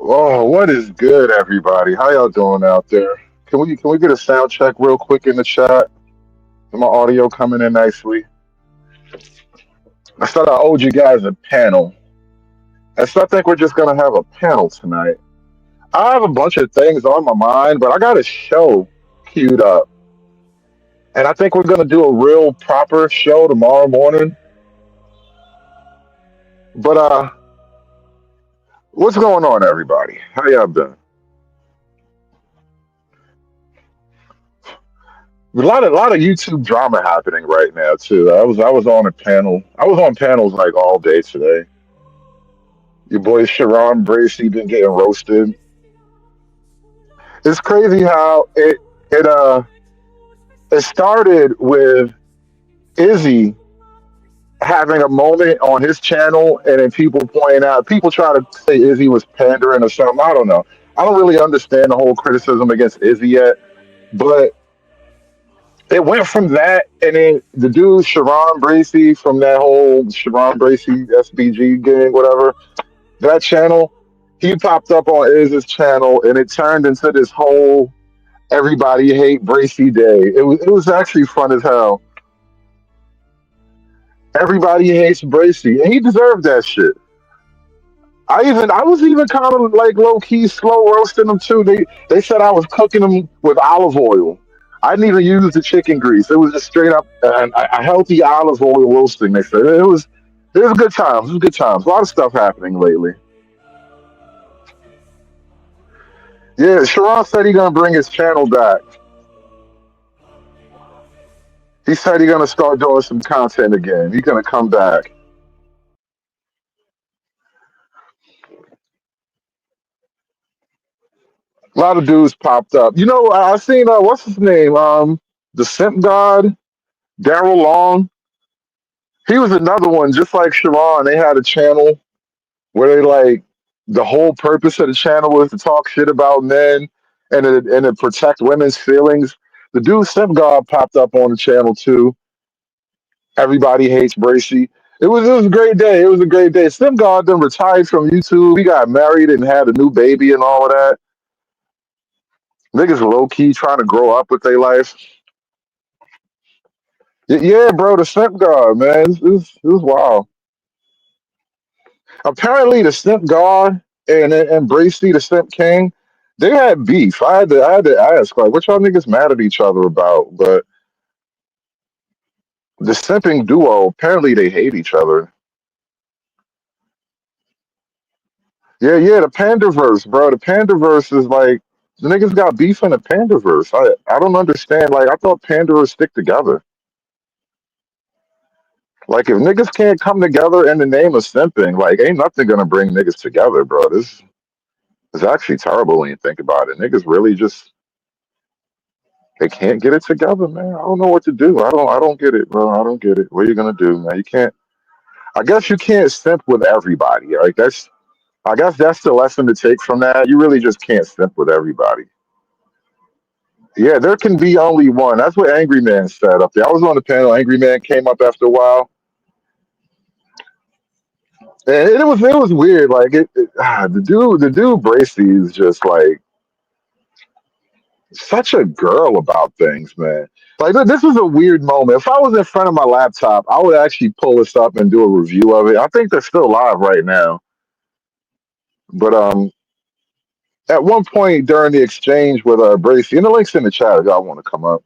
Oh, what is good, everybody? How y'all doing out there? Can we get a sound check real quick in the chat? Is my audio coming in nicely? I thought I owed you guys a panel. And so I think we're just gonna have a panel tonight. I have a bunch of things on my mind, but I got a show queued up. And I think we're gonna do a real proper show tomorrow morning. But what's going on, everybody? How y'all been? A lot of YouTube drama happening right now too. I was on a panel. I was on panels like all day today. Your boy Sharon Bracey been getting roasted. It's crazy how it started with Izzy having a moment on his channel, and then people try to say Izzy was pandering or something. I don't know. I don't really understand the whole criticism against Izzy yet, but it went from that, and then the dude Sharon Bracey from that whole Sharon Bracey SBG gang, whatever that channel. He popped up on Iz's channel, and it turned into this whole everybody hate Bracey day. It was actually fun as hell. Everybody hates Bracey, and he deserved that shit. I was even kind of like low key slow roasting them too. They said I was cooking them with olive oil. I didn't even use the chicken grease. It was just straight up a healthy olive oil roasting. They said it was good times. It was good times. A lot of stuff happening lately. Yeah, Sharon said he's gonna bring his channel back. He said he's gonna start doing some content again. He's gonna come back. A lot of dudes popped up. I seen what's his name? The Simp God, Daryl Long. He was another one, just like Sharon. They had a channel where they like the whole purpose of the channel was to talk shit about men and to protect women's feelings. The dude Simp God popped up on the channel too. Everybody hates Bracey. It was a great day. It was a great day. Simp God then retired from YouTube. He got married and had a new baby and all of that. Niggas low key trying to grow up with their life. Yeah, bro, the Simp God, man, it was wild. Apparently, the Simp God and Bracey, the Simp King, they had beef. I had to ask, like, what y'all niggas mad at each other about? But the simping duo, apparently, they hate each other. Yeah, yeah, the Pandaverse, bro. The Pandaverse is like the niggas got beef in the Pandaverse. I don't understand. Like, I thought Pandavers stick together. Like, if niggas can't come together in the name of simping, like, ain't nothing gonna bring niggas together, bro. This is actually terrible when you think about it. Niggas really just they can't get it together, man. I don't know what to do. I don't get it, bro. I don't get it. What are you gonna do, man? You can't. I guess you can't simp with everybody. Like that's. I guess that's the lesson to take from that. You really just can't simp with everybody. Yeah, there can be only one. That's what Angry Man said up there. I was on the panel. Angry Man came up after a while, and it was weird. Like the dude Bracey is just like such a girl about things, man. Like this is a weird moment. If I was in front of my laptop, I would actually pull this up and do a review of it. I think they're still live right now. But at one point during the exchange with Bracy, and the link's in the chat if y'all want to come up.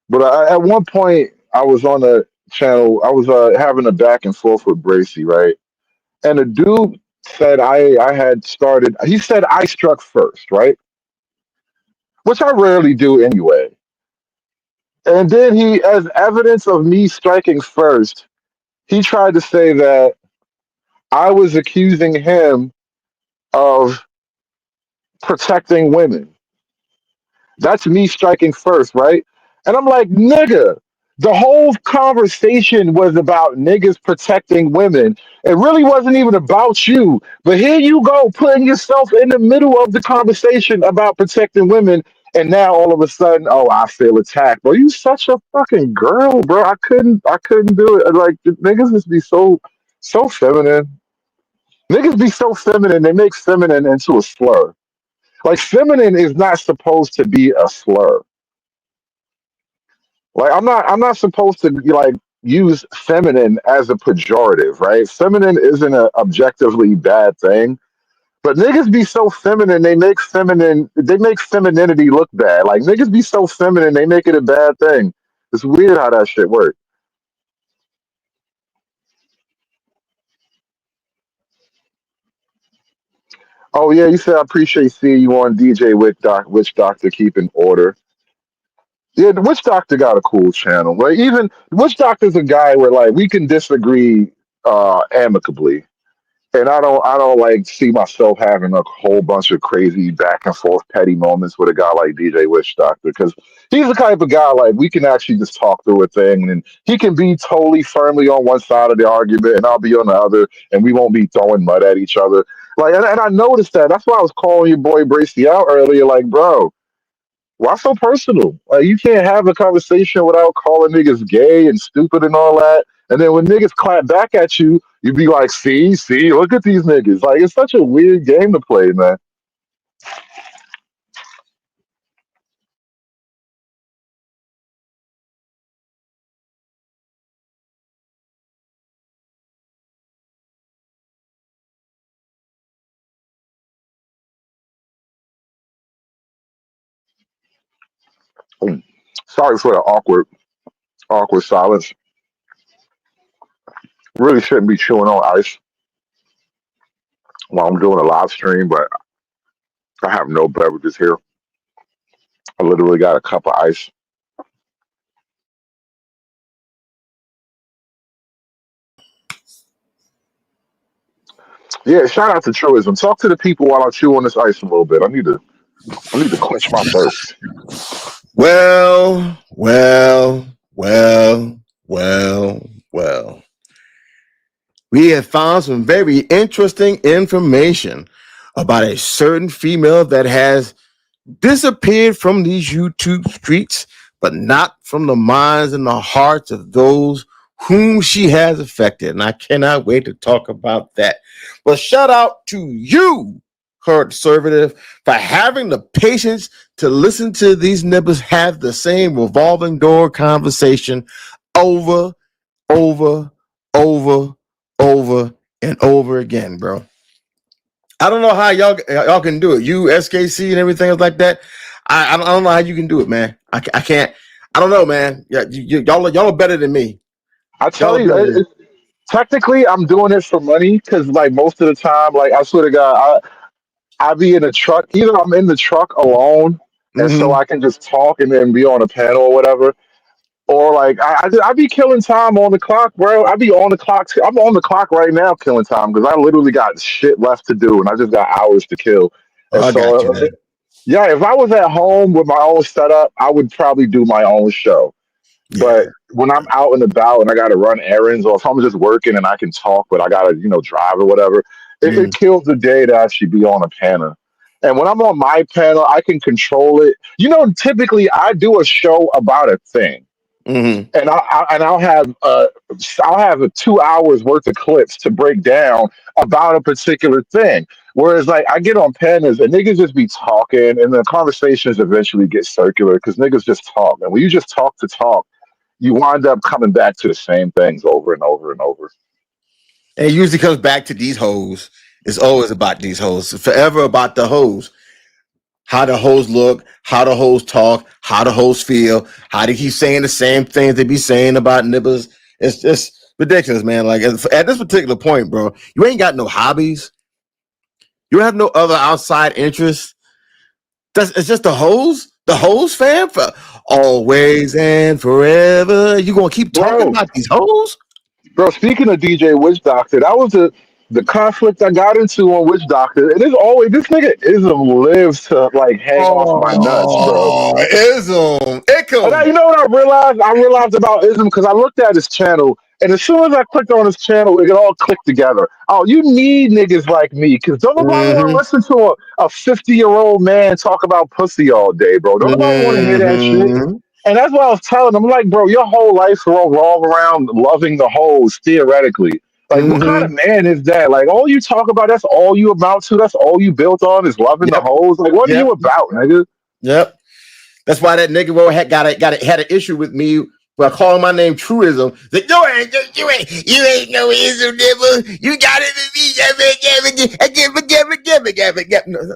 But at one point, I was on the channel. I was having a back and forth with Bracy, right? And the dude said I had started. He said I struck first, right? Which I rarely do anyway. And then he, as evidence of me striking first, he tried to say that I was accusing him of protecting women. That's me striking first, right? And I'm like, nigga, the whole conversation was about niggas protecting women. It really wasn't even about you. But here you go, putting yourself in the middle of the conversation about protecting women. And now all of a sudden, oh, I feel attacked. Bro, you such a fucking girl, bro. I couldn't do it. Like niggas just be so feminine. Niggas be so feminine, they make feminine into a slur. Like feminine is not supposed to be a slur. Like I'm not supposed to like use feminine as a pejorative, right? Feminine isn't an objectively bad thing. But niggas be so feminine, they make femininity look bad. Like niggas be so feminine, they make it a bad thing. It's weird how that shit works. Oh yeah, you said I appreciate seeing you on DJ Witch Doctor keeping order. Yeah, the Witch Doctor got a cool channel. Like even Witch Doctor's a guy where like we can disagree amicably. And I don't like see myself having a whole bunch of crazy back and forth petty moments with a guy like DJ Witch Doctor because he's the type of guy like we can actually just talk through a thing and he can be totally firmly on one side of the argument and I'll be on the other and we won't be throwing mud at each other. Like and I noticed that. That's why I was calling your boy Bracy out earlier. Like, bro, why so personal? Like you can't have a conversation without calling niggas gay and stupid and all that. And then when niggas clap back at you, you be like, see, look at these niggas. Like it's such a weird game to play, man. Mm. Sorry for the awkward silence. Really shouldn't be chewing on ice while I'm doing a live stream, but I have no beverages here. I literally got a cup of ice. Yeah, shout out to Truism. Talk to the people while I chew on this ice a little bit. I need to quench my thirst. Well, well, well, well, well. We have found some very interesting information about a certain female that has disappeared from these YouTube streets, but not from the minds and the hearts of those whom she has affected. And I cannot wait to talk about that. But shout out to you, conservative, for having the patience to listen to these nippers have the same revolving door conversation over, over, over, over, and over again, bro. I don't know how y'all can do it. You, SKC, and everything else like that. I don't know how you can do it, man. I can't. I don't know, man. Yeah, y'all are better than me. I Y'all tell are you, better than technically, I'm doing it for money because, like, most of the time, like, I swear to God, I be in a truck. Either I'm in the truck alone, me. and so Mm-hmm. I can just talk and then be on a panel or whatever. Or like I be killing time on the clock, bro. I be on the clock. I'm on the clock right now, killing time because I literally got shit left to do, and I just got hours to kill. Oh, And I got so, you, man. yeah, if I was at home with my own setup, I would probably do my own show. Yeah. But when I'm out and about and I got to run errands, or if I'm just working and I can talk, but I got to, drive or whatever, it Mm-hmm. kills the day to actually be on a panel. And when I'm on my panel, I can control it. Typically I do a show about a thing, Mm-hmm. and I'll have a 2 hours worth of clips to break down about a particular thing. Whereas like I get on panels and niggas just be talking, and the conversations eventually get circular because niggas just talk, and when you just talk to talk you wind up coming back to the same things over and over and over. And it usually comes back to these hoes. It's always about these hoes. It's forever about the hoes. How the hoes look, how the hoes talk, how the hoes feel, how they keep saying the same things they be saying about nibbles. It's just ridiculous, man. Like at this particular point, bro, you ain't got no hobbies. You have no other outside interests. It's just the hoes, fam, for always and forever. You gonna keep talking Bro, about these hoes? speaking of DJ Witch Doctor, that was the conflict I got into on Witch Doctor. It is always this nigga Ism lives to like hang off my nuts, bro. Oh, ism, And ickum. you know what I realized? I realized about Ism because I looked at his channel, and as soon as I clicked on his channel, it all clicked together. Oh, you need niggas like me because don't nobody want to Mm-hmm. listen to a 50-year-old man talk about pussy all day, bro. Don't nobody want to hear that shit. Mm-hmm. And that's what I was telling him. I'm like, bro, your whole life will revolve around loving the hoes theoretically. Like, what kind of Mm-hmm. man is that? Like, all you talk about, that's all you amount to. That's all you built on is loving the Yep. hoes. Like, what are Yep. you about, nigga? Yep. That's why that nigga had an issue with me by calling my name Truism. Like, you ain't no ism, nigga. You got it to be.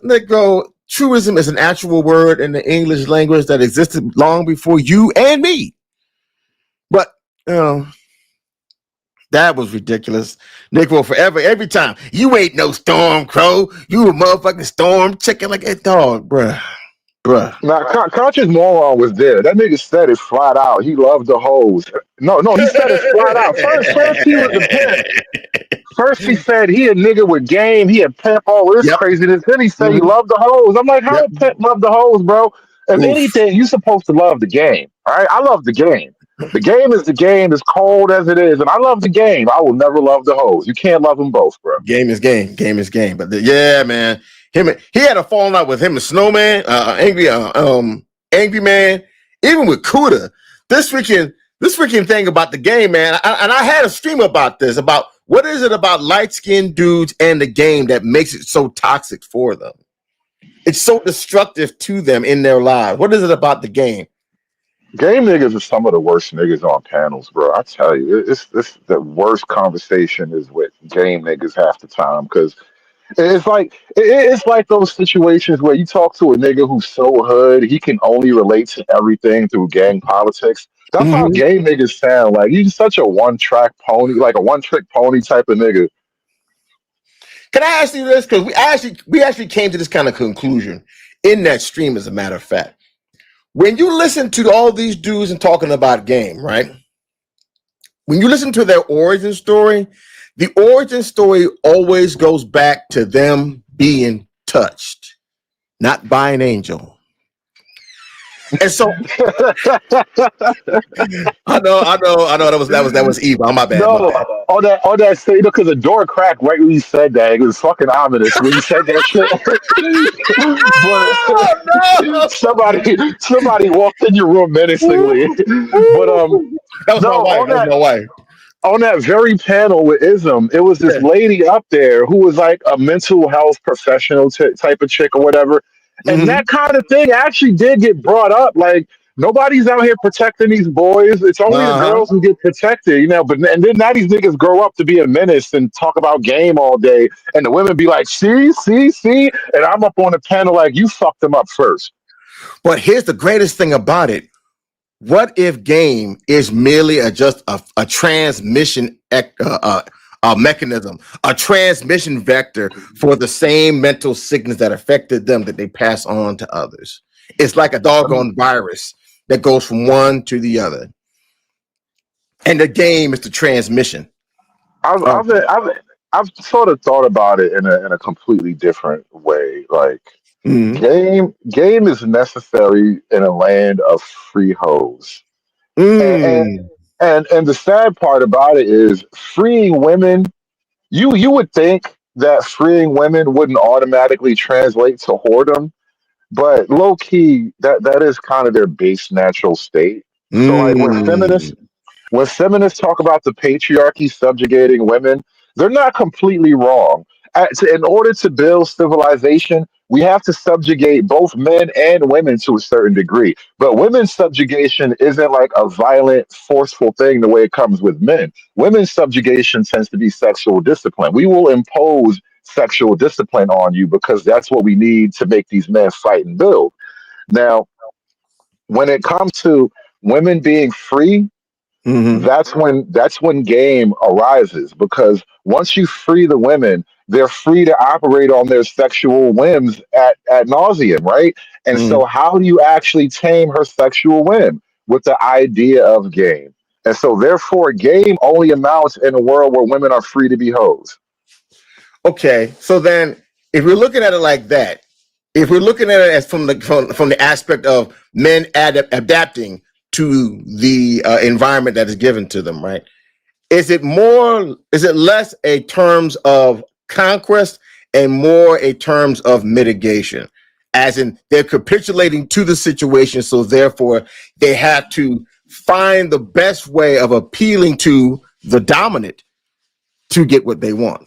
Nigga, truism is an actual word in the English language that existed long before you and me. But that was ridiculous. Nick will forever, every time. You ain't no storm crow. You a motherfucking storm chicken like that dog, bruh. Now, Conscious Moron was there. That nigga said it flat out. He loved the hoes. No, he said it flat out. First he was a pimp. First he said he a nigga with game. He a pimp. All this Yep. craziness. Then he said he Mm-hmm. loved the hoes. I'm like, how Yep. a pimp love the hoes, bro? If Oof. anything, you supposed to love the game. All right, I love the game. The game is the game, as cold as it is, and I love the game. I will never love the hoes. You can't love them both, bro. Game is game. Game is game. But yeah, man, he had a falling out with him and Snowman, angry man. Even with Cuda, this freaking thing about the game, man. I had a stream about this. About what is it about light skinned dudes and the game that makes it so toxic for them? It's so destructive to them in their lives. What is it about the game? Game niggas are some of the worst niggas on panels, bro. I tell you, it's the worst conversation is with game niggas half the time because it's like those situations where you talk to a nigga who's so hood he can only relate to everything through gang politics. That's how Mm-hmm. game niggas sound. Like he's such a one track pony, like a one trick pony type of nigga. Can I ask you this? Because we actually came to this kind of conclusion in that stream, as a matter of fact. When you listen to all these dudes and talking about game, right? When you listen to their origin story, the origin story always goes back to them being touched, not by an angel. And so I know that was evil. My bad. No, all that say because the door cracked right when you said that. It was fucking ominous when you said that shit. Oh, no. But somebody walked in your room menacingly. But That was my no, wife. That was my wife. on that very panel with Ism, it was this Yeah. lady up there who was like a mental health professional type of chick or whatever. And Mm-hmm. that kind of thing actually did get brought up. Like, nobody's out here protecting these boys. It's only the Uh-huh. girls who get protected, you know. But and then now these niggas grow up to be a menace and talk about game all day. And the women be like, see. And I'm up on the panel like, you fucked them up first. But here's the greatest thing about it. What if game is merely just a transmission mechanism, a transmission vector for the same mental sickness that affected them that they pass on to others? It's like a doggone virus that goes from one to the other. And the game is the transmission. I've I've, I've I've sort of thought about it in a completely different way. Like Mm-hmm. game is necessary in a land of free hoes. And, Mm. and the sad part about it is freeing women. You would think that freeing women wouldn't automatically translate to whoredom, but low key that is kind of their base natural state. So like Mm. when feminists talk about the patriarchy subjugating women, they're not completely wrong. In order to build civilization, we have to subjugate both men and women to a certain degree. But women's subjugation isn't like a violent, forceful thing the way it comes with men. Women's subjugation tends to be sexual discipline. We will impose sexual discipline on you because that's what we need to make these men fight and build. Now, when it comes to women being free, Mm-hmm. that's when game arises because once you free the women, they're free to operate on their sexual whims at nauseum, right? And Mm-hmm. so, how do you actually tame her sexual whim with the idea of game? And so, therefore, game only amounts in a world where women are free to be hoes. Okay, so then if we're looking at it like that, if we're looking at it as from the aspect of men adapting to the environment that is given to them, right? Is it less a terms of conquest and more a terms of mitigation? As in they're capitulating to the situation, so therefore they have to find the best way of appealing to the dominant to get what they want.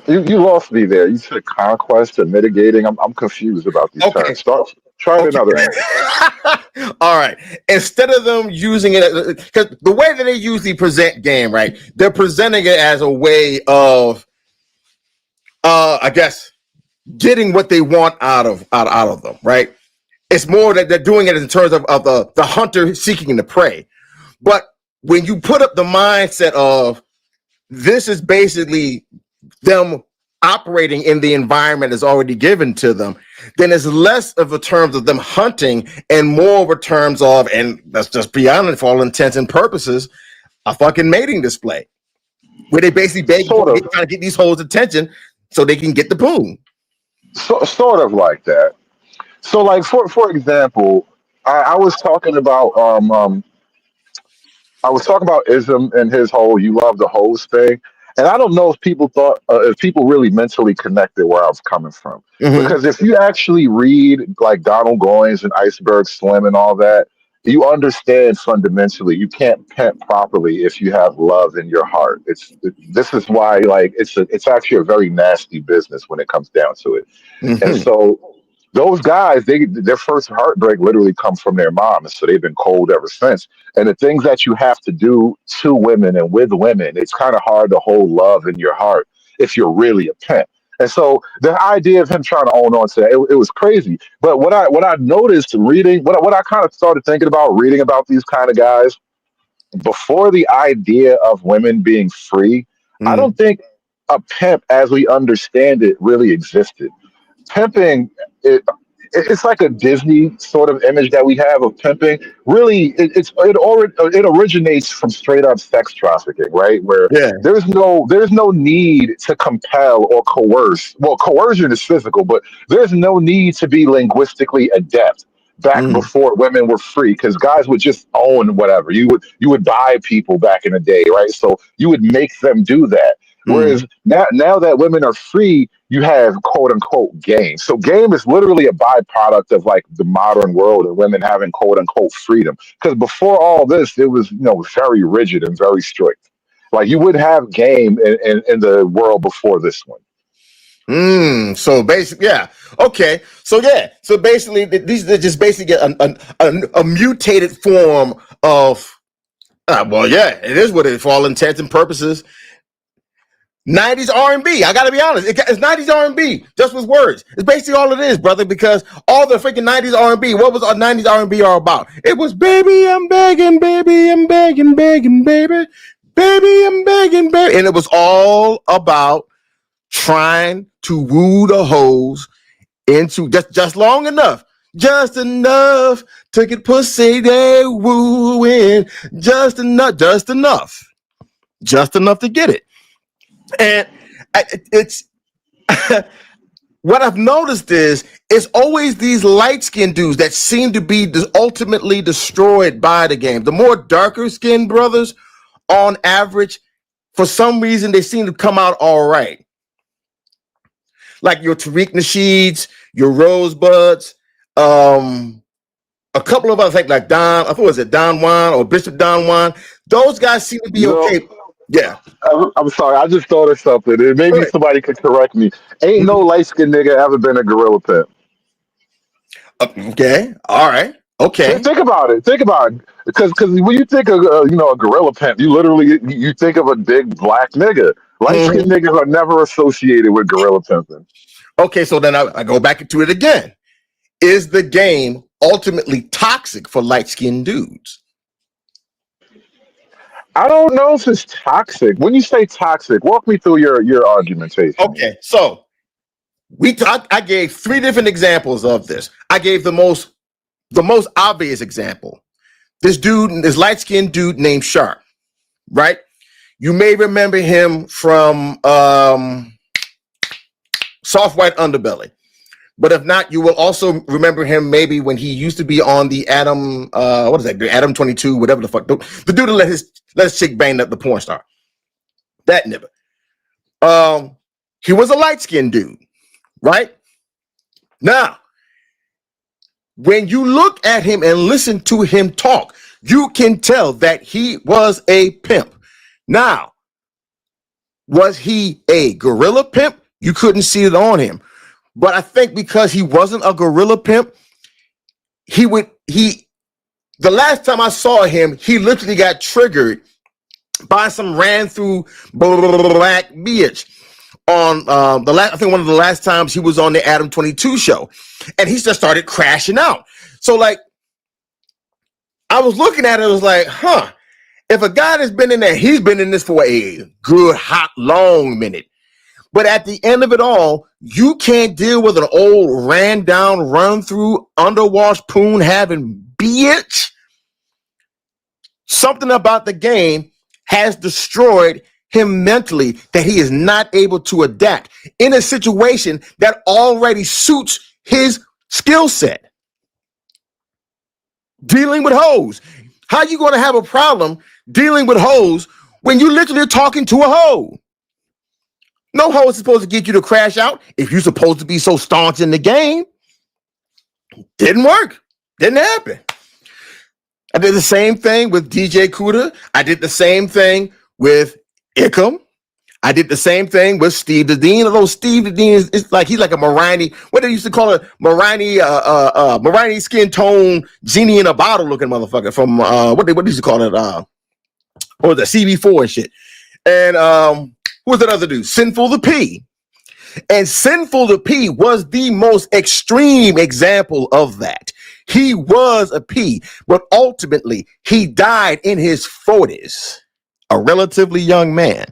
You lost me there. You said conquest and mitigating. I'm confused about these Okay. terms. Try it Okay. another angle. All right. Instead of them using it, because the way that they usually present game, right? They're presenting it as a way of, I guess, getting what they want out of them, right? It's more that they're doing it in terms of the hunter seeking the prey. But when you put up the mindset of this is basically them operating in the environment that's already given to them, then it's less of a terms of them hunting and more of a terms of, and let's just be honest, for all intents and purposes, a fucking mating display where they basically beg, Sort of, trying to get these hoes' attention so they can get the poon. sort of like that. So, like for example, I was talking about I was talking about Ism and his whole "you love the hoes" thing, and I don't know if people really mentally connected where I was coming from. Mm-hmm. Because if you actually read like Donald Goines and Iceberg Slim and all that, you understand fundamentally you can't pimp properly if you have love in your heart. This is why like it's actually a very nasty business when it comes down to it. And Mm-hmm. so those guys, their first heartbreak literally comes from their mom, and so they've been cold ever since. And the things that you have to do to women and with women, it's kind of hard to hold love in your heart if you're really a pimp. And so the idea of him trying to own on to that, it was crazy. But what I noticed reading, what I kind of started thinking about reading about these kind of guys before the idea of women being free, I Mm-hmm. don't think a pimp as we understand it really existed. Pimping, it's like a Disney sort of image that we have of pimping. Really, it originates from straight up sex trafficking, right? Where Yeah. there's no need to compel or coerce. Well, coercion is physical, but there's no need to be linguistically adept. Back Mm-hmm. before women were free, because guys would just own whatever. You would buy people back in the day, right? So you would make them do that. Mm-hmm. Whereas now that women are free, you have quote unquote game. So game is literally a byproduct of like the modern world and women having quote unquote freedom. Because before all this, it was very rigid and very strict. Like you would have game in the world before this one. So basically, yeah. Okay. So yeah. So basically, these are just basically a mutated form of. Well, yeah, it is what it is for all intents and purposes. 90s R&B. I gotta be honest. It's 90s R&B, just with words. It's basically all it is, brother. Because all the freaking 90s R&B. What was our 90s R&B all about? It was baby, I'm begging, begging, baby, baby, I'm begging, baby, and it was all about trying to woo the hoes into just long enough, just enough to get pussy they wooing, just enough, just enough to get it. And it's what I've noticed is it's always these light skinned dudes that seem to be ultimately destroyed by the game. The more darker skinned brothers, on average, for some reason, they seem to come out all right. Like your Tariq Nasheeds, your Rosebuds, a couple of others, like Don, I thought it was Don Juan or Bishop Don Juan. Those guys seem to be You know, okay. Yeah. I'm sorry, I just thought of something. And Go maybe ahead. somebody could correct me. Ain't no light skinned nigga ever been a gorilla pimp. Okay. All right. Okay. Think about it. Think about it. Because when you think of a gorilla pimp, you think of a big black nigga. Light skinned Mhm. niggas are never associated with gorilla pimping. Okay. So then I go back to it again. Is the game ultimately toxic for light skinned dudes? I don't know if it's toxic. When you say toxic, walk me through your argumentation here. Okay. So I gave three different examples of this. I gave the most obvious example. This light skinned dude named Sharp, right? You may remember him from Soft White Underbelly. But if not, you will also remember him maybe when he used to be on the Adam, what is that? The Adam 22, whatever the fuck. The dude that let his chick bang up the porn star. That nigga. He was a light-skinned dude, right? Now, when you look at him and listen to him talk, you can tell that he was a pimp. Now, Was he a gorilla pimp? You couldn't see it on him. But I think because he wasn't a gorilla pimp, the last time I saw him, he literally got triggered by some ran through black bitch on I think one of the last times he was on the Adam 22 show, and he just started crashing out. So like I was looking at it, I was like, if a guy that's been in there, he's been in this for a good hot long minute. But at the end of it all, you can't deal with an old ran down, run through, underwash poon having bitch. Something about the game has destroyed him mentally that he is not able to adapt in a situation that already suits his skill set. Dealing with hoes. How you going to have a problem dealing with hoes when you literally are talking to a hoe? No hoe is supposed to get you to crash out if you're supposed to be so staunch in the game. Didn't work. Didn't happen. I did the same thing with DJ Kuda. I did the same thing with Ickham. I did the same thing with Steve the Dean. Although Steve the Dean is like he's like a Marini, what they used to call it, Marini skin tone genie in a bottle looking motherfucker from what they used to call it, or the CB4 and shit. And who was that other dude? Sinful the P. And Sinful the P was the most extreme example of that. He was a P, but ultimately he died in his 40s, a relatively young man,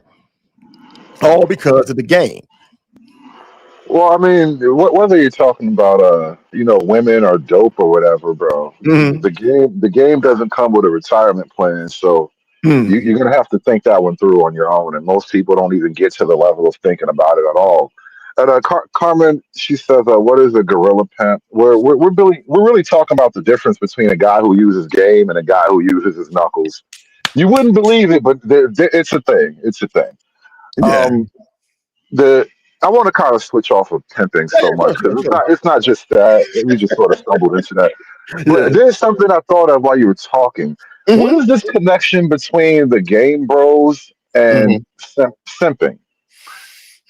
all because of the game. Well, I mean, whether you're talking about women or dope or whatever, bro, Mm-hmm. the game doesn't come with a retirement plan, so you're gonna have to think that one through on your own. And most people don't even get to the level of thinking about it at all. And Carmen, she says, "What is a gorilla pimp?" We're really talking about the difference between a guy who uses game and a guy who uses his knuckles. You wouldn't believe it, but it's a thing. It's a thing. Yeah. The I want to kind of switch off of pimping so much because it's not just that. We just sort of stumbled into that. But there's something I thought of while you were talking. What is this connection between the game bros and simping?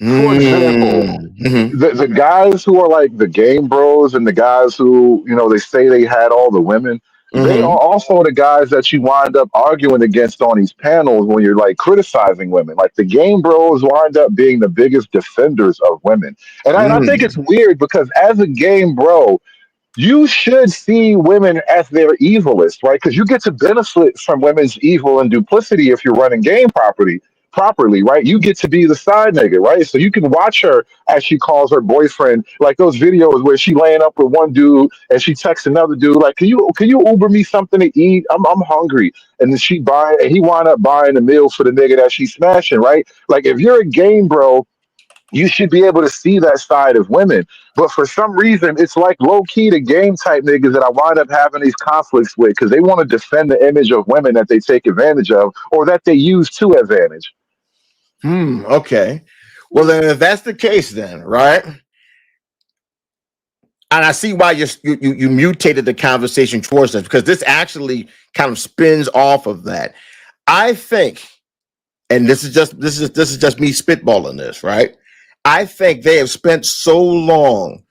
For example, the guys who are like the game bros and the guys who, they say they had all the women, they are also the guys that you wind up arguing against on these panels when you're like criticizing women. Like the game bros wind up being the biggest defenders of women. And I think it's weird because as a game bro, you should see women as their evilest, right? Because you get to benefit from women's evil and duplicity if you're running game properly, right? You get to be the side nigga, right? So you can watch her as she calls her boyfriend, like those videos where she laying up with one dude and she texts another dude, like, can you Uber me something to eat? I'm hungry. And then he wind up buying a meal for the nigga that she's smashing, right? Like if you're a game bro, you should be able to see that side of women. But for some reason, it's like low key the game type niggas that I wind up having these conflicts with because they want to defend the image of women that they take advantage of or that they use to advantage. Okay. Well, then if that's the case, then right. And I see why you mutated the conversation towards this because this actually kind of spins off of that. I think, and this is just me spitballing this, right? I think they have spent so long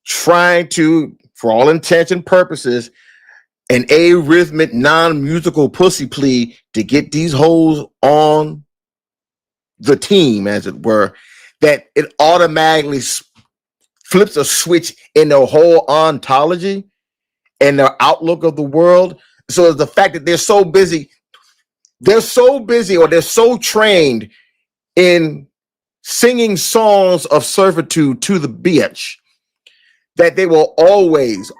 trying to, for all intents and purposes, an arrhythmic, non-musical pussy plea to get these hoes on the team, as it were, that it automatically flips a switch in their whole ontology and their outlook of the world. So the fact that they're so busy or they're so trained in singing songs of servitude to the bitch that they will always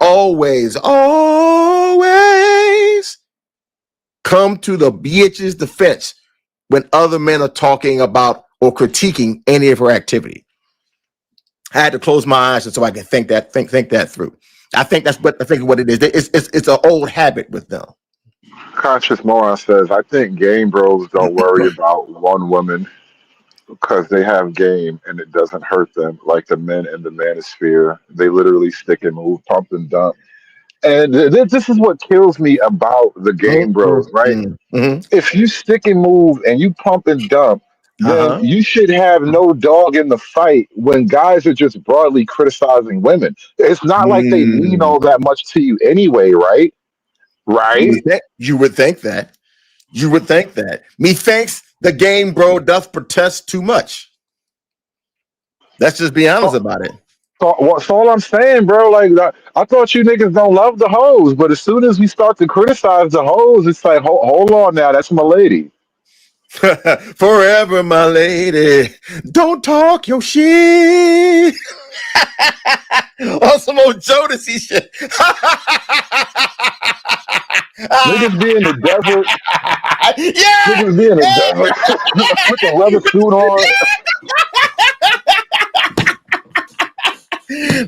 come to the bitch's defense when other men are talking about or critiquing any of her activity. I had to close my eyes so I can think that through. I think what it is. It's an old habit with them. Conscious Moron says, I think game bros don't worry about one woman because they have game and it doesn't hurt them like the men in the manosphere. They literally stick and move, pump and dump. And this is what kills me about the game bros, right? If you stick and move and you pump and dump, then you should have no dog in the fight when guys are just broadly criticizing women. It's not like they mean Mm. all that much to you anyway, right? Right? You would think that. You would think that. Methinks the game, bro, doth protest too much. Let's just be honest about it. So what's all I'm saying, bro? Like I thought you niggas don't love the hoes, but as soon as we start to criticize the hoes, it's like, hold on now, that's my lady. Forever, my lady. Don't talk your shit. On some old Jodeci shit. Niggas be in the desert. Yeah. Niggas be in the desert with the leather suit on.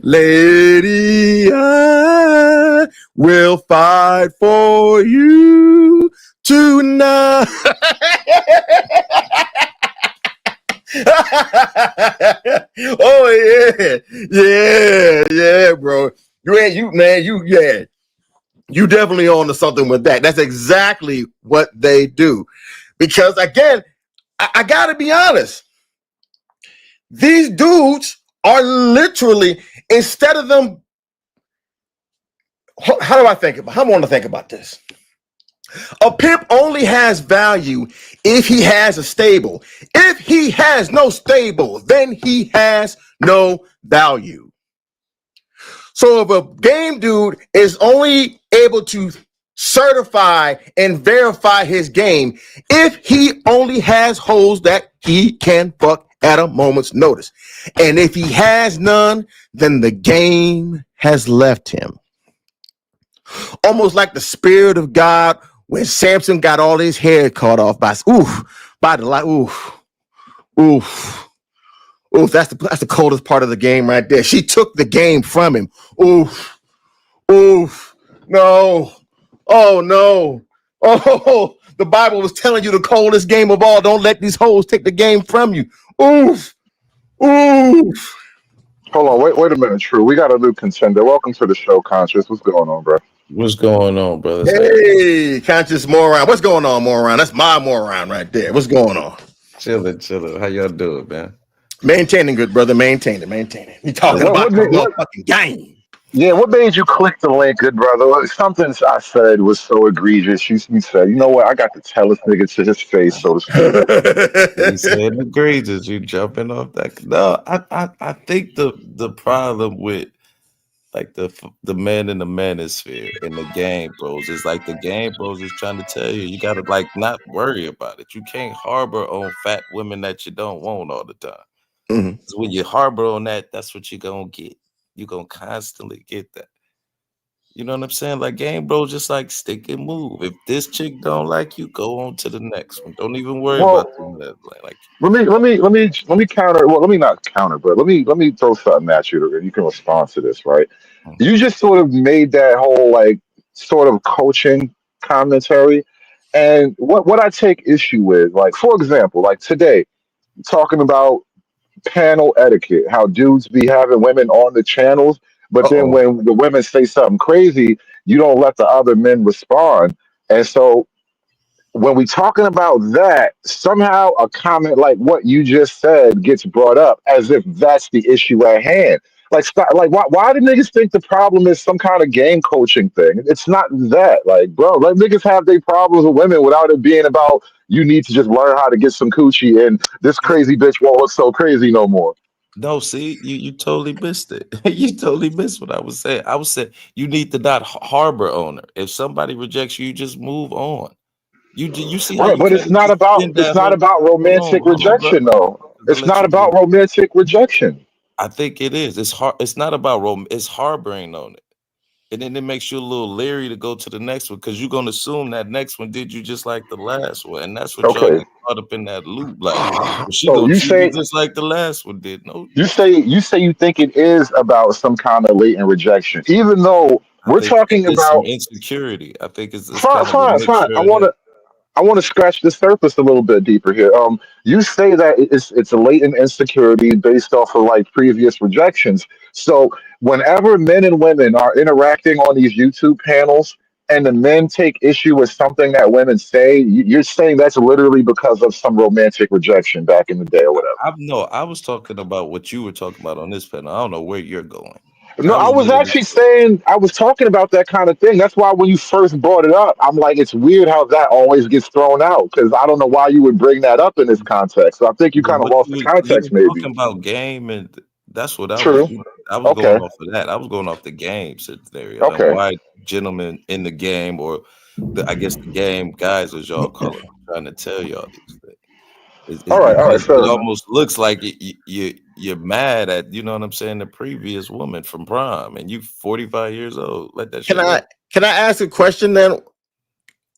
Lady, I will fight for you tonight. Oh yeah, bro. You definitely on to something with that. That's exactly what they do. Because again, I gotta be honest. These dudes are literally, instead of them, how do I want to think about this? A pimp only has value if he has a stable. If he has no stable, then he has no value. So if a game dude is only able to certify and verify his game if he only has hoes that he can fuck at a moment's notice. And if he has none, then the game has left him. Almost like the spirit of God when Samson got all his hair cut off by the light. That's the coldest part of the game right there. She took the game from him. No. Oh no. Oh, the Bible was telling you the coldest game of all. Don't let these hoes take the game from you. Oof. Hold on, wait a minute, True. We got a new contender. Welcome to the show, Conscious. What's going on, bro? What's going on, brother? Hey, Conscious Moron. What's going on, Moron? That's my Moron right there. What's going on? Chilling. How y'all doing, man? Maintaining, good brother. Maintaining. You talking about the motherfucking game. Yeah, what made you click the link, good brother? Something I said was so egregious. You said, you know what? I got to tell this nigga to his face, so to speak. He said egregious. You jumping off that? No, I think the problem with like the man in the manosphere in the game bros is like the game bros is trying to tell you gotta like not worry about it. You can't harbor on fat women that you don't want all the time. Mm-hmm. So when you harbor on that, that's what you're gonna get. You're gonna constantly get that. You know what I'm saying? Like game bro, just like stick and move. If this chick don't like you, go on to the next one. Don't even worry about that. Like let me counter. Well, let me not counter, but let me throw something at you, and you can respond to this. Right? Mm-hmm. You just sort of made that whole like sort of coaching commentary, and what I take issue with, like for example, like today, talking about panel etiquette, how dudes be having women on the channels, but then when the women say something crazy, you don't let the other men respond. And so when we talking about that, somehow a comment like what you just said gets brought up as if that's the issue at hand. Like, stop, like, why do niggas think the problem is some kind of game coaching thing? It's not that. Like, bro, let niggas have their problems with women without it being about you need to just learn how to get some coochie and this crazy bitch won't look so crazy no more. No, see, you totally missed it. You totally missed what I was saying. I was saying you need to not harbor on her. If somebody rejects you, you just move on. You see how Right, you but it's can't not just about spin that whole. romantic Hold on, rejection brother. though. I'm gonna It's let not you about do. romantic rejection. I think it is. It's hard. It's not about it's harboring on it, and then it makes you a little leery to go to the next one because you're gonna assume that next one did you just like the last one, and that's what y'all Okay. get caught up in that loop. Like, well, she So gonna you treat me say just like the last one did. No, you think it is about some kind of latent rejection, even though I we're think talking it's some about insecurity. I think it's fine, kind of a fine. mixture of that. I want to scratch the surface a little bit deeper here. You say that it's a latent insecurity based off of like previous rejections. So whenever men and women are interacting on these YouTube panels and the men take issue with something that women say, you're saying that's literally because of some romantic rejection back in the day or whatever. I was talking about what you were talking about on this panel. I don't know where you're going. No, I I was was literally actually saying I was talking about that kind of thing. That's why when you first brought it up, I'm like, it's weird how that always gets thrown out because I don't know why you would bring that up in this context. So I think you kind of what lost the you context, were maybe. talking about game, and that's what True. I was going Okay. off of that. I was going off the game scenario and Okay. why gentlemen in the game, or I guess the game guys, as y'all call them, are trying to tell y'all these things. Is All right. All right. because Fair it enough. almost looks like you're mad at, you know what I'm saying, the previous woman from prom, and you 45 years old. Let that Can shit go. I ask a question then?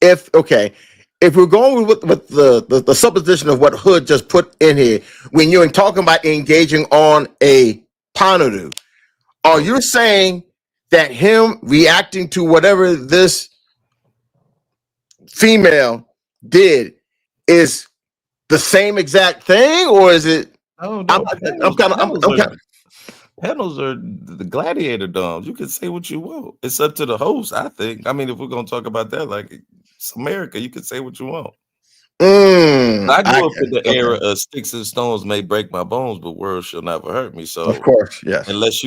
If we're going with the supposition of what Hood just put in here, when you're talking about engaging on a Ponadu, are you saying that him reacting to whatever this female did is the same exact thing, or is it? Oh I'm no, kind of. panels are the gladiator doms. You can say what you want. It's up to the host, I think. I mean, if we're gonna talk about that, like it's America, you can say what you want. I grew up in the era of sticks and stones may break my bones, but words shall never hurt me. So Of course, yes. unless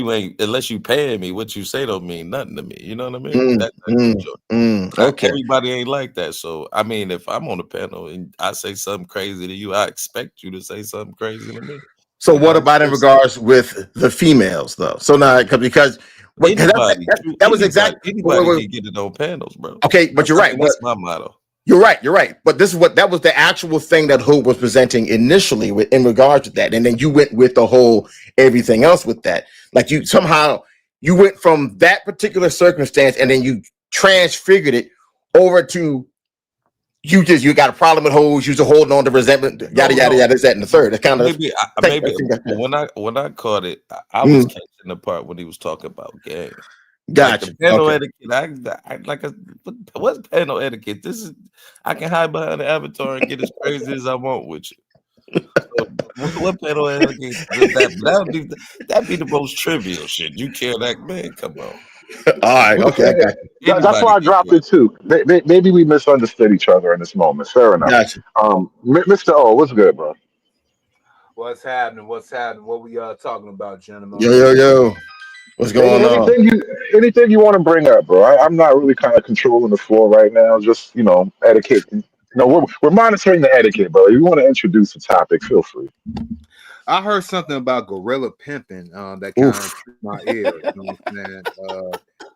you paying me, what you say don't mean nothing to me. You know what I mean? Okay. Everybody ain't like that. So I mean, if I'm on the panel and I say something crazy to you, I expect you to say something crazy to me. So what about in regards with the females though? So now because that was exactly anybody can get it on panels, bro. Okay, but you're right. That's my motto. You're right. But this is that was the actual thing that Hood was presenting initially in regards to that, and then you went with the whole everything else with that. Like you went from that particular circumstance, and then you transfigured it over to you got a problem with hoes, you're holding on to resentment, yada yada, this, that, and the third. It's kind of maybe when I caught it, I was catching the part when he was talking about game. Gotcha. Like panel etiquette. What's panel etiquette? This is I can hide behind the avatar and get as crazy as I want with you. So, what panel etiquette? That'd be the most trivial shit. You care that man? Come on. All right. Okay. That's why I dropped it too. Maybe we misunderstood each other in this moment. Fair enough. Gotcha. Mr. O, what's good, bro? What's happening? What we talking about, gentlemen? Yo. What's going on? Anything you want to bring up, bro? I'm not really kind of controlling the floor right now. Just etiquette. We're monitoring the etiquette, bro. If you want to introduce a topic, feel free. I heard something about gorilla pimping that kind of tripped my ear. You know what I'm saying?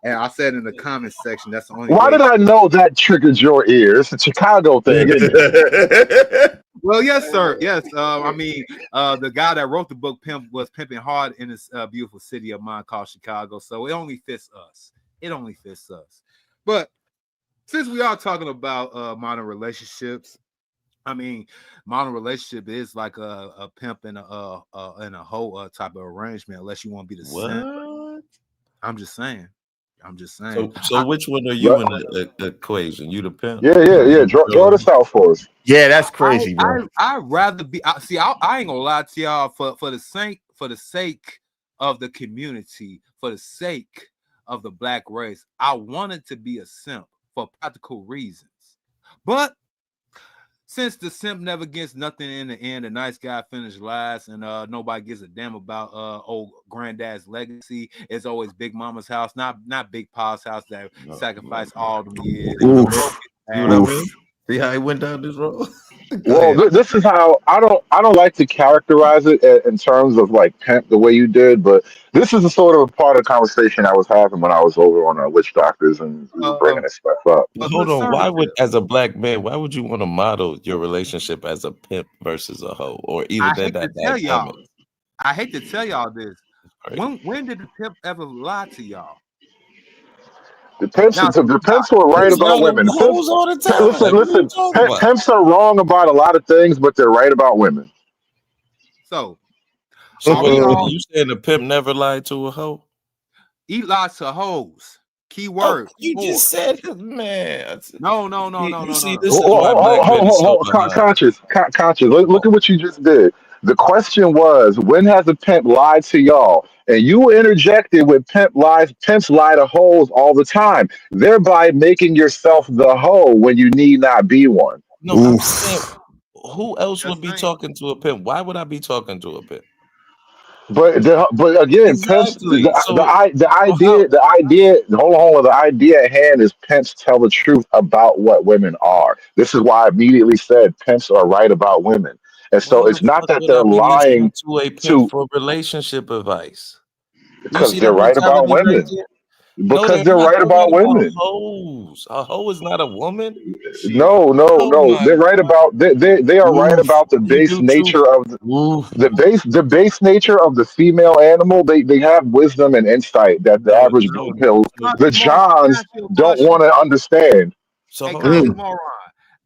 And I said in the comments section, that's the only. Why did I know that triggered your ear? It's a Chicago thing, isn't it? Well, yes, sir. Yes. I mean, the guy that wrote the book was pimping hard in this beautiful city of mine called Chicago. So it only fits us. But since we are talking about modern relationships, I mean, modern relationship is like a pimp and a hoe type of arrangement, unless you want to be the simp. I'm just saying. So which one are you in the equation? You the pimp? Yeah. Draw this out for us. Yeah, that's crazy, bro. I'd rather be. I ain't gonna lie to y'all. For the sake of the community, for the sake of the black race, I wanted to be a simp for practical reasons, but since the simp never gets nothing in the end, the nice guy finished last, and nobody gives a damn about old granddad's legacy. It's always Big Mama's house, not Big Pa's house that sacrificed all the years. You know what I mean? See how he went down this road? Well, this is how I don't like to characterize it in terms of like pimp the way you did, but this is a sort of a part of the conversation I was having when I was over on Witch Doctors and we were bringing this stuff up. Hold on, as a black man, why would you want to model your relationship as a pimp versus a hoe, or even I hate to tell y'all this. When did the pimp ever lie to y'all? The pimps were right about women. Listen, pimps are wrong about a lot of things, but they're right about women. So you saying the pimp never lied to a hoe? He lies to hoes. Key word. You just said, man. No. Conscious. Look at what you just did. The question was, when has a pimp lied to y'all? And you interjected with pimp lies. Pimps lie to hoes all the time, thereby making yourself the hoe when you need not be one. No, I'm saying, Oof. who else Just would be saying. talking to a pimp? Why would I be talking to a pimp? But again, pimps. Exactly. The So how? idea. Hold on. The idea at hand is pimps tell the truth about what women are. This is why I immediately said pimps are right about women, and Why so the it's not fuck that would I they're be listening lying to a pimp to for relationship advice? You because see they're that right about mentality right women. there? No, Because they're they're not. right They're about right about women. hoes. A hoe is not a woman. Shit. Oh No. my They're right god. about they are right Oof. about the base Hebrew truth. nature of Oof. the base nature of the female animal. They have wisdom and insight that the No, average no. pills, So, the Conscious Moron, can I Johns ask you a don't question? want to understand. so Hey, hold Conscious on. Mm. Moron,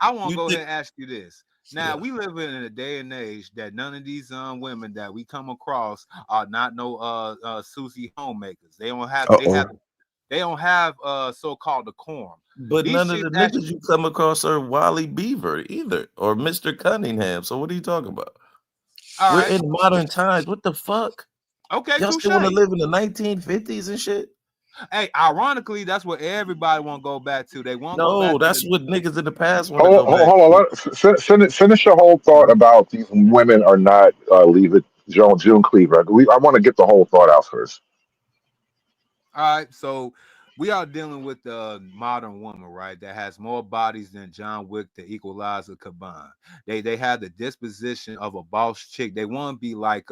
I want to You go ahead think? and ask you this. Now Yeah. we live in a day and age that none of these women that we come across are not no Susie homemakers. Uh-oh. They don't have so-called decorum. But These none of the chicks that niggas you come across are Wally Beaver either, or Mr. Cunningham. So what are you talking about? all We're right. in modern times. What the fuck? Okay, Y'all touche. still want to live in the 1950s and shit? Hey, ironically, that's what everybody want to go back to. They want to go No, back to that's the what niggas in the past want to go back Hold on. to. Finish your whole thought about these women are not leave it June Cleaver. I want to get the whole thought out first. All right, so we are dealing with the modern woman, right? That has more bodies than John Wick, the Equalizer combined. They have the disposition of a boss chick. They want to be like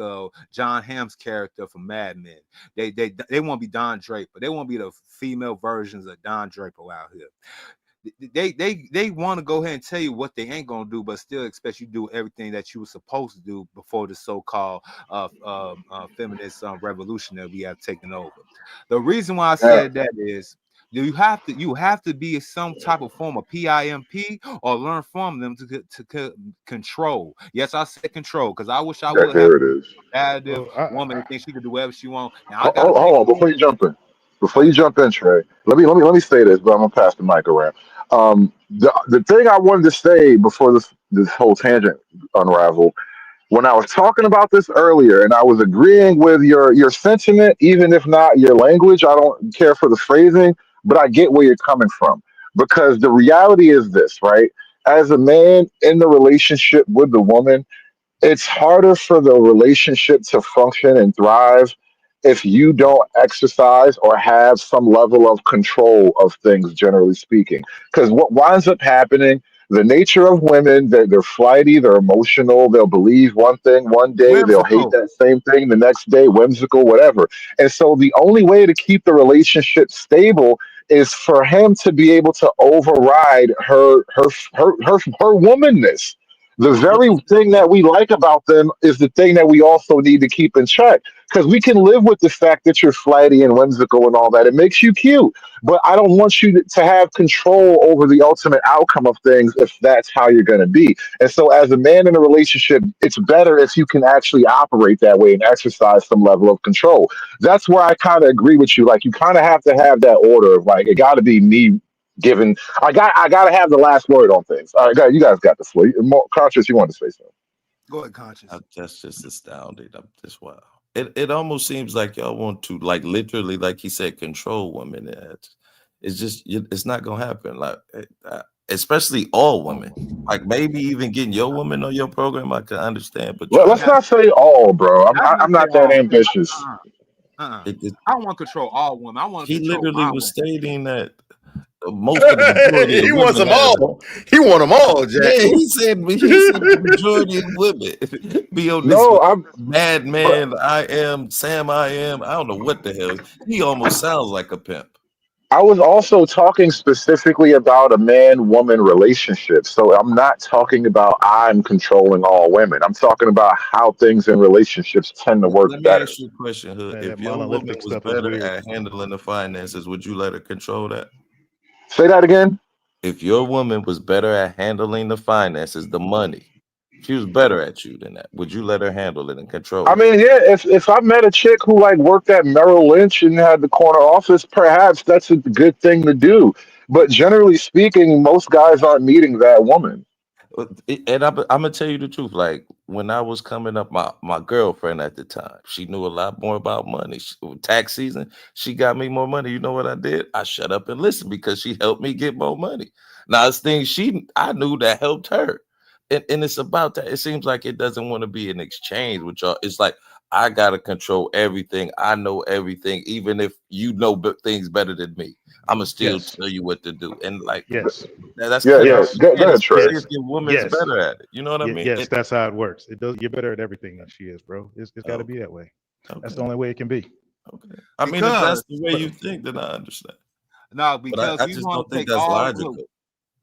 John Hamm's character from Mad Men. They want to be Don Draper. They want to be the female versions of Don Draper out here. They want to go ahead and tell you what they ain't gonna do, but still expect you to do everything that you were supposed to do before the so-called feminist revolution that we have taken over. The reason why I Yeah, said that is you have to be some type of form of PIMP or learn from them to control. Yes, I said control because I wish I would have there it is. a combative Well, woman that thinks she can do whatever she wants, and I gotta Hold take on, over. before you jump in. Go Before you ahead. jump in, Trey, let me say this, but I'm gonna pass the mic around. The thing I wanted to say before this whole tangent unraveled, when I was talking about this earlier, and I was agreeing with your sentiment, even if not your language. I don't care for the phrasing, but I get where you're coming from because the reality is this, right? As a man in the relationship with the woman, it's harder for the relationship to function and thrive if you don't exercise or have some level of control of things, generally speaking. Because what winds up happening, the nature of women, they're flighty, they're emotional, they'll believe one thing one day, they'll hate Whimsical. that same thing the next day, whimsical, whatever. And so the only way to keep the relationship stable is for him to be able to override her womanness. The But very thing that we like about them is the thing that we also need to keep in check. Because we can live with the fact that you're flighty and whimsical and all that. It makes you cute. But I don't want you to have control over the ultimate outcome of things if that's how you're going to be. And so, as a man in a relationship, it's better if you can actually operate that way and exercise some level of control. That's where I kind of agree with you. Like, you kind of have to have that order of like, it got to be me given. I gotta have the last word on things. All right, guys, you guys got the floor. More conscious, you want to say something? Go ahead, conscious. that's just astounding. I'm just wow. It almost seems like y'all want to like literally, like he said, control women. It's just it's not gonna happen. Like especially all women. Like maybe even getting your woman on your program, I can understand. But trying Let's to Now, not say all, bro. that's I'm not say not that all. ambitious. Uh-uh. it, I don't want to control all women. I want to he control literally my was woman. stating that most of the majority of He wants women them have. all. He want them all, Jack. Yeah, he said the majority of women be on this No, I'm. But madman. I am Sam. I am. I don't know what the hell. He almost sounds like a pimp. I was also talking specifically about a man-woman relationship. So I'm not talking about I'm controlling all women. I'm talking about how things in relationships tend to work Let me better. ask you a question, Hood. Man, that If your woman monolithic was stuff is better weird. at handling the finances, would you let her control that? Say that again. If your woman was better at handling the finances, the money, she was better at you than that. Would you let her handle it and I control it? mean, yeah, if I met a chick who like worked at Merrill Lynch and had the corner office, perhaps that's a good thing to do. But generally speaking, most guys aren't meeting that woman. And I'm gonna tell you the truth. Like when I was coming up, my girlfriend at the time, she knew a lot more about money. Tax season, she got me more money. You know what I did? I shut up and listened because she helped me get more money. Now it's things I knew that helped her. And it's about that. It seems like it doesn't want to be an exchange with y'all. It's like I gotta control everything. I know everything, even if you know things better than me. I'ma still Yes. tell you what to do. And like Yes. that's Yeah, because yeah. Yes. Go ahead, Trey. especially if your woman's Yes. better at it. You know what I mean? Yes. That's how it works. It does. You're better at everything than she is, bro. It's got to Okay, be that way. That's the okay, only way it can be. okay. I mean, if Because that's the way But you think, then I understand. no, But because I we just want don't to think take that's all. Look, logical.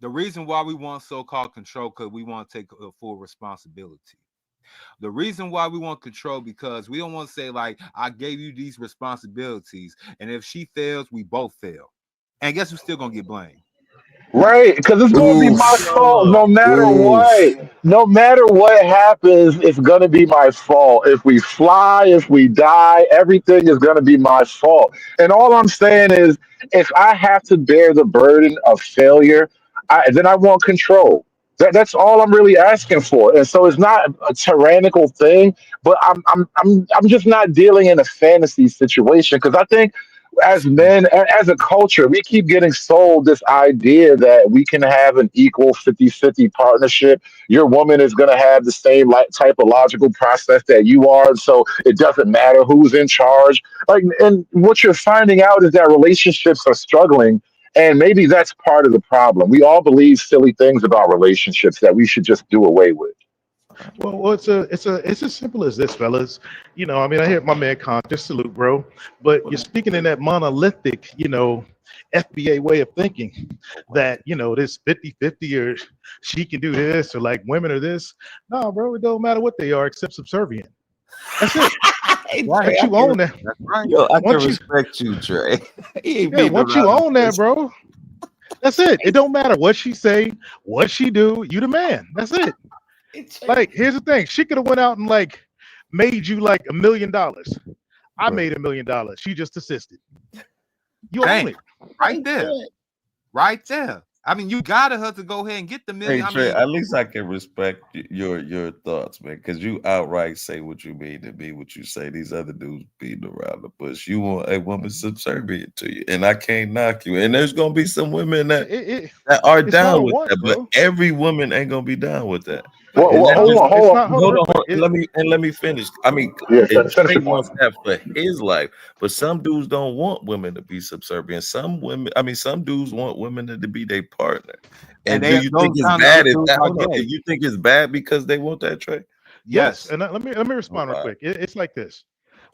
the reason why we want so-called control because we want to take a full responsibility. The reason why we want control because we don't want to say like I gave you these responsibilities, and if she fails, we both fail, and guess who's still gonna get blamed? Right, because it's gonna be my Oof. fault no matter Oof. what. No matter what happens, it's gonna be my fault. If we fly, if we die, everything is gonna be my fault. And all I'm saying is, if I have to bear the burden of failure, then I want control. That's all I'm really asking for. And so it's not a tyrannical thing, but I'm just not dealing in a fantasy situation because I think as men, as a culture, we keep getting sold this idea that we can have an equal 50-50 partnership. Your woman is going to have the same type of logical process that you are. And so it doesn't matter who's in charge. Like, and what you're finding out is that relationships are struggling. And maybe that's part of the problem. We all believe silly things about relationships that we should just do away with. well, it's as simple as this, fellas. I mean, I hear my man Conscious salute, bro. But you're speaking in that monolithic, FBA way of thinking that, this 50-50 or she can do this or like women are this. No, bro, it don't matter what they are except subservient. That's it. Hey, Trey, Once you own that, That's right. I can once you respect you, Trey. He ain't yeah, beating once you around the own that, bush. bro, that's it. It don't matter what she say, what she do, you the man. That's it. Like, here's the thing. She could have went out and like made you like $1 million. I Bro. made $1 million. She just assisted. You own Bam, it. right there, right there. I mean, you gotta have to go ahead and get the Hey million. I Trey, mean, at least I can respect your thoughts, man, because you outright say what you mean to be what you say. These other dudes beating around the bush. You want a woman subservient to you, and I can't knock you. And there's gonna be some women that are It's not a down with want, that, but bro. every woman ain't gonna be down with that. No, Well, And well, that hold just on, it's hold not. on. Hold on, real hold quick. on. Let me finish. I mean, Yeah, and finish Trey your point. wants that for his life, but some dudes don't want women to be subservient. Some dudes want women to be their partner. and And do they you think those it's kind of bad if dudes that? are Hold on. gay. If you think it's bad because they want that, Trey? Yes, Yes. and let me Oh, respond real wow. quick. It's like this.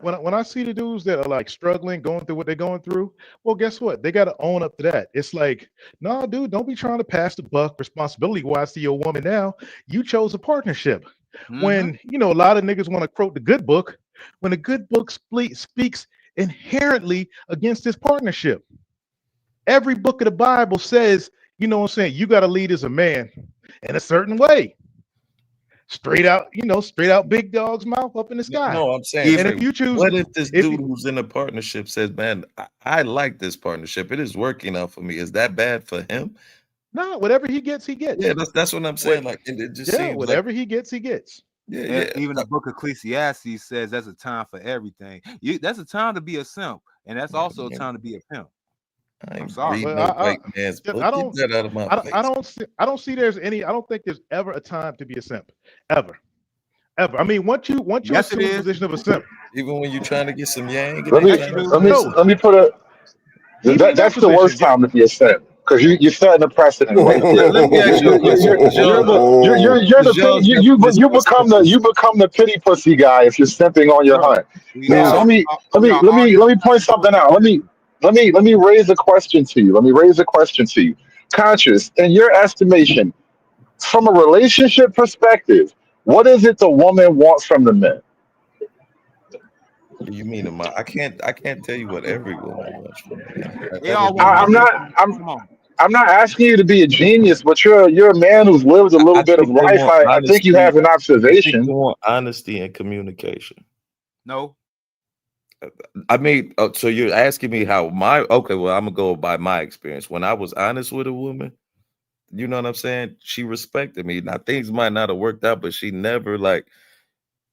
When I see the dudes that are like struggling, going through what they're going through, well, guess what? They got to own up to that. It's like, no, dude, don't be trying to pass the buck responsibility wise to your woman now. You chose a partnership. Mm-hmm. When a lot of niggas want to quote the good book, when the good book speaks inherently against this partnership. Every book of the Bible says, what I'm saying, you got to lead as a man in a certain way. Straight out big dog's mouth up in the sky. No, I'm saying, And Trey, if you choose, what if this if dude who's in a partnership says, "Man, I like this partnership. It is working out for me." Is that bad for him? no, whatever he gets, he Yeah, gets. that's what I'm What saying. Like, it just Yeah, seems like, whatever he gets, he gets. yeah, And yeah. even the book of Ecclesiastes says that's a time for everything. That's a time to be a simp, and that's also a time to be a pimp. I I'm ain't sorry. reading But no white man's I book. Get don't that out of my I face. don't see there's any. I don't think there's ever a time to be a simp, ever. I mean, once you Yes, it assume the is. position of a simp, Even when you're trying to get some yang, it Let ain't me Yes, you time to do. let be a me no, simp. let me put a even in that that's the worst position, time to be a simp because you're setting a precedent right there. Let me ask you a question. Cause You're the cause y'all pity, got this you perspective. become the pity pussy guy if you're simping on your Bro, hunt. we Now all let me point something out. Let me raise a question to you. Let me raise a question to you. Conscious, in your estimation, from a relationship perspective, what is it the woman wants from the men? You mean I can't tell you what every woman wants from a man. they That would all be want I, I'm money. ridiculous. not. I'm. Come on. I'm not asking you to be a genius, but you're a man who's lived a little I bit of think they life. want I think you honesty. have an I think they observation. want honesty and communication. No. I mean, so you're asking me how okay, well, I'm gonna go by my experience. When I was honest with a woman, you know what I'm saying? She respected me. Now things might not have worked out, but she never like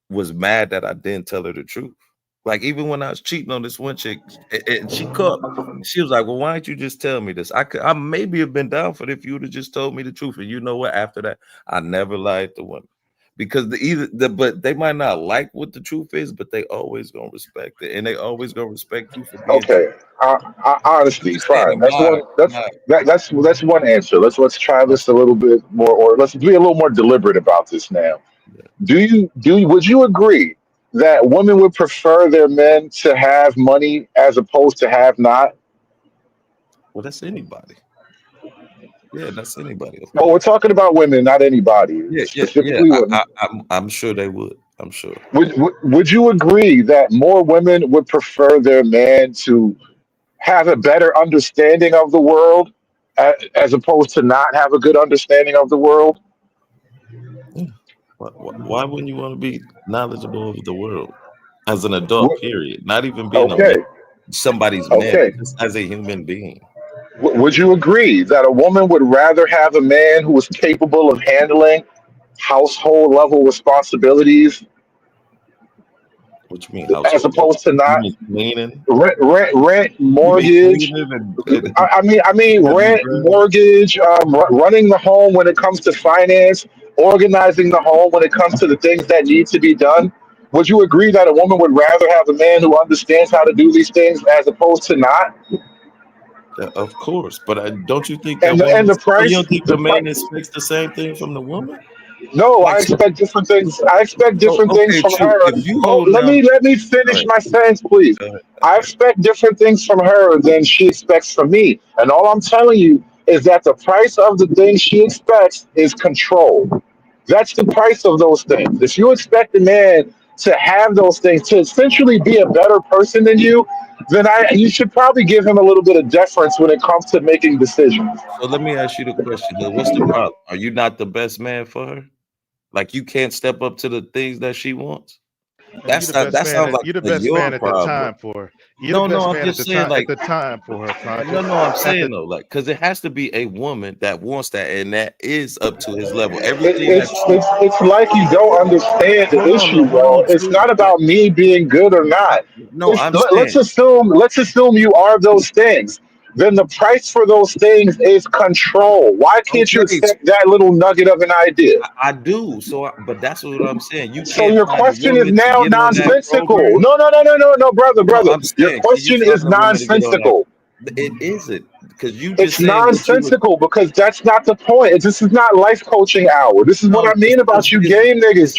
was mad that I didn't tell her the truth. Like even when I was cheating on this one chick, and she caught, she was like, "Well, why don't you just tell me this? I maybe have been down for it if you would have just told me the truth." And you know what? After that, I never lied to women because but they might not like what the truth is, but they always gonna respect it, and they always gonna respect you for being Okay. true. I'm Honestly, just saying fine. in my, That's one answer. Let's try my this a little bit more, or let's be a little more deliberate about this now. Would you agree that women would prefer their men to have money as opposed to have not? well, that's anybody. Yeah, that's anybody, of Oh, we're course. talking about women, not anybody. Yeah. Specifically women. I'm sure they would. I'm sure. Would you agree that more women would prefer their man to have a better understanding of the world as opposed to not have a good understanding of the world? Yeah. Why wouldn't you want to be knowledgeable of the world as an adult? Wh- Period. Not even being a Okay, man, somebody's man, okay. just as a human being. Would you agree that a woman would rather have a man who is capable of handling household level responsibilities What you mean as household level? opposed to You not mean cleaning? rent, You mean mortgage? cleaning I mean, and rent, mortgage, running the home when it comes to finance, organizing the home when it comes to the things that need to be done. Would you agree that a woman would rather have a man who understands how to do these things as opposed to not? of course, but don't you think that And women? the So you price, don't think the the man price. expects the same thing from the woman? No, I Like, so, expect different things. I expect different things okay, from true. her. If you Oh, hold down, let me all finish right, my sentence, please. go ahead, I okay. expect different things from her than she expects from me. And all I'm telling you is that the price of the things she expects is control. That's the price of those things. If you expect a man to have those things, to essentially be a better person than then you should probably give him a little bit of deference when it comes to making decisions. So let me ask you the question here. What's the problem? Are you not the best man for her? Like you can't step up to the things that she wants? And you're the best That man. sounds like You're the best your man at the problem. time for her. You're the No, best I'm man at just the saying time like for her, conscious. no, I'm At saying the though, like, because it has to be a woman that wants that, and that is up to his level. It, Everything that it's you, it's it's like you don't understand the issue, hold bro. on, It's true. not Like, about me being good or not. no, I'm Let's saying, assume you are those things. Then the price for those things is control. Why can't you okay, accept that little nugget of an idea? I do. So, but that's what I'm saying. You So can't your find a question is woman to now get on that nonsensical. program. No, No, brother. I'm Your saying, can you question find is a woman to get on that? nonsensical. It isn't because you It's just saying what you would. nonsensical because that's not the point. This is not life coaching hour. This is what No, I mean about you game niggas.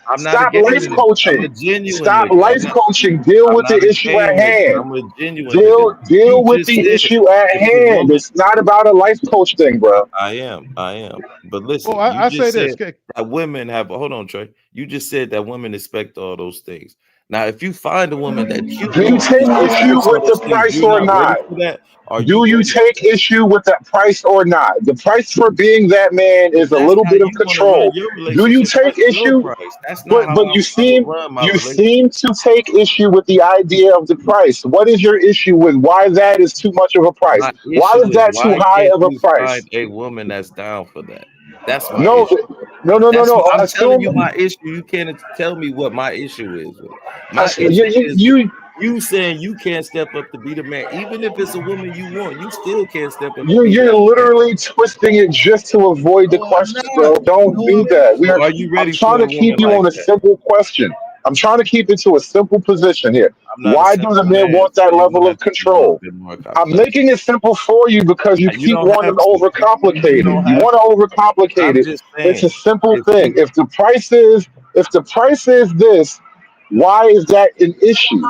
I'm not a Stop game life nigga. I'm a coaching. genuine Stop nigga. life coaching. Deal I'm with the not a issue at game nigga. hand. I'm a genuine nigga. You Deal with just the said issue at if the hand. woman, It's not about a life coach thing, bro. I am. But well, listen, you I say just this. said that women have. Hold on, Trey. You just said that women expect all those things. Now, if you find a woman that you Do you want and take she issue expects all with the those things, price you're or not ready not? for that. Are you Do you ready for take that? issue with that price or not? The price for being that man If is a that's little how bit of you want to run control. your Do you relationship, take that's your issue? price. That's not But how I would run my you relationship. seem to take issue with the idea of the price. What is your issue with why that is too much of a price? My Why issue is is that too why high can't of a you find price? a woman that's down for that? That's my No, issue. no. I'm telling Assume you my issue. You can't tell me what my issue is with it. My issue is with you you saying you can't step up to be the man. Even if it's a woman you want, you still can't step up to be you're that man. literally twisting it just to avoid the No, I'm question, bro. not. Don't No, do I'm not. that. So are you I'm ready trying for to a keep woman you like on a that? simple question. I'm trying to keep it to a simple position here. I'm not a Why do the simple men man, want so that you're level gonna of have to be a little control? bit more I'm complex. making it simple for you because you You keep don't wanting have to to. You overcomplicate it. don't You have want to. to overcomplicate I'm it. just It's a saying. simple If thing. you If the price is this, why is that an issue?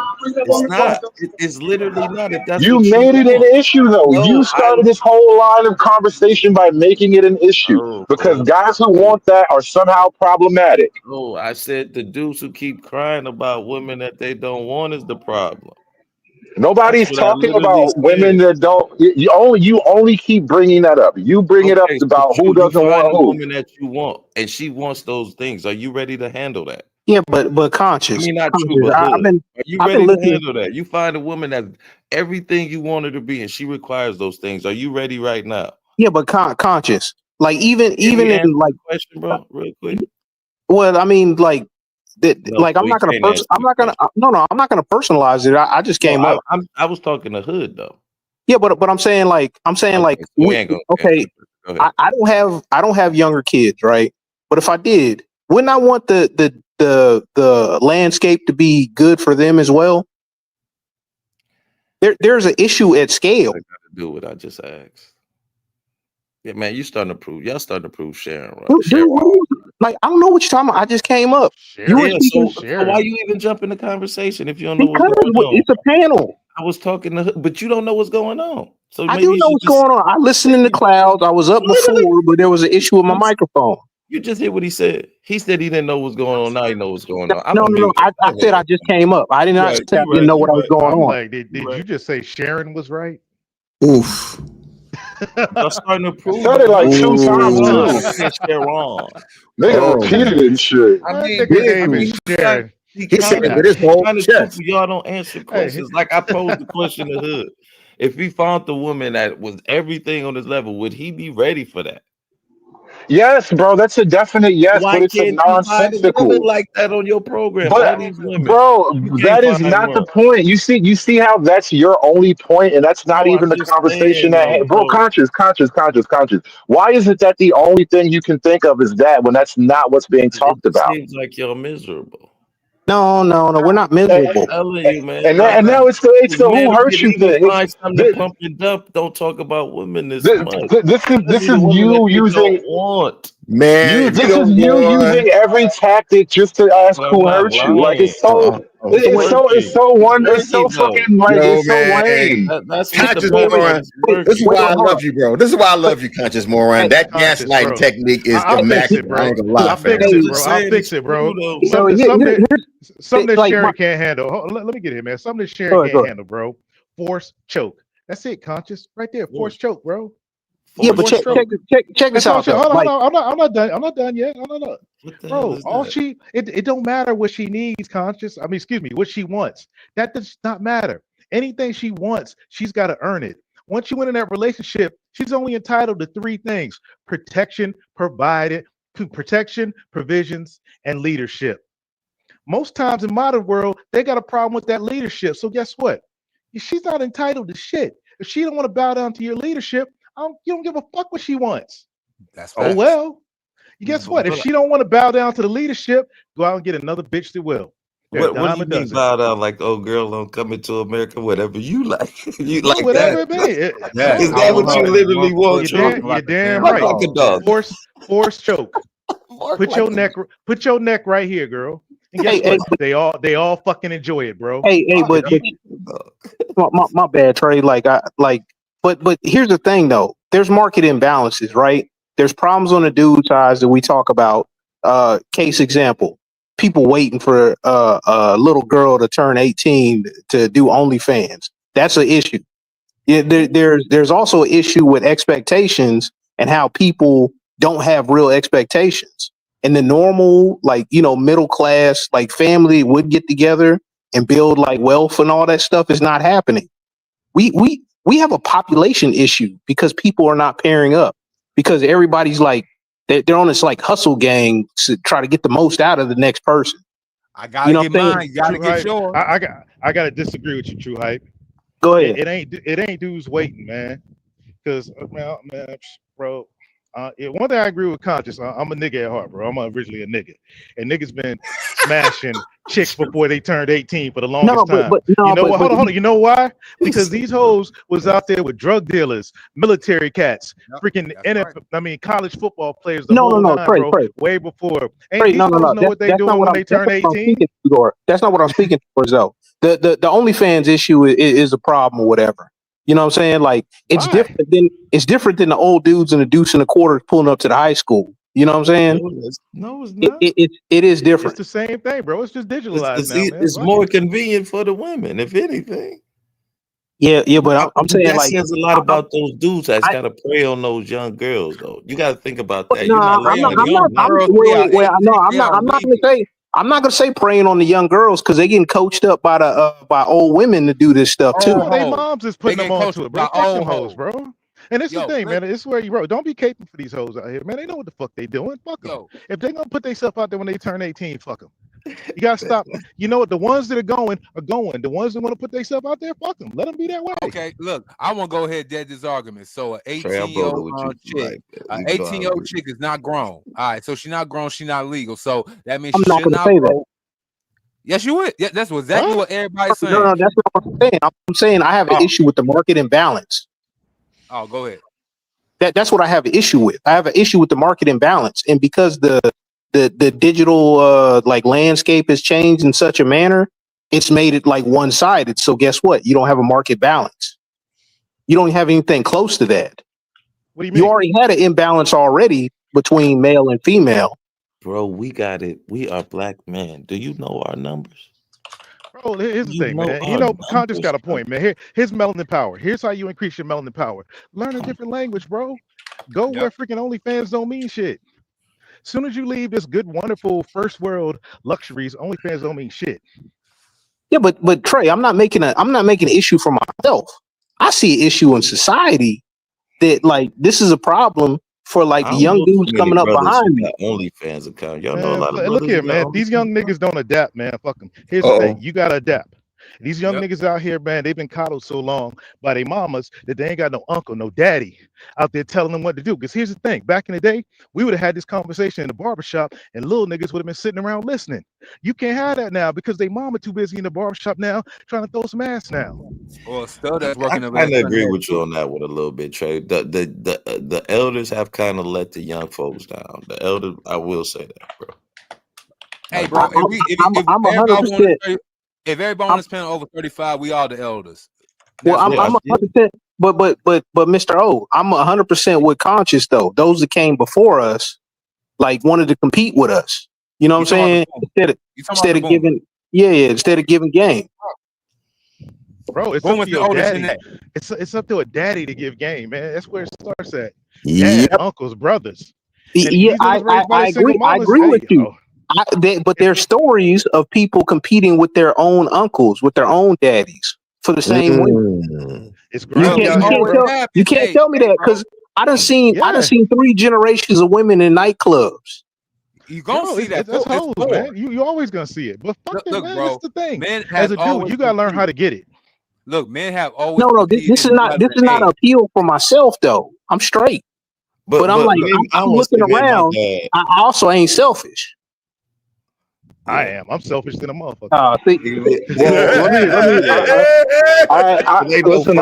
It's not. It's literally not. If that's You what you made it an want. issue though. You No, started this whole line of conversation by making it an issue because oh, guys who oh, want that are somehow problematic. oh, I said the dudes who keep crying about women that they don't want is the problem. That's Nobody's what I talking literally about women said. that don't. You only keep bringing that up. You bring it up Okay, so about who you doesn't find want the who. woman that you want, and she wants those things. Are you ready to handle that? Yeah, but I conscious, mean, not true, conscious. but I've hood. been Are you I've been ready to listening. handle that? You find a woman that everything you want her to be, and she requires those things. Are you ready right now? Yeah, but conscious. Like even Can you in answer like, the question, bro, real quick? well, I mean, like that. No, Like I'm we not gonna can't answer I'm the not gonna. question. No, I'm not gonna personalize it. I just No, came up. I was talking to Hood though. Yeah, but I'm saying like Okay, so we ain't gonna answer okay. the question. Go ahead. I don't have younger kids, right? But if I did, wouldn't I want the landscape to be good for them as well? There's an issue at scale. I got to do what I just asked. Yeah, man, y'all starting to prove Sharon right. Dude, Sharon what wrong. like I don't know what you're talking about. I just came up. You were Yeah, speaking so why you even jump in the conversation if you don't know what's because going on? it's a panel. I was talking to, but you don't know what's going on. So I maybe do you know should what's just going on. I listened in the clouds. I was up literally. before, but there was an issue with my microphone. You just hear what he said. He said he didn't know what's going on. Now he knows what's going on. I'm No, gonna no, no. mute I him. Go said I ahead. just came up. I did not say I didn't know what was going I'm on. like, did you just say Sharon was right? Oof. Y'all starting to prove Said it like it. 2 times Ooh. too. I said Sharon. Nigga Oh, repeated it and shit. I That mean, nigga name is he's Sharon. he he said trying it with to his whole prove chest. y'all don't answer questions. Like I posed the question to Hood. If he found the woman that was everything on his level, would he be ready for that? Yes, bro, that's a definite yes, Why but it's a can't you find women nonsensical. like that on your program? All But these women. bro, You can't that is find not the one. point. You see how that's your only point, and that's not No, even I'm the just conversation saying though. bro, So conscious. Why is it that the only thing you can think of is that when that's not what's being it talked about? seems like you're miserable. No, we're not And, miserable. Telling you, man. and now it's the Man who will hurt get you even thing. find something to pump and dump. Don't talk about women this This, much. this Especially the is women that you you don't using want. Man, if you this is don't you want using every tactic just to ask But I'm who not hurt you. Like lying. it's so It's it's working. so It's one it's so working though. fucking like yo, it's so man. lame. That's what the Conscious Wait, battle moron. is This is working. why I hold on. love you, bro. This is why I love you, conscious moron. Hey, That Conscious, gaslighting bro. technique is I'll fix it, immaculate. I bro. ain't gonna lie, I'll fam. fix I'm it, just bro. I'll saying fix it's it, true bro. though. so Something that like Sharon can't handle. Let me get it, man. Something that Sharon go ahead. can't handle, bro. Force choke. That's it, conscious. Right there. Force choke, bro. Yeah, but Force choke. check this That's all out she. though. Hold on, Like, hold on. I'm not done. I'm not done yet. No. What the hell Bro, is all that? it don't matter what she needs, conscious. I mean, excuse me, what she wants. That does not matter. Anything she wants, she's got to earn it. Once you win in that relationship, she's only entitled to three things: protection, protection, provisions, and leadership. Most times in modern world, they got a problem with that leadership. So guess what? She's not entitled to shit. If she don't want to bow down to your leadership, you don't give a fuck what she wants. That's Oh facts. well. Guess what? If But she don't want to bow down to the leadership, go out and get another bitch that will. They're a what do dime you a mean dozen. bow down like old girl on Coming to America? Whatever you like, you No, like whatever that? it may. Yeah, Is No, I that no, what you no. literally want, You're True? damn, you're damn Bark right. like a dog. Force choke. Bark Put like your neck right here, girl. And guess hey, what? They all fucking enjoy it, bro. but my bad, Trey. But here's the thing though. There's market imbalances, right? There's problems on the dude sides that we talk about. Case example: people waiting for a little girl to turn 18 to do OnlyFans. That's an issue. Yeah, there's also an issue with expectations and how people don't have real expectations. And the normal, like, middle class, like family would get together and build like wealth and all that stuff is not happening. We have a population issue because people are not pairing up because everybody's like they're on this like hustle gang to try to get the most out of the next person. I gotta get what I'm saying? mine. You gotta True get hype. yours. I gotta disagree with you, True Hype. Go ahead. It ain't dudes waiting, man. Because man, bro. One thing I agree with Conscious. I'm a nigga at heart, bro. I'm originally a nigga, and niggas been smashing chicks before they turned 18 for the longest time. You know what? Hold on. You know why? Because these hoes was out there with drug dealers, military cats, freaking NFL. Right. I mean, college football players. The whole nine, Trey, bro. Trey. Way before. Trey, These hoes know what they doing when they turn 18. That's not what I'm speaking towards, though. The OnlyFans issue is a problem or whatever. You know what I'm saying? Like it's different than the old dudes and the deuce and the quarters pulling up to the high school. You know what I'm saying? No, it's not. It is different. It's the same thing, bro. It's just digitalized now, man. It's more convenient for the women, if anything. Yeah, but I'm saying that like says a lot about those dudes that's got to prey on those young girls, though. You got to think about that. No, You're not I'm not letting gonna say. I'm not gonna say preying on the young girls because they getting coached up by old women to do this stuff too. They moms is putting them onto it, bro. Fuck them hoes, bro. And it's the Yo, thing, man. It's where you wrote. Don't be caping for these hoes out here, man. They know what the fuck they doing. Fuck them. yo, If they gonna put themselves out there when they turn 18, fuck them. You gotta stop. You know what? The ones that are going are going. The ones that want to put themselves out there, fuck them. Let them be that way. okay, look, I want to go ahead and dead this argument. So an Trey, I'm 18-year-old rolling with you. chick, an 18-year-old chick is not grown. All right, so she's not grown, she's not legal. So that means I'm she not should gonna not say vote. that. Yes, you would. Yeah, that's exactly what everybody's saying. No, that's not what I'm saying. I'm saying I have an issue with the market imbalance. Oh, go ahead. That's what I have an issue with. I have an issue with the market imbalance, and because the digital like landscape has changed in such a manner, it's made it like one sided. So guess what? You don't have a market balance. You don't have anything close to that. What do you mean? You already had an imbalance already between male and female. Bro, we got it. We are black men. Do you know our numbers? Bro, here's the You thing, know man. our You know, Con just got a numbers, point, man. Here's melanin power. Here's how you increase your melanin power. Learn a different language, bro. Go where freaking OnlyFans don't mean shit. Soon as you leave this good, wonderful first world luxuries, OnlyFans don't mean shit. Yeah, but Trey, I'm not making an issue for myself. I see an issue in society that like this is a problem for like I the don't young know too dudes many coming up brothers behind who me. got OnlyFans account. Y'all know a Man, lot of brothers look here, who got man. These young OnlyFans niggas don't adapt, man. Fuck them. Here's the thing. You gotta adapt. These young niggas out here, man, they've been coddled so long by their mamas that they ain't got no uncle, no daddy out there telling them what to do. Because here's the thing. Back in the day, we would have had this conversation in the barbershop and little niggas would have been sitting around listening. You can't have that now because they mama too busy in the barbershop now trying to throw some ass now. Or still that's I working over kind there. of agree with you on that one a little bit, Trey. The elders have kind of let the young folks down. The elders, I will say that, bro. Hey, bro, I'm 100%. If everybody on this panel over 35, we all the elders. Well, I'm 100%, but Mr. O, I'm 100% with conscious though. Those that came before us, like wanted to compete with us. You know what I'm saying? Instead of giving game. Bro, it's up to your daddy. It's up to a daddy to give game, man. That's where it starts at. Dad, uncles, brothers. Yeah, I agree. I agree with you. But there's stories of people competing with their own uncles, with their own daddies for the same women. It's great. You can't tell me that because I done seen 3 generations of women in nightclubs. You gonna see that? That's hoes, man. You always gonna see it. But fuck that, man. That's the thing. As a dude, you gotta learn how to get it. Look, men have always. No. This is not an appeal for myself though. I'm straight, but I'm like I'm looking around. I also ain't selfish. I am. I'm selfish than a motherfucker. Listen,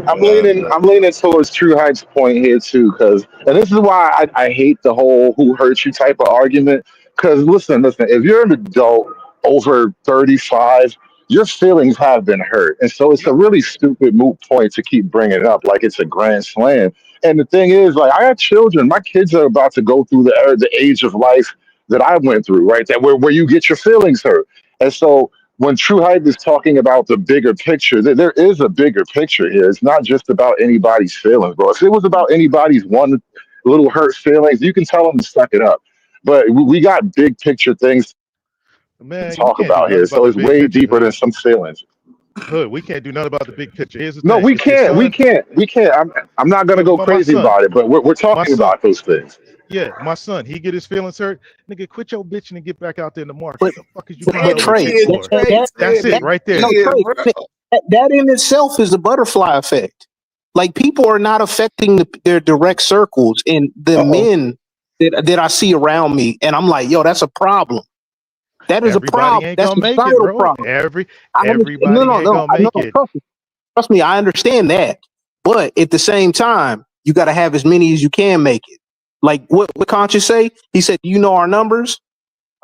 I'm leaning towards True Hype's point here too, and this is why I hate the whole "who hurt you" type of argument. Because listen, if you're an adult over 35, your feelings have been hurt, and so it's a really stupid moot point to keep bringing it up like it's a grand slam. And the thing is, like, I have children. My kids are about to go through the age of life that I went through, right? That where you get your feelings hurt. And so when True Hype is talking about the bigger picture, there is a bigger picture here. It's not just about anybody's feelings, bro. If it was about anybody's one little hurt feelings, you can tell them to suck it up. But we got big picture things to talk about here. So it's way deeper than some feelings. Hood, we can't do nothing about the big picture. Here's the no, thing. we can't. I'm not gonna go crazy about it, but we're talking about those things. Yeah, my son, he get his feelings hurt. Nigga, quit your bitching and get back out there in the market. But the fuck is you that's it right there. That in itself is a butterfly effect. Like people are not affecting their direct circles and the men that I see around me, and I'm like, yo, that's a problem. That is a problem. That's a societal problem. Everybody ain't gonna make it. Trust me, I understand that. But at the same time, you got to have as many as you can make it. Like what Conscious say? He said, you know our numbers?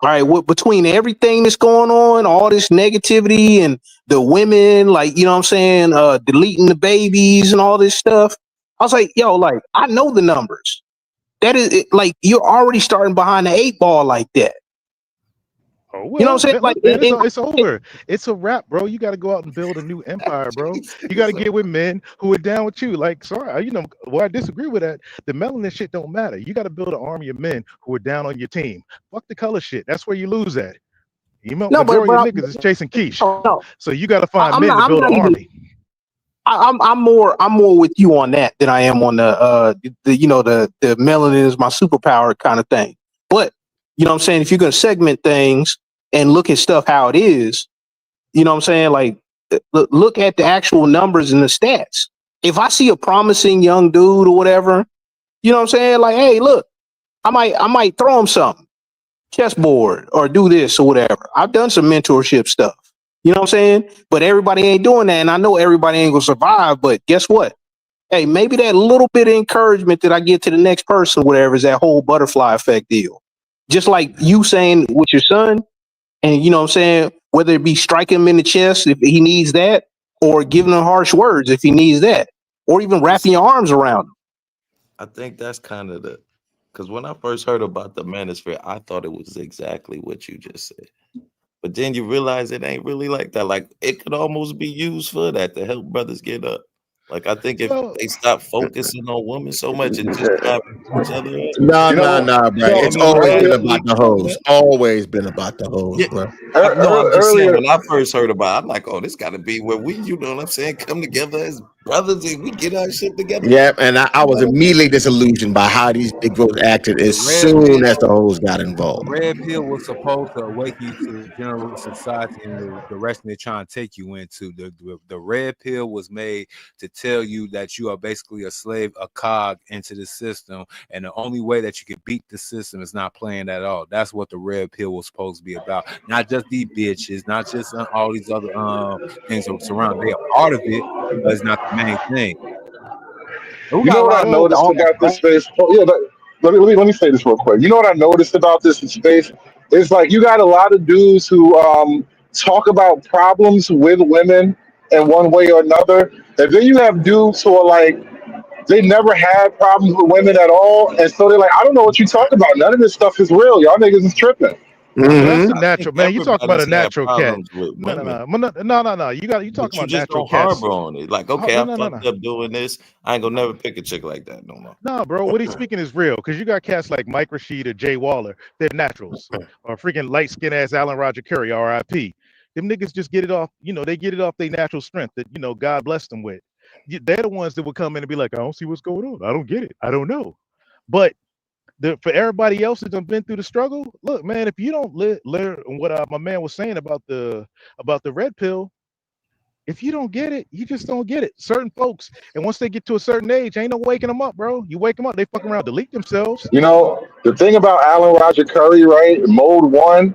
All right, between everything that's going on, all this negativity and the women, like, you know what I'm saying, deleting the babies and all this stuff. I was like, yo, like, I know the numbers. That is it, like, you're already starting behind the 8 ball like that. Oh, well, you know what I'm saying? Like, it's over. It's a wrap, bro. You got to go out and build a new empire, bro. You got to get with men who are down with you. Like, sorry, I disagree with that. The melanin shit don't matter. You got to build an army of men who are down on your team. Fuck the color shit. That's where you lose at. Majority of niggas is chasing quiche. So you got to find men to build an army. I'm more with you on that than I am on the melanin is my superpower kind of thing. But you know what I'm saying, if you're gonna segment things and look at stuff how it is, you know what I'm saying, like look at the actual numbers and the stats. If I see a promising young dude or whatever, you know what I'm saying, like, hey, look, I might throw him something, chessboard, or do this or whatever. I've done some mentorship stuff. You know what I'm saying? But everybody ain't doing that. And I know everybody ain't gonna survive, but guess what? Hey, maybe that little bit of encouragement that I get to the next person, whatever, is that whole butterfly effect deal. Just like you saying with your son, and you know what I'm saying, whether it be striking him in the chest if he needs that, or giving him harsh words if he needs that, or even wrapping your arms around him. I think that's kind of the because when I first heard about the manosphere, I thought it was exactly what you just said. But then you realize it ain't really like that. Like it could almost be used for that to help brothers get up. Like I think if Well, they stop focusing on women so much and just try to beat each other up. No, You no, know, no, bro. so It's always been earlier, about the hoes. Always been about the hoes, Yeah, bro. no, I'm just saying earlier, when I first heard about it, I'm like, oh, this gotta be where we, you know what I'm saying, come together as brothers and we get our shit together. Yeah, and I was But immediately disillusioned by how these big bros acted The as red soon as pill, the hoes got the involved. red pill was supposed to awaken you to the general society and the direction they're trying to take you into. The red pill was made to tell you that you are basically a slave, a cog into the system, and the only way that you can beat the system is not playing at all. That's what the red pill was supposed to be about. Not just these bitches, not just all these other things that surround. They are part of it, but it's not the main thing. And we you got know a what lot I of well, people that noticed on that about this same. space? Oh, yeah, let me say this real quick. You know what I noticed about this space? It's like you got a lot of dudes who talk about problems with women in one way or another. And then you have dudes who are like, they never had problems with women at all. And so they're like, I don't know what you talk about. None of this stuff is real. Y'all niggas is tripping. well, that's Hmm. the I think natural man. You talk about a everybody's had natural cat. problems with No, no, women, no, no. You but talking you about just natural don't cats. harbor on it. Like, Oh, okay, no, I no, no, no. fucked up doing this. I ain't gonna never pick a chick like that no more. No, bro, what he's speaking is real because you got cats like Mike Rashid or Jay Waller. They're naturals. Or freaking light skinned ass Alan Roger Curry, RIP. Them niggas just get it off, they get it off their natural strength that, God blessed them with. They're the ones that would come in and be like, I don't see what's going on. I don't get it. I don't know. But for everybody else that's done been through the struggle, look, man, if you don't learn what my man was saying about the red pill, if you don't get it, you just don't get it. Certain folks, and once they get to a certain age, ain't no waking them up, bro. You wake them up, they fucking around, delete themselves. You know, the thing about Alan Roger Curry, right? Mode one,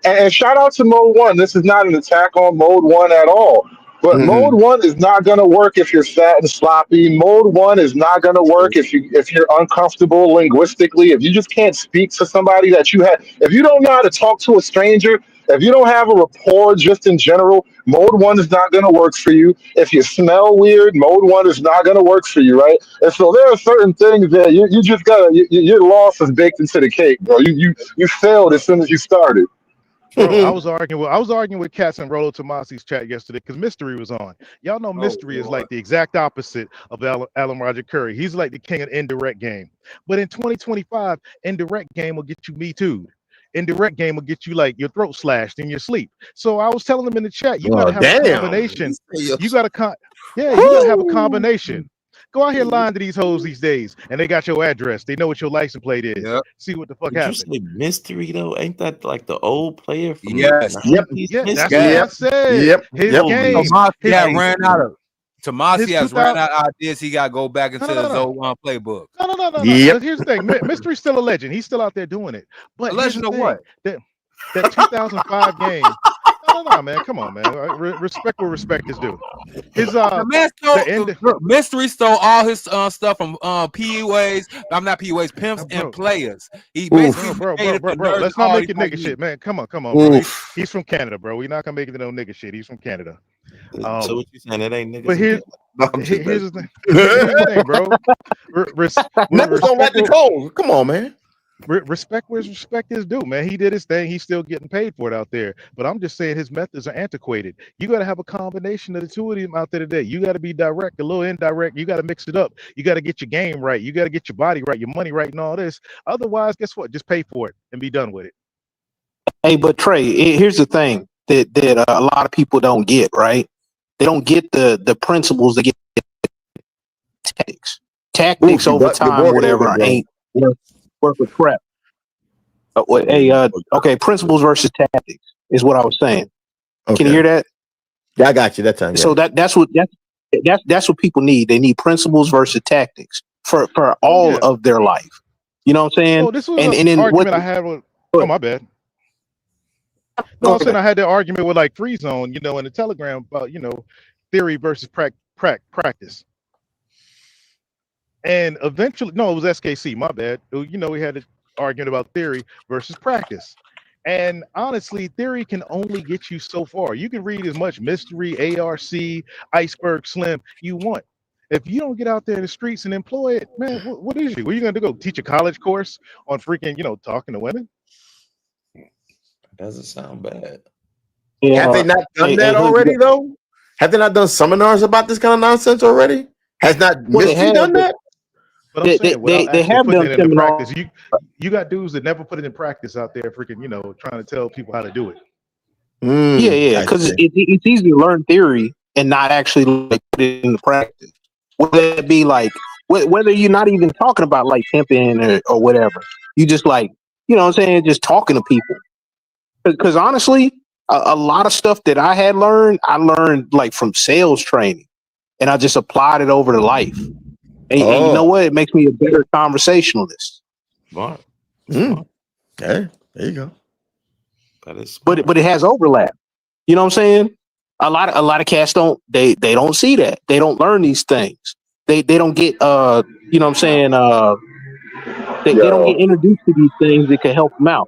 and shout out to Mode One. This is not an attack on Mode One at all. But Hmm. Mode One is not going to work if you're fat and sloppy. Mode One is not going to work if you're uncomfortable linguistically. If you just can't speak to somebody that you have, if you don't know how to talk to a stranger, if you don't have a rapport just in general, Mode One is not going to work for you. If you smell weird, Mode One is not going to work for you, right? And so there are certain things that you just gotta your loss is baked into the cake, bro. You failed as soon as you started. Bro, I was arguing with Cats and Rolo Tomasi's chat yesterday because Mystery was on. Y'all know Oh Mystery is Lord. like the exact opposite of Alan Roger Curry. He's like the king of indirect game. But in 2025, indirect game will get you me too. Indirect game will get you like your throat slashed in your sleep. So I was telling them in the chat, you got Oh, to have a damn. combination. You You got to yeah, you got to have a Woo. combination. Go out here lying to these hoes these days, and they got your address. They know what your license plate is. Yep. See what the fuck Did you happened. say mystery though? Ain't that like the old player from the Yes. 90s? Yeah, that's what Mystery? I Yes. said. Yep. His Yep. Holy game, Tomasi his had ran out gangster. of Tomasi his has ran 2000. out of ideas. He got to go back No, into no, no, his no, old playbook. no. Yep. But here's the thing: Mystery's still a legend. He's still out there doing it. A But here's the legend of thing: what? that 2005 game. No, man. Come on, man. Respect where respect is due. His The man the stole end. look, Mystery stole all his stuff from PUAs. I'm not PUAs, pimps and Bro, players. He bro, basically Oof. bro, made bro, up bro, the bro. nerds and Let's not all make these it like nigga me. shit, man. Come on, bro. Oof. He's from Canada, bro. We're not gonna make it no nigga shit. He's from Canada. So Um, what you saying? It ain't but niggas in Canada. No, I'm just here's messing. the thing. Here's the thing, bro. Numbers don't like Respect. the cold. Come on, man. Respect where respect is due, man. He did his thing. He's still getting paid for it out there. But I'm just saying his methods are antiquated. You got to have a combination of the two of them out there today. You got to be direct, a little indirect. You got to mix it up. You got to get your game right. You got to get your body right, your money right, and all this. Otherwise, guess what? Just pay for it and be done with it. Hey, but Trey, here's the thing that a lot of people don't get, right? They don't get the principles. They get tactics. Tactics over time, whatever, ain't worth a crap. Okay, principles versus tactics is what I was saying. Okay. Can you hear that? Yeah, I got you that time. Yeah. So that's what people need. They need principles versus tactics for all of their life. You know what I'm saying? Oh, this was an argument I had with. Oh, my bad. No, I'm saying I had that argument with like Free Zone, in the Telegram about theory versus practice. And eventually, no, it was SKC. My bad. We had an argument about theory versus practice. And honestly, theory can only get you so far. You can read as much Mystery, ARC, Iceberg Slim you want. If you don't get out there in the streets and employ it, man, what is you? What are you going to go teach a college course on freaking, talking to women? Doesn't sound bad. Yeah, have they not done that already, though? Have they not done seminars about this kind of nonsense already? Has not Mystery done that? But I'm saying, they have done it into seminars. practice. You got dudes that never put it in practice out there, freaking, trying to tell people how to do it. Yeah, because it's easy to learn theory and not actually put it into practice. Whether it be like whether you're not even talking about like pimping or whatever, you just like just talking to people. Because honestly, a lot of stuff that I learned like from sales training, and I just applied it over to life. And you know what? It makes me a better conversationalist. Smart. Okay, there you go. That is smart. But it has overlap. You know what I'm saying? A lot of cats don't don't see that. They don't learn these things. They don't get you know what I'm saying? They don't get introduced to these things that can help them out.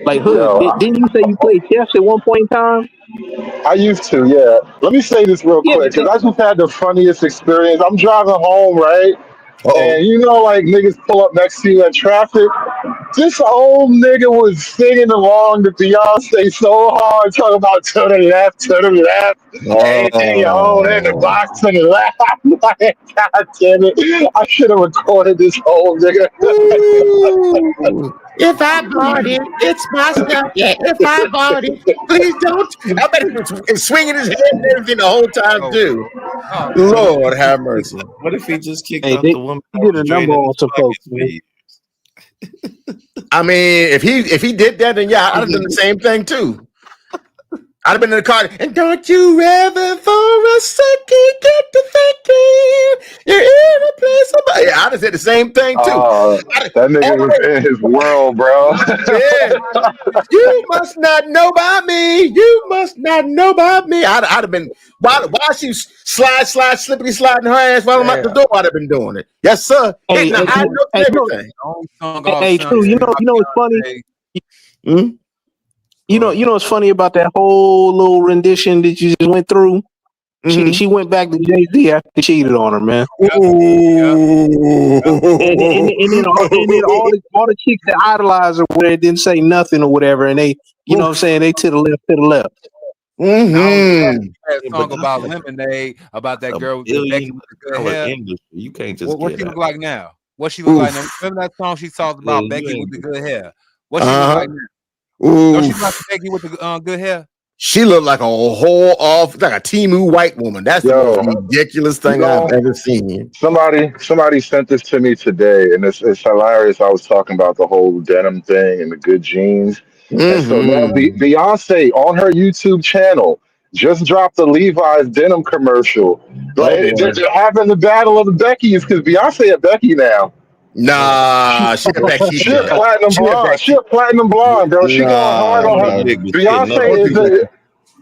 Like Hood, didn't you say you played chess at one point in time? I used to, yeah. Let me say this real quick, because I just had the funniest experience. I'm driving home, right? And like niggas pull up next to you at traffic. This old nigga was singing along to Beyonce so hard, talking about to the left, anything on in the box to the left. I'm like, God damn it. I should have recorded this old nigga. If I bought it, it's my stuff. Yeah, if I bought it, please don't. I bet he was swinging his head and everything the whole time, too. Lord have mercy. What if he just kicked out the woman? He did a number on some folks, man. I mean, if he did that, then yeah, I'd have done the same thing too. I'd have been in the car, and don't you ever for a second get to thinking you're in a place of... Yeah, I'd have said the same thing too. That nigga was in his world, bro. Yeah. You must not know about me. You must not know about me. I'd have been... While she slippity sliding her ass while I'm out the door, I'd have been doing it. Yes, sir. Hey, everything. True. You know what's funny? You know what's funny about that whole little rendition that you just went through? Mm-hmm. She went back to Jay-Z after he cheated on her, man. Ooh. And then all the chicks that idolize her where they didn't say nothing or whatever, and they, you know what I'm saying, they to the left. Mm-hmm. That song about Lemonade, about that girl with Becky with the good hair. You can't just what she look like now? What she look like now? Remember that song she talked about Becky with the good hair? What she look like now? Don't she like Becky with the good hair? She looked like a whole like a Temu white woman. That's the most ridiculous thing I've ever seen. Somebody sent this to me today, and it's hilarious. I was talking about the whole denim thing and the good jeans. Mm-hmm. And so now Beyonce on her YouTube channel just dropped the Levi's denim commercial. Like they're having the battle of the Beckys because Beyonce a Becky now. Nah, she a Becky. She a platinum blonde. She a platinum blonde, bro. She going hard on her. Beyonce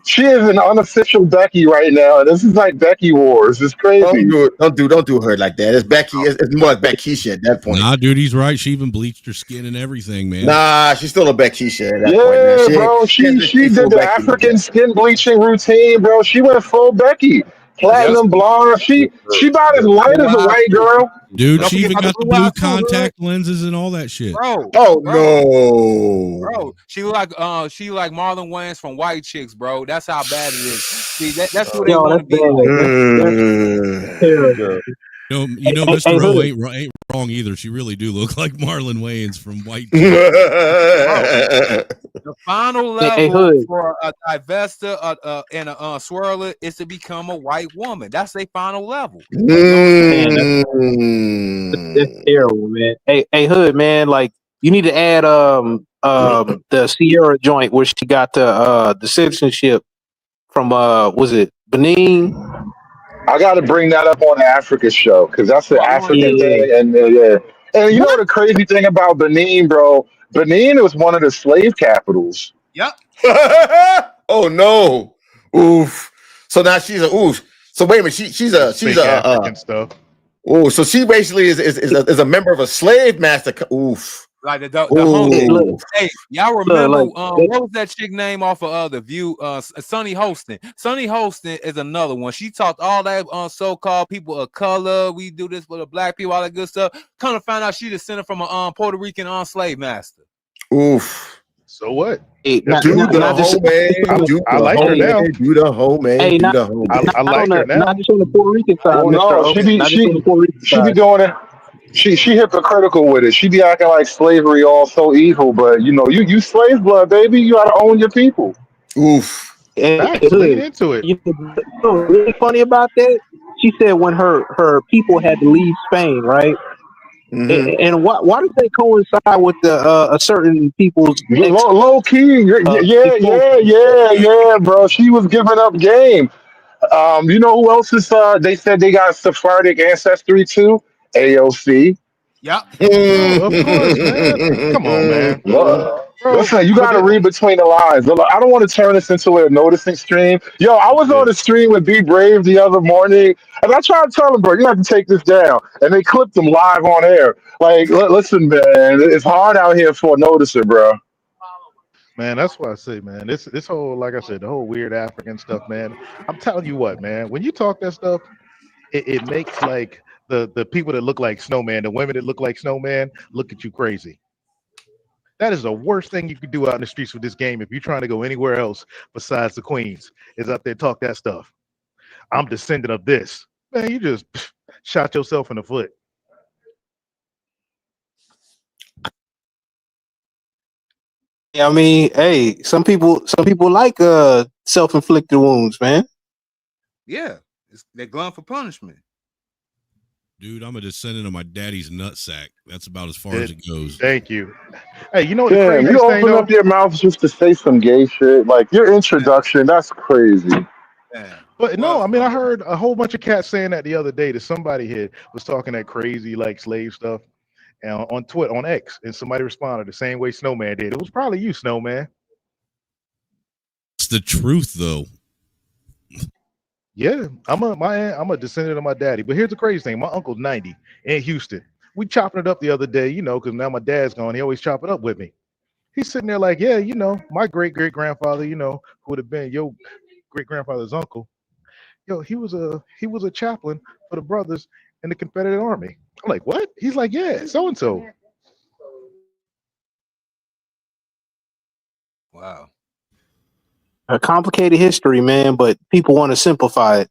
she is an unofficial Becky right now. This is like Becky Wars. It's crazy. Don't do her like that. It's Becky. It's more like Beckisha at that point. Nah, dude, he's right. She even bleached her skin and everything, man. Nah, she's still a Beckisha at that Yeah, point. bro. She did the African skin bleaching routine, bro. She went full Becky. Platinum blonde. She about as light as a white girl. Dude, she even got the blue contact lenses and all that shit. No. Bro, she like Marlon Wayans from White Chicks, bro. That's how bad it is. See, that's what they want to be. You know, Hey, Mr. hey, O Hood. ain't wrong either. She really do look like Marlon Wayans from White. The final Hey, level Hood. for a divester and a swirler is to become a white woman. That's their final level. Man, that's Mm. terrible, man. Hey, Hood, man. Like, you need to add the Sierra joint where she got the citizenship from was it Benin? I got to bring that up on the Africa show because that's an African Yeah. thing, and yeah. And you know What? the crazy thing about Benin, bro? Benin was one of the slave capitals. Yep. Oh no. Oof. So now she's a oof. So wait a minute. She's Fake African stuff. oh, so she basically is a member of a slave master. Oof. Like the homie. Ooh. Hey, y'all remember Like, what was that chick name off of The View? Sunny Hostin. Sunny Hostin is another one. She talked all that so-called people of color. We do this for the black people, all that good stuff. Kind of found out she descended from a Puerto Rican slave master. Oof. So what? hey, That's Do cool. the homie. I like her now. Do the homie. Hey, Do not- the homie. I like her now. not just on the Puerto Rican side, Well, Mr. no, O. Not just on the Puerto Rican she be side. doing it. She hypocritical with it. She be acting like slavery all so evil, but you know, you slave blood, baby. You gotta own your people. Oof. Hey, Facts. Lean Hood, into it. you know what's really funny about that? She said when her people had to leave Spain, right? Mhm. And why does they coincide with the a certain people's Low key, yeah, bro. She was giving up game. You know who else is? They said they got Sephardic ancestry too. AOC. Yep. Bro, of course, man. Come on, man. Bro, Listen, you but got to read between the lines. I don't want to turn this into a noticing stream. Yo, I was on a stream with Be Brave the other morning, and I tried to tell them, bro, you have to take this down. And they clipped them live on air. Like, listen, man, it's hard out here for a noticer, bro. man, that's what I say, man. This whole, like I said, the whole weird African stuff, man. I'm telling you what, man. When you talk that stuff, it makes like the people that look like snowman, the women that look like snowman, look at you crazy. That is the worst thing you could do out in the streets with this game if you're trying to go anywhere else besides the Queens, is up there talk that stuff. I'm descendant of this. Man, you just shot yourself in the foot. I mean, hey, some people like self-inflicted wounds, man. Yeah. They're going for punishment. Dude, I'm a descendant of my daddy's nutsack. That's about as far as it goes. Thank you. Hey, you know what the Damn, craziest you thing open though? up your mouth just to say some gay shit. Like, your introduction, that's crazy. Yeah. But no, I mean, I heard a whole bunch of cats saying that the other day that somebody here was talking that crazy like slave stuff on Twitter, on X, and somebody responded the same way Snowman did. It was probably you, Snowman. It's the truth, though. Yeah, I'm a descendant of my daddy. But here's the crazy thing: my uncle's 90 in Houston. We chopping it up the other day, you know, because now my dad's gone. He always chop it up with me. He's sitting there like, yeah, you know, my great grandfather, you know, who would have been your great grandfather's uncle. Yo, he was a chaplain for the brothers in the Confederate Army. I'm like, what? He's like, yeah, so and so. Wow. A complicated history, man, but people want to simplify it.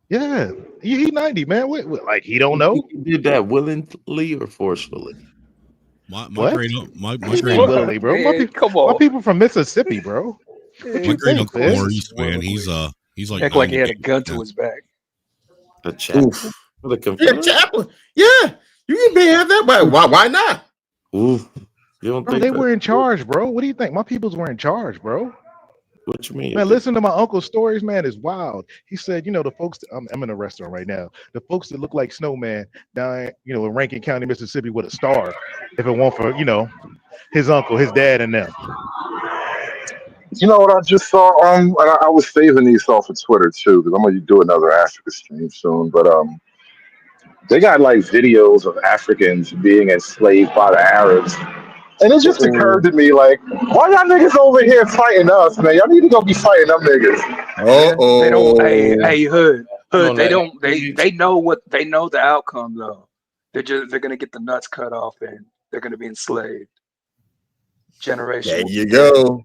Yeah, he 90, man. What, like he don't know? You did that willingly or forcefully? My What? great What you mean willingly, bro? Man, come My on. people from Mississippi, bro. What my you great think, uncle man? Maurice, man, he's like Act like he had a 98. gun to his back. The chaplain Oof. for the Yeah, Confederate? chaplain. Yeah, you can be have that, but why not? Ooh, you don't Bro, think they that? were in charge, bro. What do you think? My peoples were in charge, bro. What you mean? Man, listen to my uncle's stories, man. It's wild. He said, you know, the folks. I'm in a restaurant right now. The folks that look like Snowman down, you know, in Rankin County, Mississippi, would have starved if it weren't for, you know, his uncle, his dad, and them. You know what I just saw? And I was saving these off of Twitter too, because I'm gonna do another Africa stream soon. But they got like videos of Africans being enslaved by the Arabs. And it just occurred to me, like, why y'all niggas over here fighting us, man? Y'all need to go be fighting them niggas. They don't. Hey, Oh. Hood. On They that don't. page. They know what they know the outcome though. They're gonna get the nuts cut off and they're gonna be enslaved. Generation. There you go.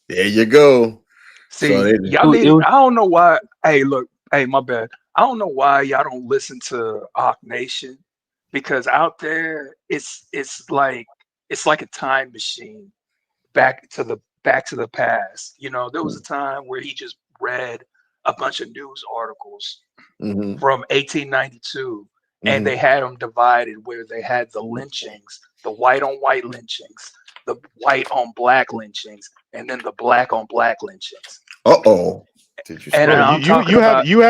There you go. See, So they, y'all need. It was- I don't know why. Hey, look. Hey, my bad. I don't know why y'all don't listen to Hawk Nation, because out there it's like a time machine back to the past. You know, there was a time where he just read a bunch of news articles Mhm. from 1892, and Mhm. they had them divided where they had the lynchings, the white on white lynchings, the white on black lynchings, and then the black on black lynchings. Uh-oh. Did you And Brother, start? I'm talking about. you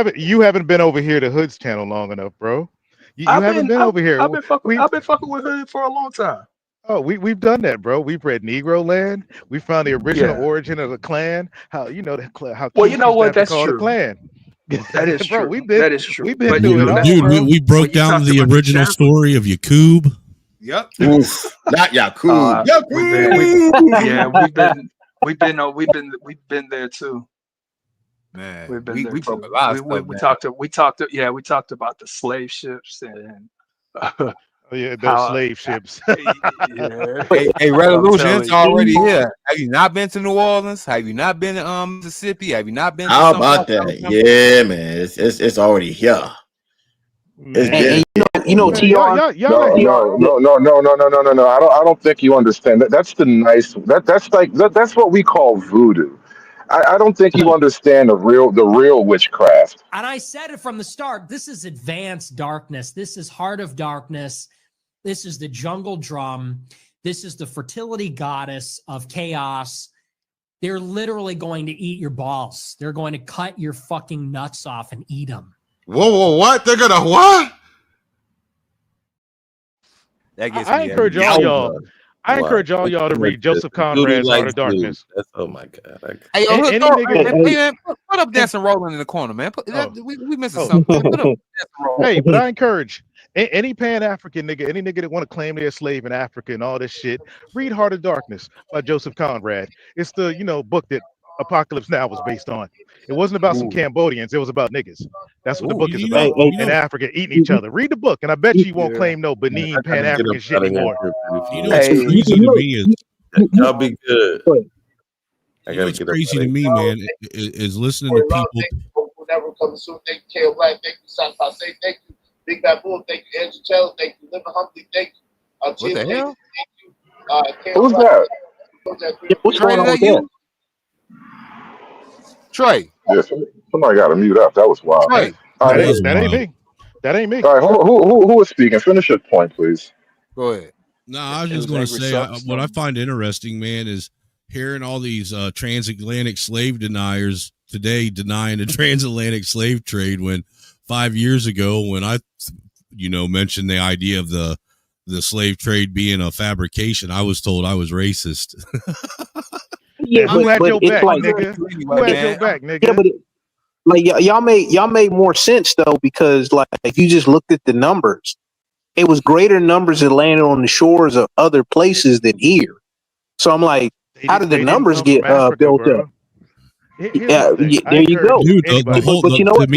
haven't been over here to Hood's channel long enough, bro. You haven't been over here. I've been fucking with Hood for a long time. We've done that, bro. We've read Negro Land. We found the original Yeah. origin of the Klan. How how Well, Keith you know used to what? have to That's call the true. Klan. That is Bro, true. we've been That is true. we've been But through you it know, all, that's Dude, bro. we broke when you down talked the about the original chapel. story of Yakub. Yep. Oof. Not Yakub. Uh, we've been, Yakub. yeah, we've been there too. Man, We've been we there broke a too. lot of We stuff we down. talked about the slave ships and Oh, yeah, those how slave ships. yeah. Hey, I'm Revolution, telling it's you. already here. Have you not been to New Orleans? Have you not been to Mississippi? Have you not been to How some about parts of that? Alabama? Yeah, man. It's already here. It's Man, And there. you know, man, TR, y'all ain't No. I don't think you understand. That's the nice. That's what we call voodoo. I don't think you understand the real witchcraft. And I said it from the start. This is advanced darkness. This is heart of darkness. This is the jungle drum. This is the fertility goddess of chaos. They're literally going to eat your balls. They're going to cut your fucking nuts off and eat them. Whoa, what? They're gonna what? That gets I me encourage every all day. y'all. I encourage all y'all to read Joseph Conrad's Heart of Darkness. That's oh my god. Hey, yo, Any throw, hey, nigga. man, put up Dancing Rolling in the corner, man. Oh, We missing oh. something. Put up Dancing Rolling. Hey, but I encourage any Pan-African nigga, any nigga that want to claim they're a slave in Africa and all this shit, read Heart of Darkness by Joseph Conrad. It's the book that Apocalypse Now was based on. It wasn't about some Cambodians. It was about niggas. That's what the book is You about. know, you In know, Africa, eating each other. Read the book, and I bet you won't Yeah. claim no Benin I gotta get Pan-African up shit out of here. anymore. you know what's Hey. crazy to me is Y'all be good. I you know gotta what's get up crazy out to of me, man, is listening to people. Never come soon. Thank you, Kale Black. Thank you, South Say. Thank you, Big Bad Bull. Thank you, Andrew Taylor. Thank you, Living Humbly. Thank you, What the hell? Thank you, Kale Who's Black. that? what's Trey, going is on with that that? you? Trey, Yeah, somebody got to mute up. That was wild. Trey. All That right, was That ain't wild. me. That ain't me. all right. Who is speaking? Finish your point, please. Go ahead. No, I was It just was going to Angry say what I Substance. find interesting, man, is hearing all these transatlantic slave deniers today denying the transatlantic slave trade when 5 years ago, when I, mentioned the idea of the slave trade being a fabrication, I was told I was racist. Yeah, And who had your it's back, like, nigga? Who had Man, your back, yeah, nigga? but y'all made more sense though, because like if you just looked at the numbers, it was greater numbers that landed on the shores of other places than here. So I'm like, how did the They didn't numbers come get from Africa, built bro. up? Here's Yeah, my thing. I there you encourage go. Dude, the anybody. whole But you know what?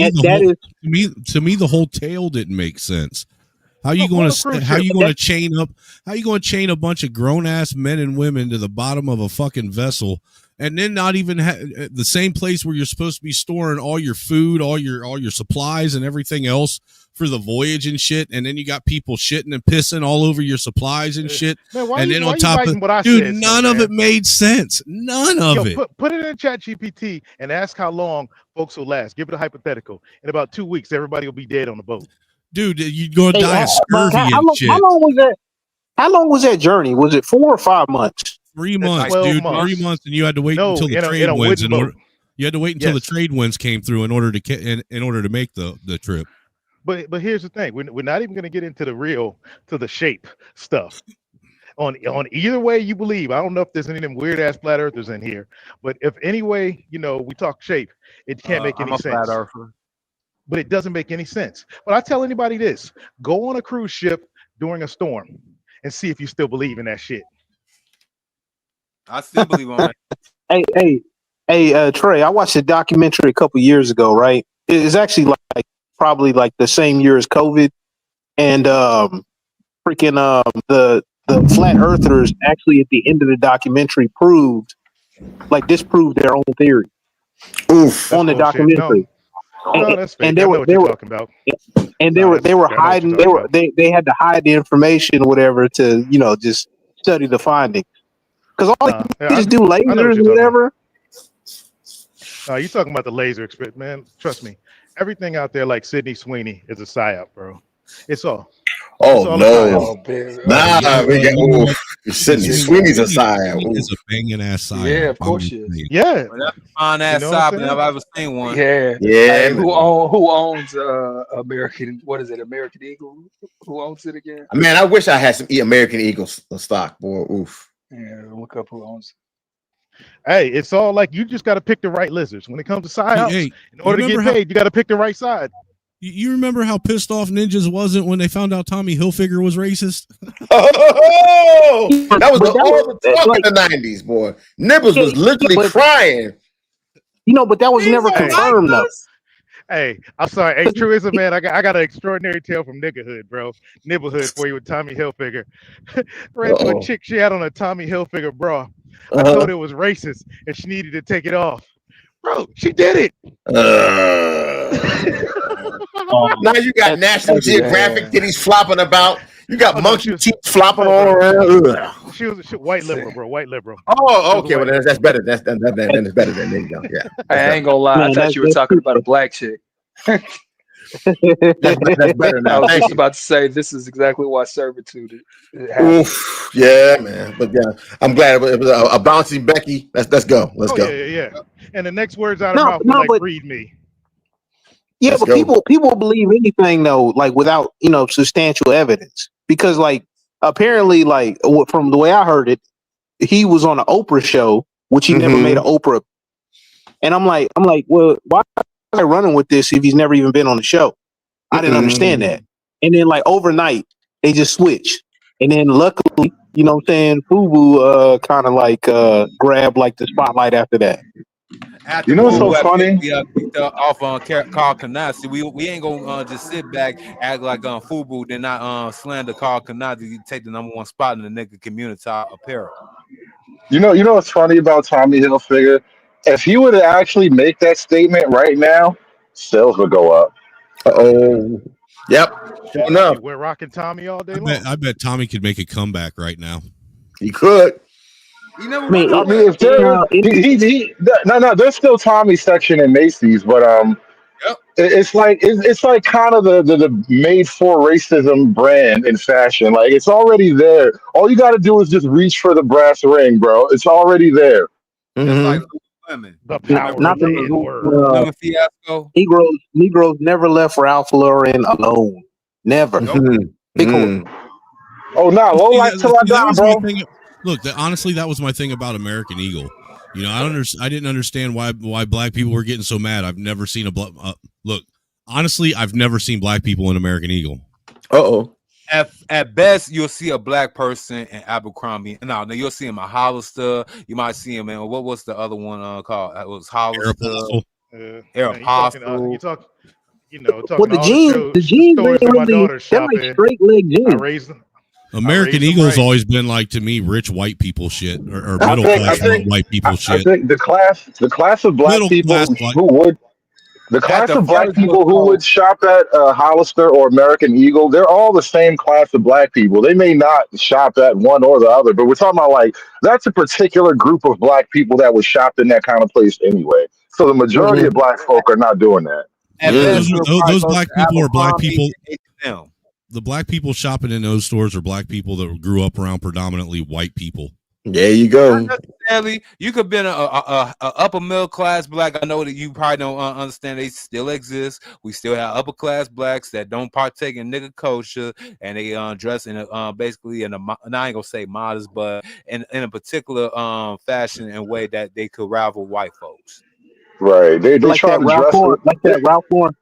to me the whole tale didn't make sense. How you Go going on a cruise to how ship. you going to chain up? How you going to chain a bunch of grown ass men and women to the bottom of a fucking vessel, and then not even the same place where you're supposed to be storing all your food, all your supplies, and everything else for the voyage and shit, and then you got people shitting and pissing all over your supplies and shit, Man, why and you then on writing top of what I dude, said? none of it made sense. None of it. Put it in Chat GPT and ask how long folks will last. Give it a hypothetical. In about 2 weeks, everybody will be dead on the boat. Dude, you're gonna die of But scurvy and shit. how long was that? How long was that journey? Was it 4 or 5 months? 3 months, 12 dude. months. 3 months, and you had to wait No, until the in trade a winds wooden in order. boat. You had to wait until Yes. the trade winds came through in order to make the trip. But here's the thing: we're not even going to get into the shape stuff. On either way you believe, I don't know if there's any of them weird ass flat earthers in here, but if any way we talk shape, it can't make I'm any a flat sense. earther. But it doesn't make any sense. But I tell anybody this: go on a cruise ship during a storm and see if you still believe in that shit. I still believe on that. Hey, Trey, I watched a documentary a couple years ago, right? It's actually probably like the same year as COVID, and the flat earthers actually at the end of the documentary disproved their own theory Oof. on the Bullshit. documentary. No, that's fake. and I they know were what they you're were talking about. and they No, were that's they were I know what hiding. you're They talking were about. they had to hide the information, or whatever, to just study the findings. Because all Nah, they yeah, just do I know what lasers you're or talking about. whatever. You talking about the laser experiment, man? Trust me, everything out there like Sydney Sweeney is a psyop, bro. It's all. Oh It's all a psyop. no. Oh, Barry. Nah, we got You know what? Sydney Sydney Sweeney's a Sweeney. sire. Sweeney Ooh. is a banging ass Yeah, psyop. of course she is. Yeah, Well, that's a fine you ass know what I'm side, but saying? I've ever seen one. Yeah. Yeah, Hey, man. who owns American? What is it? American Eagle? Who owns it again? Man, I wish I had some American Eagles stock, boy. Oof. Yeah, look up who owns Hey, it's all like you just got to pick the right lizards. When it comes to psyops, Hey, in you order to get remember how paid, you got to pick the right side. you remember how pissed off Ninjas wasn't when they found out Tommy Hilfiger was racist? Oh, that was But that all the was talk like, in the 90s, boy. Nibbles was yeah, literally but crying. but that was never Hey, confirmed though. hey, I'm sorry. Hey, truism, man. I got an extraordinary tale from niggerhood, bro. Nibblehood for you with Tommy Hilfiger. Ran to a Uh-oh. chick. She had on a Tommy Hilfiger bra. I Uh-huh. told her it was racist and she needed to take it off. Bro, she did it. Now you got National it. Geographic titties flopping about. You got Oh, no, monkey she was- teeth flopping no, all bro. around. Ugh. She was white liberal, bro. White liberal. Oh, She was okay. Well, white that's better. That's then it's better than there you go. Yeah, I ain't gonna lie. I Man, thought you were that's talking about a black chick. that's better I now. was Thank just you. about to say this is exactly why servitude happens. Oof, yeah, man. But yeah, I'm glad it was a bouncy Becky. Let's go. Let's Oh go. yeah. And the next words out of her no, mouth was no, like, but "Breed me." yeah, Let's but go. people believe anything though, like without substantial evidence, because like apparently, like from the way I heard it, he was on an Oprah show, which he never made an Oprah. And I'm like, well, why is I running with this if he's never even been on the show? I didn't understand that. And then like overnight, they just switched. And then luckily, what I'm saying, FUBU kind of like grabbed like the spotlight after that. After You know what's so Fubu funny? picked off on Carl Kanasi, we ain't gonna just sit back, act like Fubu did not slander Carl Kanasi to take the number one spot in the nigga community apparel. You know what's funny about Tommy Hilfiger? If he were to actually make that statement right now, sales would go up. Oh, yep. Sure enough, We're rocking Tommy all day I long. bet Tommy could make a comeback right now. he could. You never I mean, if there, no, there's still Tommy section in Macy's, but Yep. it's like kind of the made for racism brand in fashion. Like it's already there. All you got to do is just reach for the brass ring, bro. It's already there. Just like women. The power Not of the the N-word. Women fiasco. Negroes never left Ralph Lauren alone. Never. Big hole. Oh no, low life till I that die, was bro. my thing. Look, honestly, that was my thing about American Eagle. I didn't understand why black people were getting so mad. I've never seen look. Honestly, I've never seen black people in American Eagle. Uh-oh. At best, you'll see a black person in Abercrombie. No, you'll see him in Hollister. You might see him in what was the other one called? It was Hollister. You talk, talking Well, the all jeans, the jeans stores ain't that my really. daughters They're shop like in. straight leg I jeans. raised them. American raised them Eagle's right. always been like to me rich white people shit or I middle think- class I think- white people I shit. think the class of black Middle people class black- who would the class the of black first people look who home. would shop at Hollister or American Eagle, they're all the same class of black people. They may not shop at one or the other, but we're talking about like that's a particular group of black people that would shop in that kind of place anyway. So the majority of black folk are not doing that. At Yeah. best, you'll probably Those go black to people are black Abercrombie people. and H&M. The black people shopping in those stores are black people that grew up around predominantly white people. There you go. Not necessarily. You could be a upper middle class black. I know that you probably don't understand. They still exist. We still have upper class blacks that don't partake in nigga culture, and they dress in basically in a now I ain't gonna say modest, but in a particular fashion and way that they could rival white folks. Right. They Like try that to Ralph dress Lauren, like that Ralph Lauren.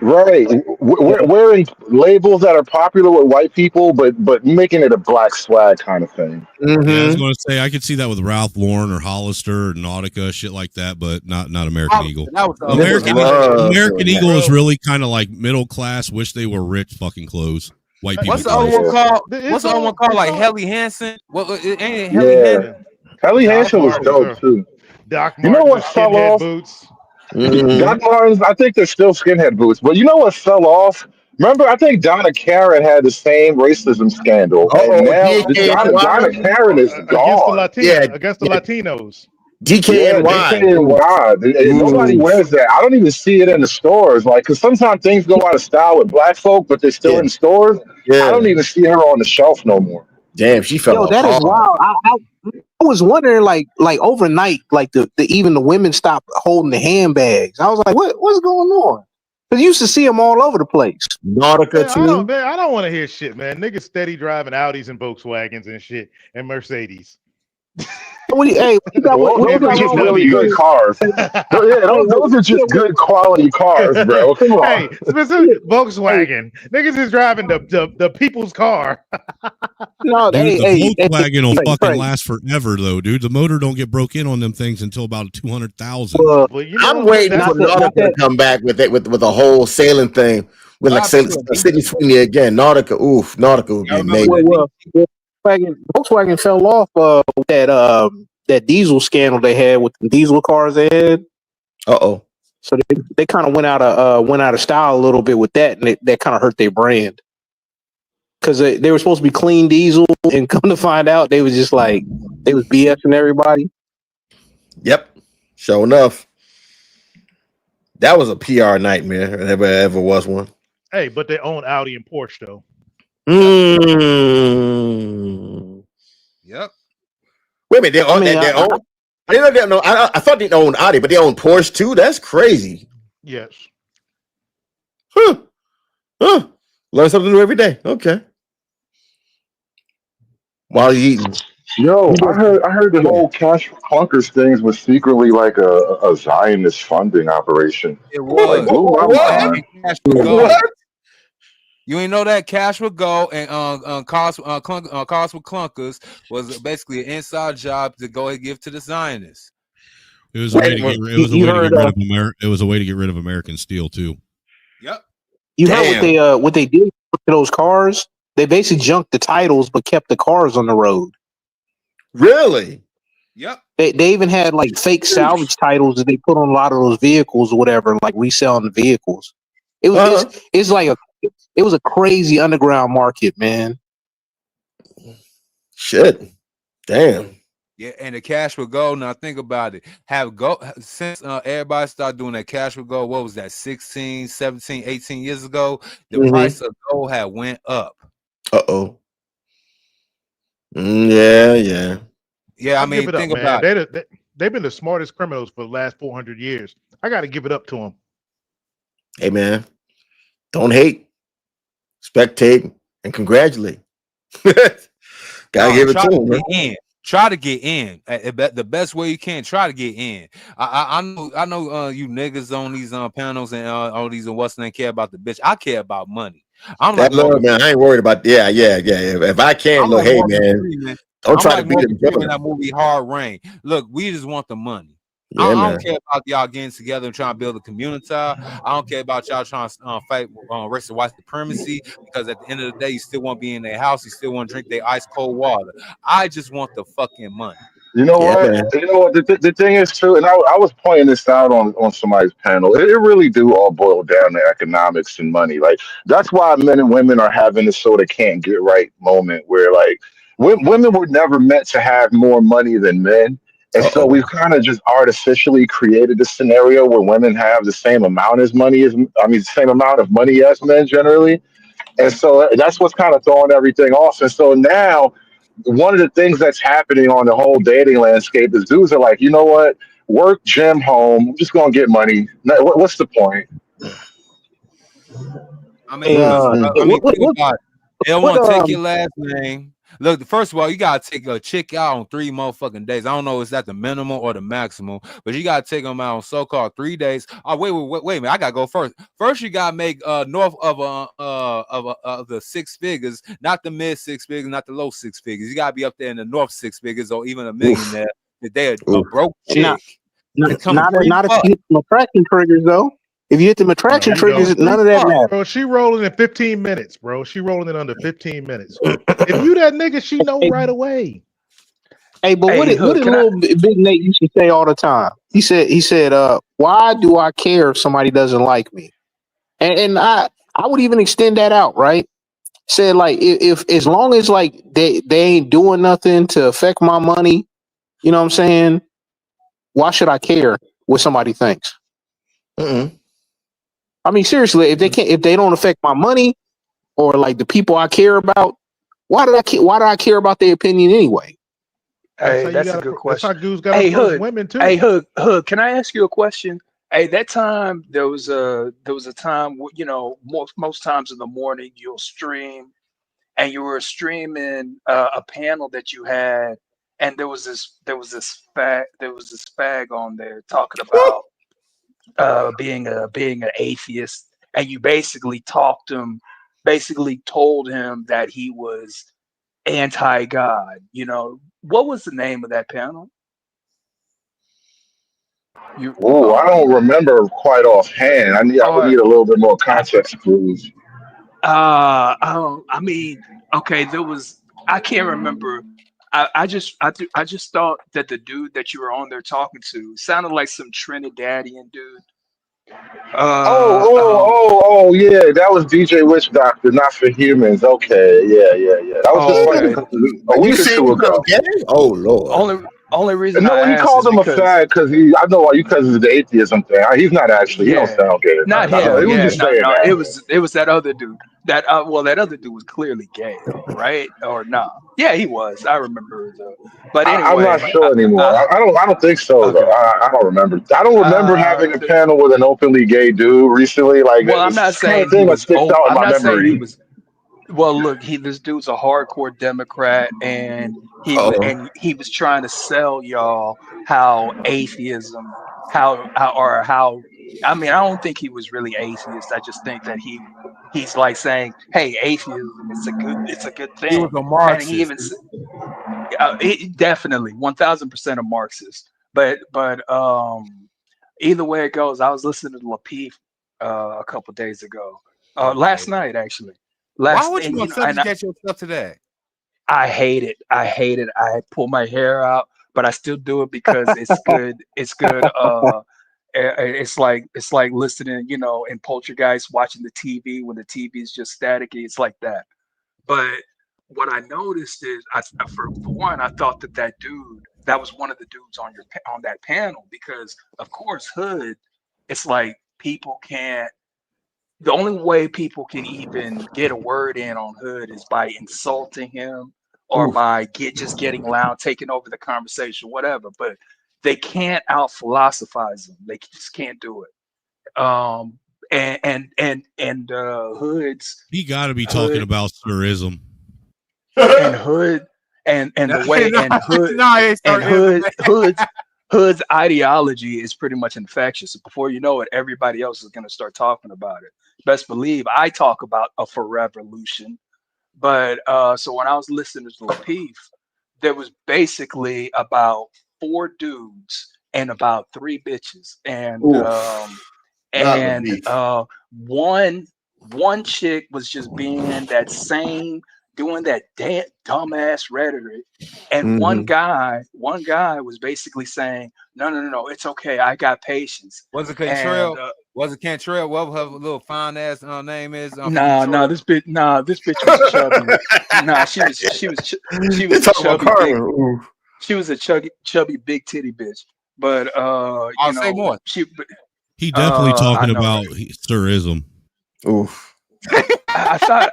right. Wearing labels that are popular with white people, but making it a black swag kind of thing. Yeah, I was Mm-hmm. going to say I could see that with Ralph Lauren or Hollister or Nautica, shit like that, but not American Eagle. That was the American, love American doing Eagle that. is really kind of like middle class. Wish they were rich. Fucking clothes. White people. What's the other clothes. one called? It's What's the other all- one called? it's Like all- Helly Hansen? What ain't it Helly Yeah. Hansen? Helly Doc Hansen was Martens dope are- too. Doc You know Martens what with fell skinhead off? boots. Doc Martens, I think they're still skinhead boots. But you know what fell off? Remember, I think Donna Karen had the same racism scandal, and Oh, now Donna DKNY. Karen is against the gone. Yeah, against the yeah, Latinos. Yeah, DKNY. DKNY. Nobody Ooh. wears that. I don't even see it in the stores. Like, because sometimes things go out of style with black folk, but they're still Yeah, in stores. I don't yeah. even see her on the shelf no more. Damn, she fell Yo, off that is hard. wild. I was wondering, like overnight, like the even the women stopped holding the handbags. I was like, what's going on? Because you used to see them all over the place. Nautica too. I don't want to hear shit, man. Niggas steady driving Audis and Volkswagens and shit and Mercedes. Hey, you got Well, what you those are got just wrong with really good you? cars. Hey, Those are just good quality cars, bro. Come Hey, on. specific Volkswagen. Niggas is driving the people's car. no, Dude, the Volkswagen will fucking Trey. last forever, though, dude. The motor don't get broke in on them things until about 200,000. Well, Well, you know I'm what? waiting That's for Nautica to come back with it with a whole sailing thing with like Sydney Sweeney again. Nautica, oof, Nautica would be amazing. Volkswagen fell off with that diesel scandal they had with the diesel cars they had. Uh-oh. So they kind of went out of style a little bit with that, and that kind of hurt their brand. Because they were supposed to be clean diesel, and come to find out, they was just like they was BSing everybody. Yep, sure enough. That was a PR nightmare. If there ever was one. Hey, but they own Audi and Porsche though. Yep. Wait a minute, they own they own. I didn't know. I thought they owned Audi, but they own Porsche too. That's crazy. Yes. Huh. Learn something new every day. Okay. While you eating. Yo, I heard the whole Cash for Clunkers things was secretly like a Zionist funding operation. It was. Like, blew my mind. Cash would go. You ain't know that Cash would go and Cars with Clunkers was basically an inside job to go and give to the Zionists. It was a way to get rid of American steel too. Yep. You heard what they did to those cars? They basically junked the titles but kept the cars on the road. Really? Yep. They even had like fake salvage titles that they put on a lot of those vehicles or whatever, like reselling the vehicles. It was it's like it was a crazy underground market, man. Shit. Damn. Yeah, and the Cash would go. Now think about it. Since everybody started doing that Cash would go, what was that, 16, 17, 18 years ago? The price of gold had went up. Uh-oh. Yeah. Yeah, I mean, think about it. They've been the smartest criminals for the last 400 years. I got to give it up to them. Hey, man. Don't hate. Spectate and congratulate. Gotta give it to them. Try to get in. The best way you can, try to get in. I know you niggas on these panels and all these and what's name care about the bitch. I care about money. I'm that like, man, I ain't worried about. Yeah. If I can't, look, hey, man, don't try to beat it. In that movie Hard Rain. Look, we just want the money. I don't care about y'all getting together and trying to build a community. I don't care about y'all trying to fight racial white supremacy, because at the end of the day, you still want to be in their house. You still want to drink their ice cold water. I just want the fucking money. You know what? Man. You know what? The thing is too, and I was pointing this out on somebody's panel. It really do all boil down to economics and money. Like, that's why men and women are having this sort of can't get right moment where, like, women were never meant to have more money than men. And so we've kind of just artificially created a scenario where women have the same amount of money as men generally. And so that's what's kind of throwing everything off. And so now one of the things that's happening on the whole dating landscape is dudes are like, you know what? Work, gym, home. I'm just going to get money. What's the point? I mean, think about it. They don't want to take your last name. Look, first of all, you gotta take a chick out on 3 motherfucking days. I don't know, is that the minimum or the maximum, but you gotta take them out on so-called 3 days. Oh, wait a minute, I gotta go first. First, you gotta make north of the 6 figures, not the mid 6 figures, not the low 6 figures. You gotta be up there in the north 6 figures or even a millionaire. That they're a broke chick. Not if you hit some attraction triggers though. If you hit them attraction triggers, none of that matters. Bro, she rolling in 15 minutes, bro. She rolling in under 15 minutes. If you that nigga, she know right away. Hey, but what Hey, did Hood, can I? little Big Nate used to say all the time? He said, why do I care if somebody doesn't like me? And I would even extend that out, right? Said like if as long as like they ain't doing nothing to affect my money, you know what I'm saying? Why should I care what somebody thinks? Mm-mm. I mean, seriously, if they don't affect my money or like the people I care about, why do I care about their opinion anyway? That's Hey, how you that's a got. good That's how question. dudes got to Hey, approach Hood. women Hey, too. Hood. Can I ask you a question? Hey, that time there was a time most times in the morning you'll stream and you were streaming a panel that you had, and there was this fag on there talking about being an atheist, and you basically told him that he was anti-God. What was the name of that panel? You Oh, I don't remember quite offhand. I would or need a little bit more I, context, please. I mean, okay, there was I can't remember. I just thought that the dude that you were on there talking to sounded like some Trinidadian dude. Oh, Uh, oh, um, oh, oh, yeah, that was DJ Witch Doctor, not for humans. Okay, yeah, yeah, yeah. That was just oh, like okay. a Are you week or saying two he sound ago. gay? Oh Lord. Only reason And I no, he asked called is him a because fag because I know why you because of the atheism thing. He not actually. He don't yeah, sound gay or not nothing. I know him. he was Yeah, just no, saying no. that. It was that other dude. That other dude was clearly gay, right? Or no? Yeah, he was. I remember the. But I'm not anyway, sure anymore. I don't think so though. okay. I don't remember. I don't remember having a The, panel with an openly gay dude recently. Like well, I'm it's not the kind of saying he thing that was. sticks Oh, out in I'm my not saying he memory. was. Well, look, this dude's a hardcore Democrat, and Oh. he was trying to sell y'all how atheism, how. I mean, I don't think he was really atheist. I just think that he's like saying, "Hey, atheism, it's a good He was thing," a and he Marxist. even definitely 1000% a Marxist. But either way it goes, I was listening to Lapeef a couple days ago, Okay. last night actually. Why Last would and you subjugate yourself to that? I hate it. I hate it. I pull my hair out, but I still do it because it's good. It's good. It's like listening, in Poltergeist, watching the TV when the TV is just staticky. It's like that. But what I noticed is, for one, I thought that dude, that was one of the dudes on that panel, because of course Hood, it's like people can't. The only way people can even get a word in on Hood is by insulting him or Oof. by just getting loud, taking over the conversation, whatever. But they can't out philosophize him. They just can't do it. Hood's He got to be talking Hood about tourism. and Hood and No, the way and Hood no, it's and tourism, man. Hood's ideology is pretty much infectious. Before you know it, everybody else is going to start talking about it. Best believe I talk about a forever revolution. But so when I was listening to Lapeef, there was basically about four dudes and about three bitches, Oof. Not the and beef. one chick was just being that same, doing that dumbass rhetoric, and Mm-hmm. one guy was basically saying, no, it's okay, I got patience. Was it And Cantrell? Was it Cantrell? What her little fine ass name is? From nah, Detroit. this bitch was chubby. Nah, she You was a talking about chubby big. Carter? Oof. She was a chubby big titty bitch. But I'll say more. He definitely I talking know, about right? tourism. Oof. I thought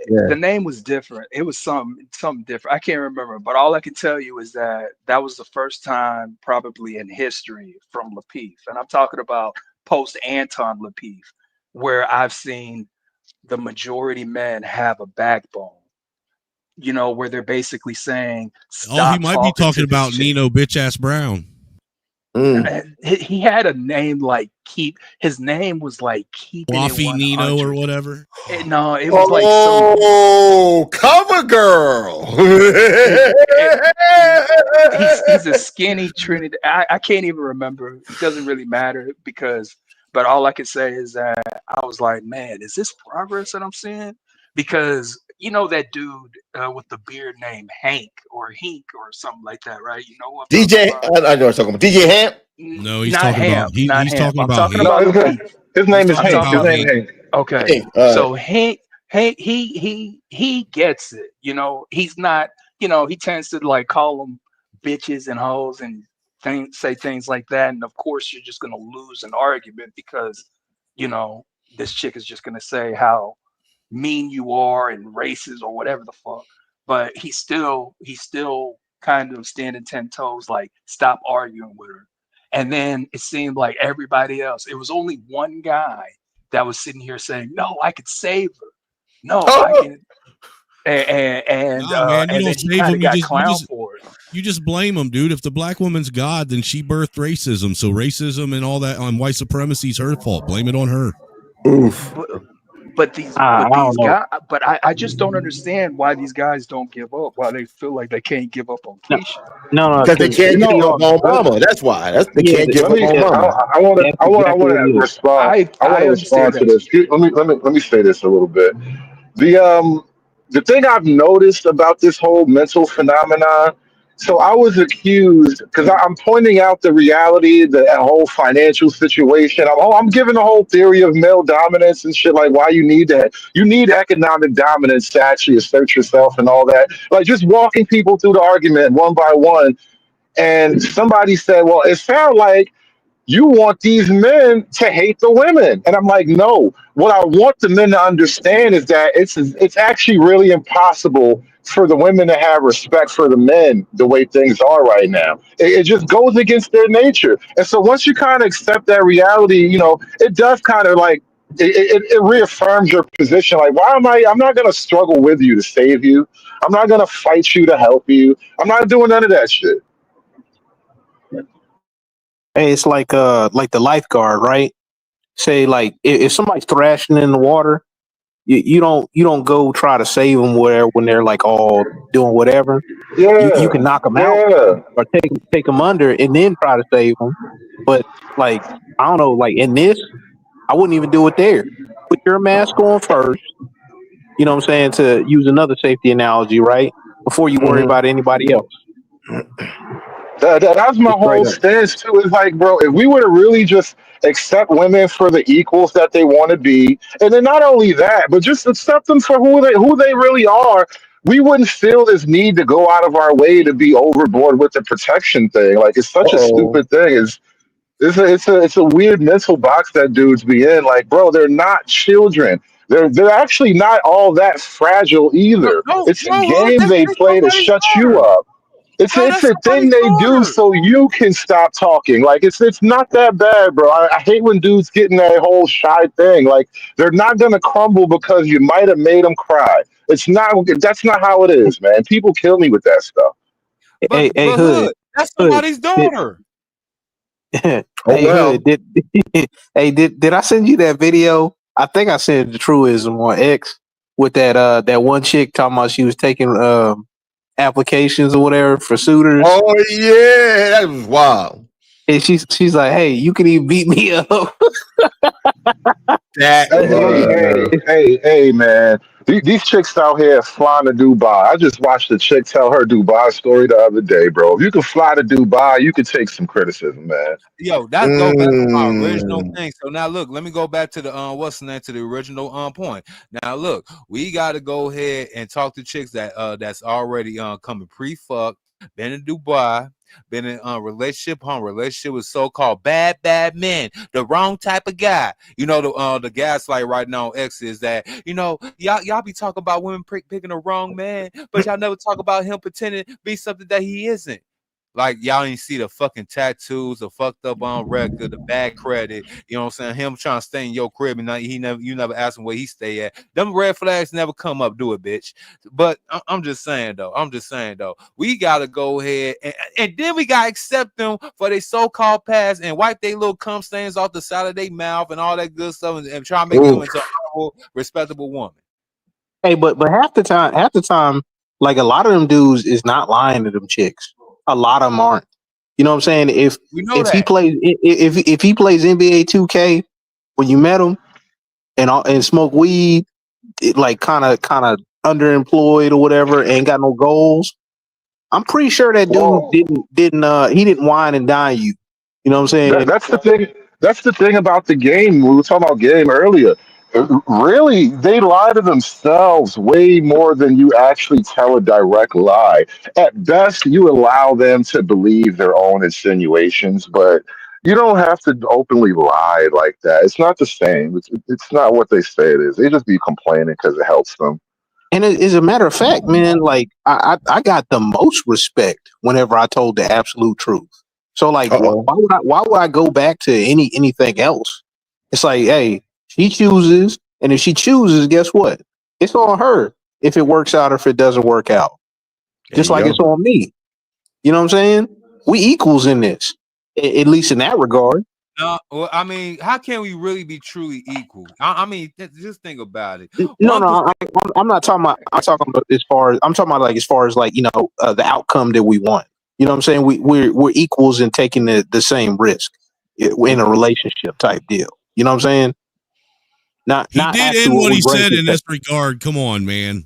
Yeah. the name was different. It was something different. I can't remember, but all I can tell you is that was the first time probably in history from Lapeef, and I'm talking about post Anton Lapeef, where I've seen the majority men have a backbone. Where they're basically saying, Oh, he "Stop might be talking talking to this about chick." Nino bitch ass Brown. Mm. He had a name like his name was like keeping it Waffy Nino or 100. whatever. No, it was like some Oh, cover girl. it, it, he's a skinny Trinity. I can't even remember. It doesn't really matter but all I can say is that I was like, man, is this progress that I'm seeing? Because you know that dude with the beard named Hank or Hink or something like that, right? You know what I'm DJ, talking about? I know what I'm talking about. DJ Hamp. No, he's Not talking about Hamp, not he's Hamp. talking I'm about talking Hank. about No, Lil his, Peep. his He's name is I'm talking Hank. talking His about about name is Hank. Hank. okay. Hey, So Hank, he gets it. You know, he's not. You know, he tends to like call them bitches and hoes and say things like that. And of course, you're just gonna lose an argument because, you know, this chick is just gonna say how mean you are and racist or whatever the fuck. But he's still kind of standing 10 toes, like stop arguing with her. And then it seemed like everybody else, it was only one guy that was sitting here saying, no, I could save her. No, I oh, can. And Nah, man, you and don't then he save kind of them. You got just you clowned just for it. you just blame them, dude. If the black woman's God, then she birthed racism. So racism and all that on white supremacy is her fault. Blame it on her. oof. But I don't these know. guys, but I just don't understand why these guys don't give up. Why they feel like they can't give up on No, Keisha. no, Because they because can't You give up know, on Mama. That's why. They yeah, can't give let up me. on that's Mama. I want to. that's I exactly want what to it is. respond. I want I to understand respond to that this. too. Let me say this a little bit. The thing I've noticed about this whole mental phenomenon. So I was accused because I'm pointing out the reality, the whole financial situation. I'm giving the whole theory of male dominance and shit. Like why you need economic dominance to actually assert yourself and all that. Like just walking people through the argument one by one. And somebody said, "Well, it sounds like." You want these men to hate the women. And I'm like, no. What I want the men to understand is that it's actually really impossible for the women to have respect for the men the way things are right now. It just goes against their nature. And so once you kind of accept that reality, it does kind of like it reaffirms your position. Like, I'm not gonna struggle with you to save you. I'm not gonna fight you to help you. I'm not doing none of that shit. Hey, it's like the lifeguard, right? Say like if somebody's thrashing in the water, you don't go try to save them where when they're like all doing whatever. You Yeah. can knock them out Yeah. or take them under and then try to save them. But like I don't know, like in this, I wouldn't even do it there. Put your mask on first. You know what I'm saying? To use another safety analogy, right? Before you worry Mhm. about anybody else. That's my Just straight whole up. stance too. Is like, bro, if we were to really just accept women for the equals that they want to be, and then not only that, but just accept them for who they really are, we wouldn't feel this need to go out of our way to be overboard with the protection thing. Like, it's such a Uh-oh. stupid thing. It's a weird mental box that dudes be in. Like, bro, they're not children. They're actually not all that fragile No, either. no, It's a no, Hood, game they that's play to somebody's shut you daughter. up. No, It's that's a thing somebody's they do daughter. so you can stop talking. Like it's not that bad, bro. I hate when dudes get in that whole shy thing. Like they're not gonna crumble because you might have made them cry. It's not. That's not how it is, man. People kill me with that stuff. Hey, hey, But Hood, Hood, that's Hood. somebody's Did, daughter. Oh hey, well. Hood, did I send you that video? I think I sent it to Truism on X with that one chick talking about she was taking applications or whatever for suitors, Oh yeah, that was wild. and she's like, "Hey, you can even beat me up." That Hey, man. These chicks out here flying to Dubai. I just watched a chick tell her Dubai story the other day, bro. If you can fly to Dubai, you can take some criticism, man. Yo, that go back to my original thing. So now look, let me go back to the what's the name to the original point. Now look, we gotta go ahead and talk to chicks that's already coming pre-fuck, been in Dubai, been in relationship with so-called bad men, the wrong type of guy. You know the gaslight right now on X is that y'all be talking about women picking the wrong man, but y'all never talk about him pretending to be something that he isn't. Like y'all ain't see the fucking tattoos, the fucked up on record, the bad credit. You know what I'm saying? Him trying to stay in your crib and you never ask him where he stay at. Them red flags never come up, do it, bitch. But I'm just saying though, we gotta go ahead and then we gotta accept them for their so-called past and wipe their little cum stains off the side of their mouth and all that good stuff and try to make them into a honorable, respectable woman. Hey, but half the time, like a lot of them dudes is not lying to them chicks. A lot of them aren't. You know what I'm saying? We know If he that. plays if he plays NBA 2K when you met him and smoke weed, it like kind of underemployed or whatever, ain't got no goals. I'm pretty sure that dude Well, didn't wine and dine you. You know what I'm saying? that's the thing. That's the thing about the game. We were talking about game earlier. Really, they lie to themselves way more than you actually tell a direct lie. At best, you allow them to believe their own insinuations, but you don't have to openly lie like that. It's not the same. It's not what they say it is. They just be complaining because it helps them. And as a matter of fact, man, like I got the most respect whenever I told the absolute truth. So like, Uh-oh. why would I go back to anything else? It's like, hey, she chooses, and if she chooses, guess what? It's on her if it works out or if it doesn't work out. There Just you like go. it's on me. You know what I'm saying? We equals in this, at least in that regard. No, well, I mean, how can we really be truly equal? I mean, just think about it. No, 1%. I'm not talking about. I'm talking about I'm talking about like as far as like the outcome that we want. You know what I'm saying? We're equals in taking the same risk in a relationship type deal. You know what I'm saying? Not He did actually end what what we he bring said to in the this regard. Come on, man.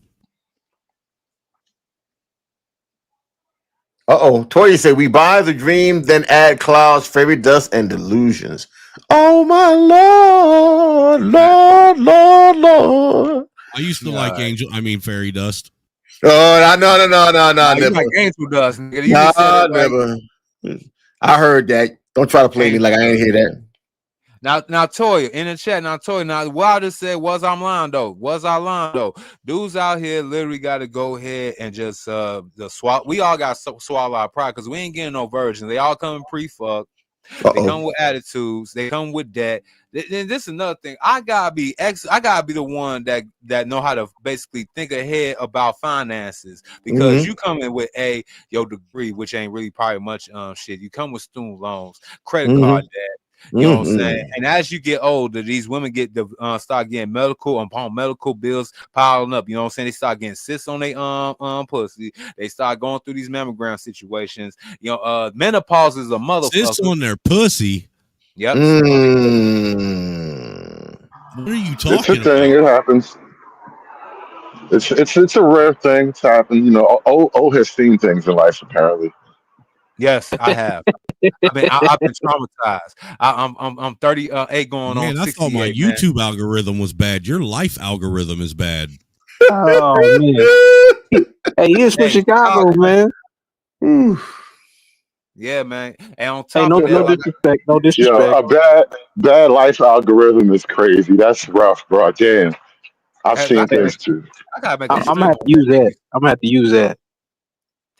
Uh-oh. Toya said, we buy the dream, then add clouds, fairy dust, and delusions. Oh, my Lord, Lord, Lord, Lord. I used to All like right. fairy dust. Oh, no, Nah, you never. like Angel Dust, nigga. You Nah, just said it like never. I heard that. Don't try to play me Angel like I ain't Dust. hear that. Now, Toya in the chat. Now, Toya. Now, what I just said was I'm lying though. Was I lying though? Dudes out here literally got to go ahead and just the swallow. We all got to swallow our pride because we ain't getting no virgins. They all come pre-fuck. They come Uh-oh. with attitudes. They come with debt. Then this is another thing. I gotta be the one that know how to basically think ahead about finances because Mm-hmm. you come in with your degree, which ain't really probably much shit. You come with student loans, credit card Mm-hmm. debt. You know what I'm saying? Mm-hmm. And as you get older, these women get start getting medical upon medical bills piling up. You know what I'm saying? They start getting cysts on their pussy. They start going through these mammogram situations. You know, menopause is a Cysts motherfucker. on their pussy. Yep. What are you It's a talking thing. about? It happens. It's a rare thing to happen. You know, O has seen things in life apparently. Yes, I have. I've been traumatized. I'm 38 going on Man, I thought my 68, man. YouTube algorithm was bad. Your life algorithm is bad. Oh man. Hey, he is from Hey, Chicago, Chicago. man. Yeah, man. And on Hey, top no of that, like, disrespect, no You know, disrespect. a bad life algorithm is crazy. That's rough, bro. Damn, I've I seen gotta make things too. I'm gonna have stream to on use that. that. I'm gonna have to use that.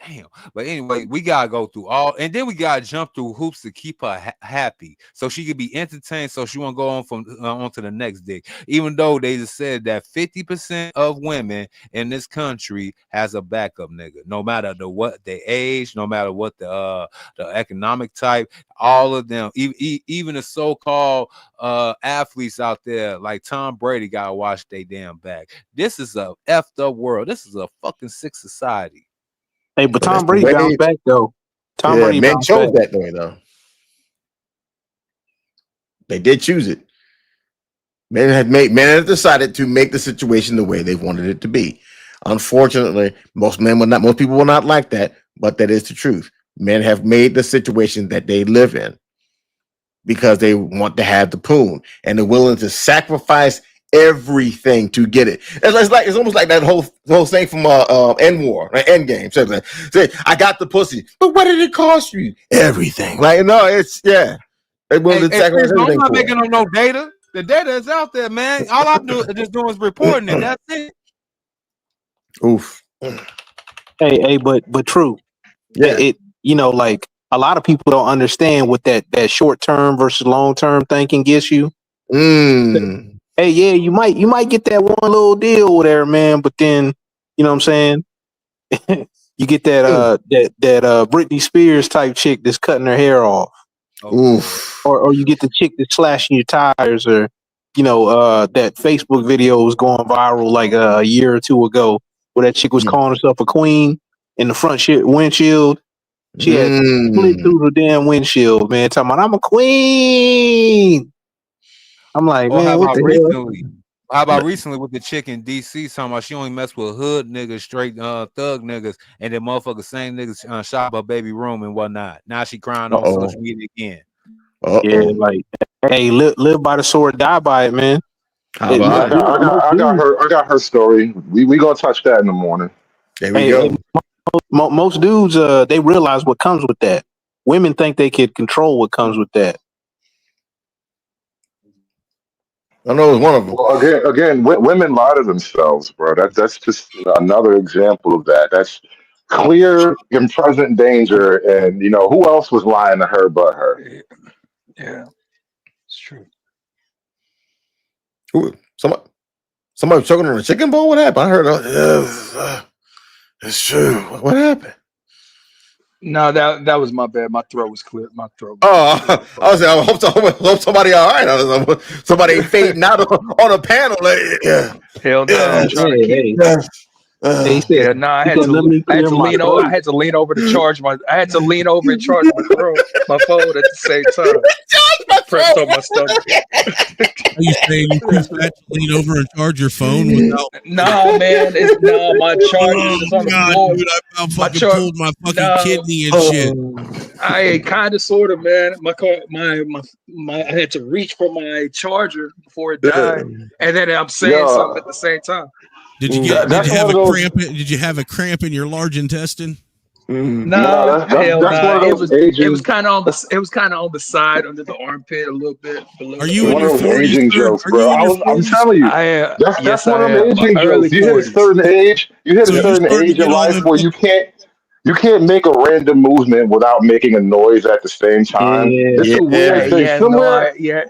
Damn. But anyway, we gotta go through all, and then we gotta jump through hoops to keep her happy, so she could be entertained, so she won't go on from on to the next dick. Even though they just said that 50% of women in this country has a backup nigga, no matter what their age, no matter what the economic type, all of them, even the so-called athletes out there like Tom Brady gotta watch their damn back. This is a effed up world. This is a fucking sick society. Hey, but But that's Tom the Brady way. bounced back though. Tom Yeah, Brady men bounced back. chose that way, though. They did choose it. Men had decided to make the situation the way they wanted it to be. Unfortunately, most people will not like that, but that is the truth. Men have made the situation that they live in because they want to have the poon, and they're willing to sacrifice everything to get it. It's almost like that whole thing from End War, right? End Game. Say, I got the pussy, but what did it cost you? Everything. Like, no, it's yeah. They're willing to sacrifice I'm everything not for it. making no data. The data is out there, man. All I'm just doing is reporting it. That's it. Oof. Hey, but true. Yeah. It like a lot of people don't understand what that short term versus long term thinking gets you. Hey, yeah, you might get that one little deal there, man, but then you know what I'm saying? You get that Britney Spears type chick that's cutting her hair off. Oof. Or you get the chick that's slashing your tires, or that Facebook video was going viral like a year or two ago where that chick was calling herself a queen in the front windshield. She had split through the damn windshield, man, talking about I'm a queen. I'm like, Or how man, what about the hell? recently? How about recently with the chick in DC talking about she only mess with hood niggas, straight thug niggas, and then motherfucker same niggas shop her baby room and whatnot. Now she crying on social media again. Yeah, like, hey, live by the sword, die by it, man. How Hey, about I got her story. We gonna touch that in the morning. There we go. Most dudes, they realize what comes with that. Women think they can control what comes with that. I know it's one of them. Well, again, women lie to themselves, bro. That's just another example of that. That's clear and present danger. And you know who else was lying to her but her? Yeah, it's true. Who? Somebody choking on a chicken bone? What happened? I heard. It's true. What happened? No, that was my bad. My throat was clear. My throat. Oh, I was saying, I hope somebody all right. Somebody ain't fading out on a panel. Like, yeah. Hell no. I'm trying to keep. Yeah, no, I had to lean over. I had to lean over to charge my. I had to lean over and charge my phone at the same time. Pressed on my stomach. Are you saying you too fat to lean over and charge your phone without? No, man, my charger is on the floor. Dude, I about fucking pulled my fucking kidney and shit. I kind of, sort of, man. My car, my. I had to reach for my charger before it died, and then I'm saying something at the same time. Did you have a cramp? Did you have a cramp in your large intestine? No, hell no. It was kind of on the side under the armpit a little bit. Are you in one your of those 40s, aging sir? jokes, Are bro? you in your I'm 40s? telling you, that's yes, one of them aging early jokes. You hit a 40s. certain age. You hit So a you certain started to age in get all life them where you can't make a random movement without making a noise at the same time. It's a weird thing. Somewhere You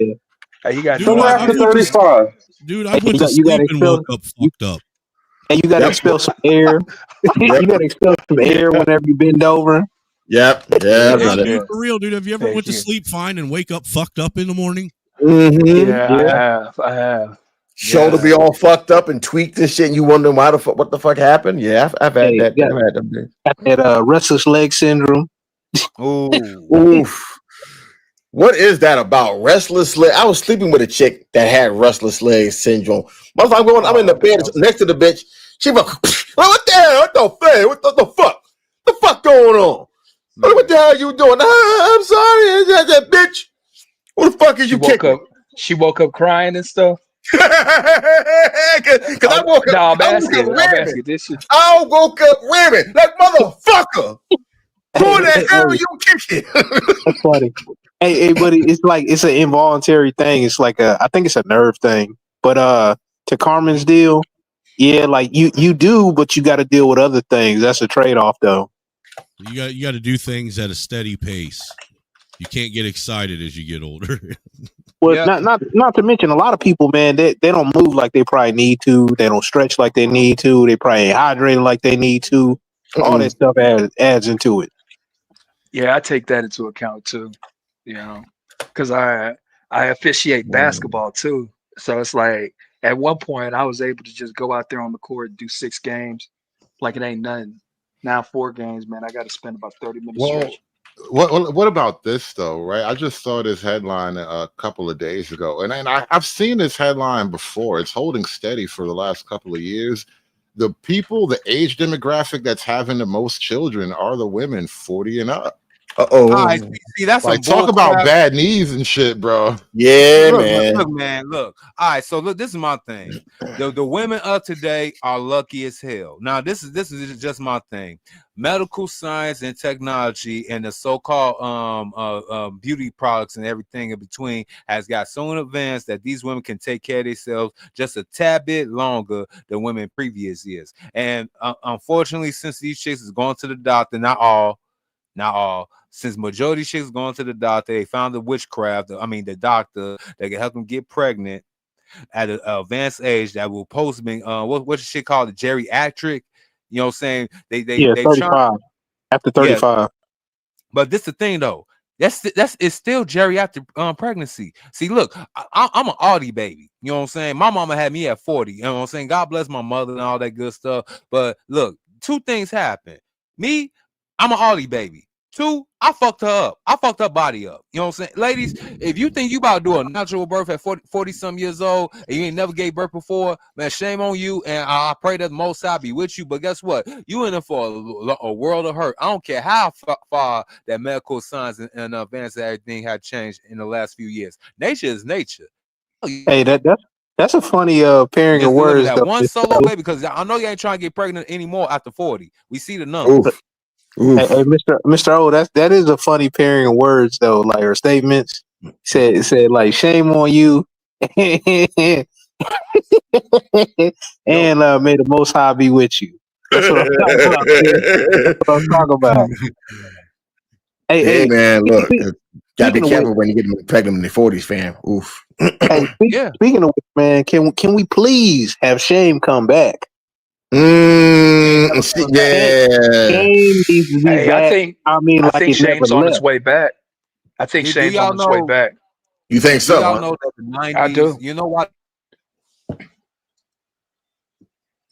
got Dude, somewhere I after went to 35. Dude, I went to sleep and woke up fucked up. And you got to expel some air. You got to expel some air whenever you bend over. Yep. Hey, Yeah. dude, for real, dude. Have you ever went to sleep fine and wake up fucked up in the morning? Mm-hmm. Yeah, I have. Shoulder be all fucked up and tweaked and shit. And you wondering what the fuck happened? Yeah, I've had that. I've had them. That restless leg syndrome. Oof. What is that about? Restless leg. I was sleeping with a chick that had restless leg syndrome. I'm in the bed next to the bitch. She was what the hell? What the fuck? What the fuck? The fuck going on? What the hell you doing? I'm sorry, that bitch. What the fuck is you kicking? She woke up crying and stuff. Cause I woke up. I woke up ramming like motherfucker. Who the hell you kicking? That's funny. Hey, buddy, it's an involuntary thing. It's like I think it's a nerve thing. But to Carmen's deal, yeah, like you do, but you got to deal with other things. That's a trade-off, though. You got to do things at a steady pace. You can't get excited as you get older. Well, not to mention, a lot of people, man, they don't move like they probably need to. They don't stretch like they need to. They probably ain't hydrated like they need to. All that stuff adds into it. Yeah, I take that into account too. You know, because I officiate basketball too. So it's like at one point I was able to just go out there on the court and do 6 games like it ain't nothing. Now 4 games, man, I got to spend about 30 minutes stretching. What about this though, right? I just saw this headline a couple of days ago, and I've seen this headline before. It's holding steady for the last couple of years. The age demographic that's having the most children are the women 40 and up. Right, see, that's like some talk about crap. bad knees and shit, bro. Yeah, look, man. Look. All right, so look, this is my thing. The women of today are lucky as hell. Now, this is just my thing. Medical science and technology and the so-called beauty products and everything in between has got so in advance that these women can take care of themselves just a tad bit longer than women previous years. And unfortunately, since these chicks is going to the doctor, not all, since majority of chicks going to the doctor, they found the doctor that can help them get pregnant at an advanced age that will post being what's the shit called, the geriatric. You know what I'm saying? They 35 after 35. Yeah. But this the thing though. It's still geriatric pregnancy. See, look, I'm an Audi baby. You know what I'm saying? My mama had me at 40. You know what I'm saying? God bless my mother and all that good stuff. But look, 2 things happen. Me, I'm an Audi baby. 2, I fucked her up. I fucked her body up. You know what I'm saying? Ladies, if you think you about to do a natural birth at 40 some years old and you ain't never gave birth before, man, shame on you. And I pray that the Most High be with you. But guess what? You in there for a world of hurt. I don't care how far that medical science and advanced everything have changed in the last few years. Nature is nature. Hey, that's a funny pairing Just of deliver words that though. one solo baby, because I know you ain't trying to get pregnant anymore after 40. We see the numbers. Oof. Hey, Mr. O, that is a funny pairing of words though, like or statements. Said like shame on you, and may the Most High be with you. That's what I'm talking about. That's what I'm talking about. Hey, man, look, gotta be speaking of careful which- when you get pregnant in the 40s, fam. Oof. Hey, Yeah. speaking of which, man, can we please have Shame come back? Yeah. Shame needs to be Hey, back. I like think it never Shane's on his left. way back. I think Do Shane's y'all on his way know- back. You think Do so? y'all Huh? know that the 90s, I do. you know what?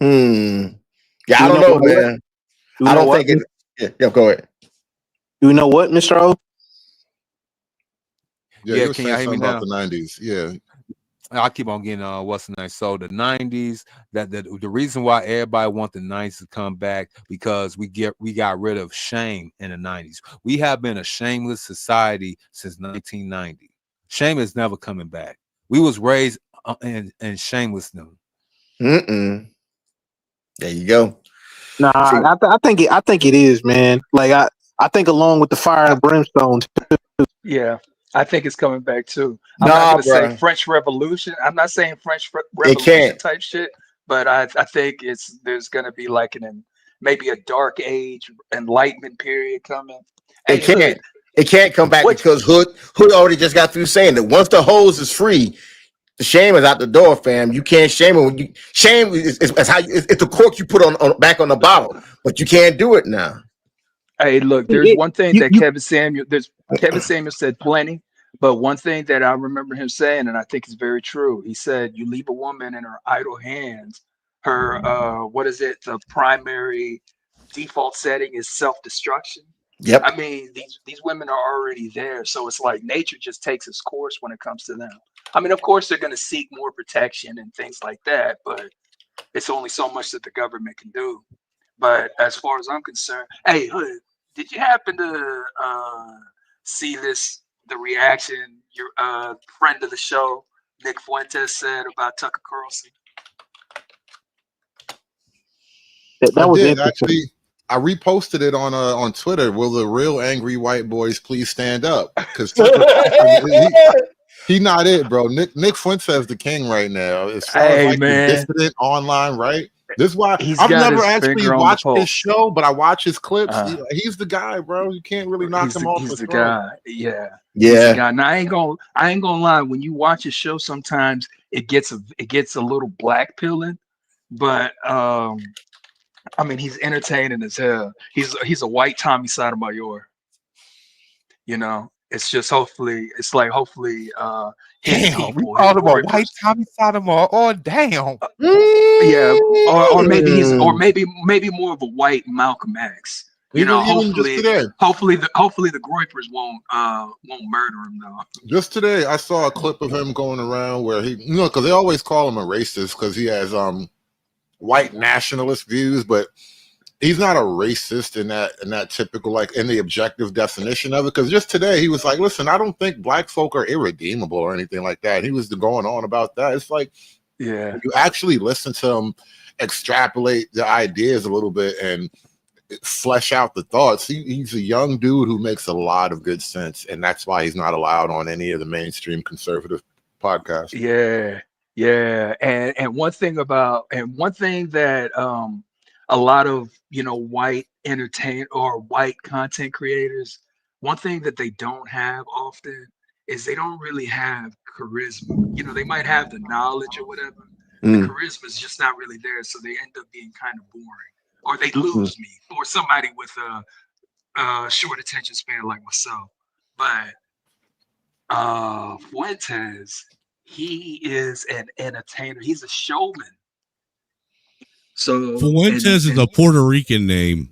Yeah, I You don't know know, what? man. You I know don't what? think it. Yeah, go ahead. Do you know what, Mr. O? Yeah, Yeah, you were can saying y'all hear me something about now? the 90s. Yeah. I keep on getting what's the name. So the 90s, that the reason why everybody want the 90s to come back, because we got rid of shame in the 90s. We have been a shameless society since 1990. Shame is never coming back. We was raised in shamelessness. There you go. Nah, I think it is, man. Like I think along with the fire and brimstone. Yeah, I think it's coming back too. I'm Nah, not gonna say bruh. French Revolution. I'm not saying French It Revolution can't. type shit, but I think there's gonna be like maybe a dark age enlightenment period coming. Hey, It can't. Hood, It can't come back what because Hood already just got through saying that once the hose is free, the shame is out the door, fam. You can't shame it. When you shame is how it's the cork you put on back on the bottle, but you can't do it now. Hey, look, there's one thing that you- Kevin Samuel said plenty, but one thing that I remember him saying, and I think is very true, he said, you leave a woman in her idle hands, her what is it? The primary default setting is self-destruction. Yep. I mean, these women are already there, so it's like nature just takes its course when it comes to them. I mean, of course, they're going to seek more protection and things like that, but it's only so much that the government can do. But as far as I'm concerned, hey, Hood, did you happen to see the reaction your friend of the show, Nick Fuentes, said about Tucker Carlson? That I was did interesting. actually. I reposted it on Twitter. Will the real angry white boys please stand up? Because he not it, bro. Nick Fuentes is the king right now. As far as Hey, like the man. dissident online, right? This is why He's I've got never his actually finger on the watched his pulse. show, but I watch his clips. Uh, He's the guy, bro. You can't really knock him off he's the the throne. guy. Yeah. He's the Yeah. guy. Now I ain't gonna lie. When you watch his show, sometimes it gets a little black pilling, but I mean he's entertaining as hell. He's a white Tommy Sotomayor. You know, it's just hopefully his Damn, we people, his called him a warrior white Tommy Sotomayor. Oh, damn. yeah, or maybe more of a white Malcolm X. You know, Even just today. hopefully the Groypers won't murder him though. Just today, I saw a clip of him going around where because they always call him a racist because he has white nationalist views, but he's not a racist in that typical, like, in the objective definition of it. Because just today he was like, listen, I don't think black folk are irredeemable or anything like that. He was going on about that. It's like, yeah, you actually listen to him extrapolate the ideas a little bit and flesh out the thoughts. He's a young dude who makes a lot of good sense, and that's why he's not allowed on any of the mainstream conservative podcasts. Yeah. And one thing that a lot of white white content creators, one thing that they don't have often is they don't really have charisma. They might have the knowledge or whatever. The charisma is just not really there, so they end up being kind of boring, or they lose me, or somebody with a short attention span like myself. But Fuentes, he is an entertainer. He's a showman. So Fuentes is a Puerto Rican name.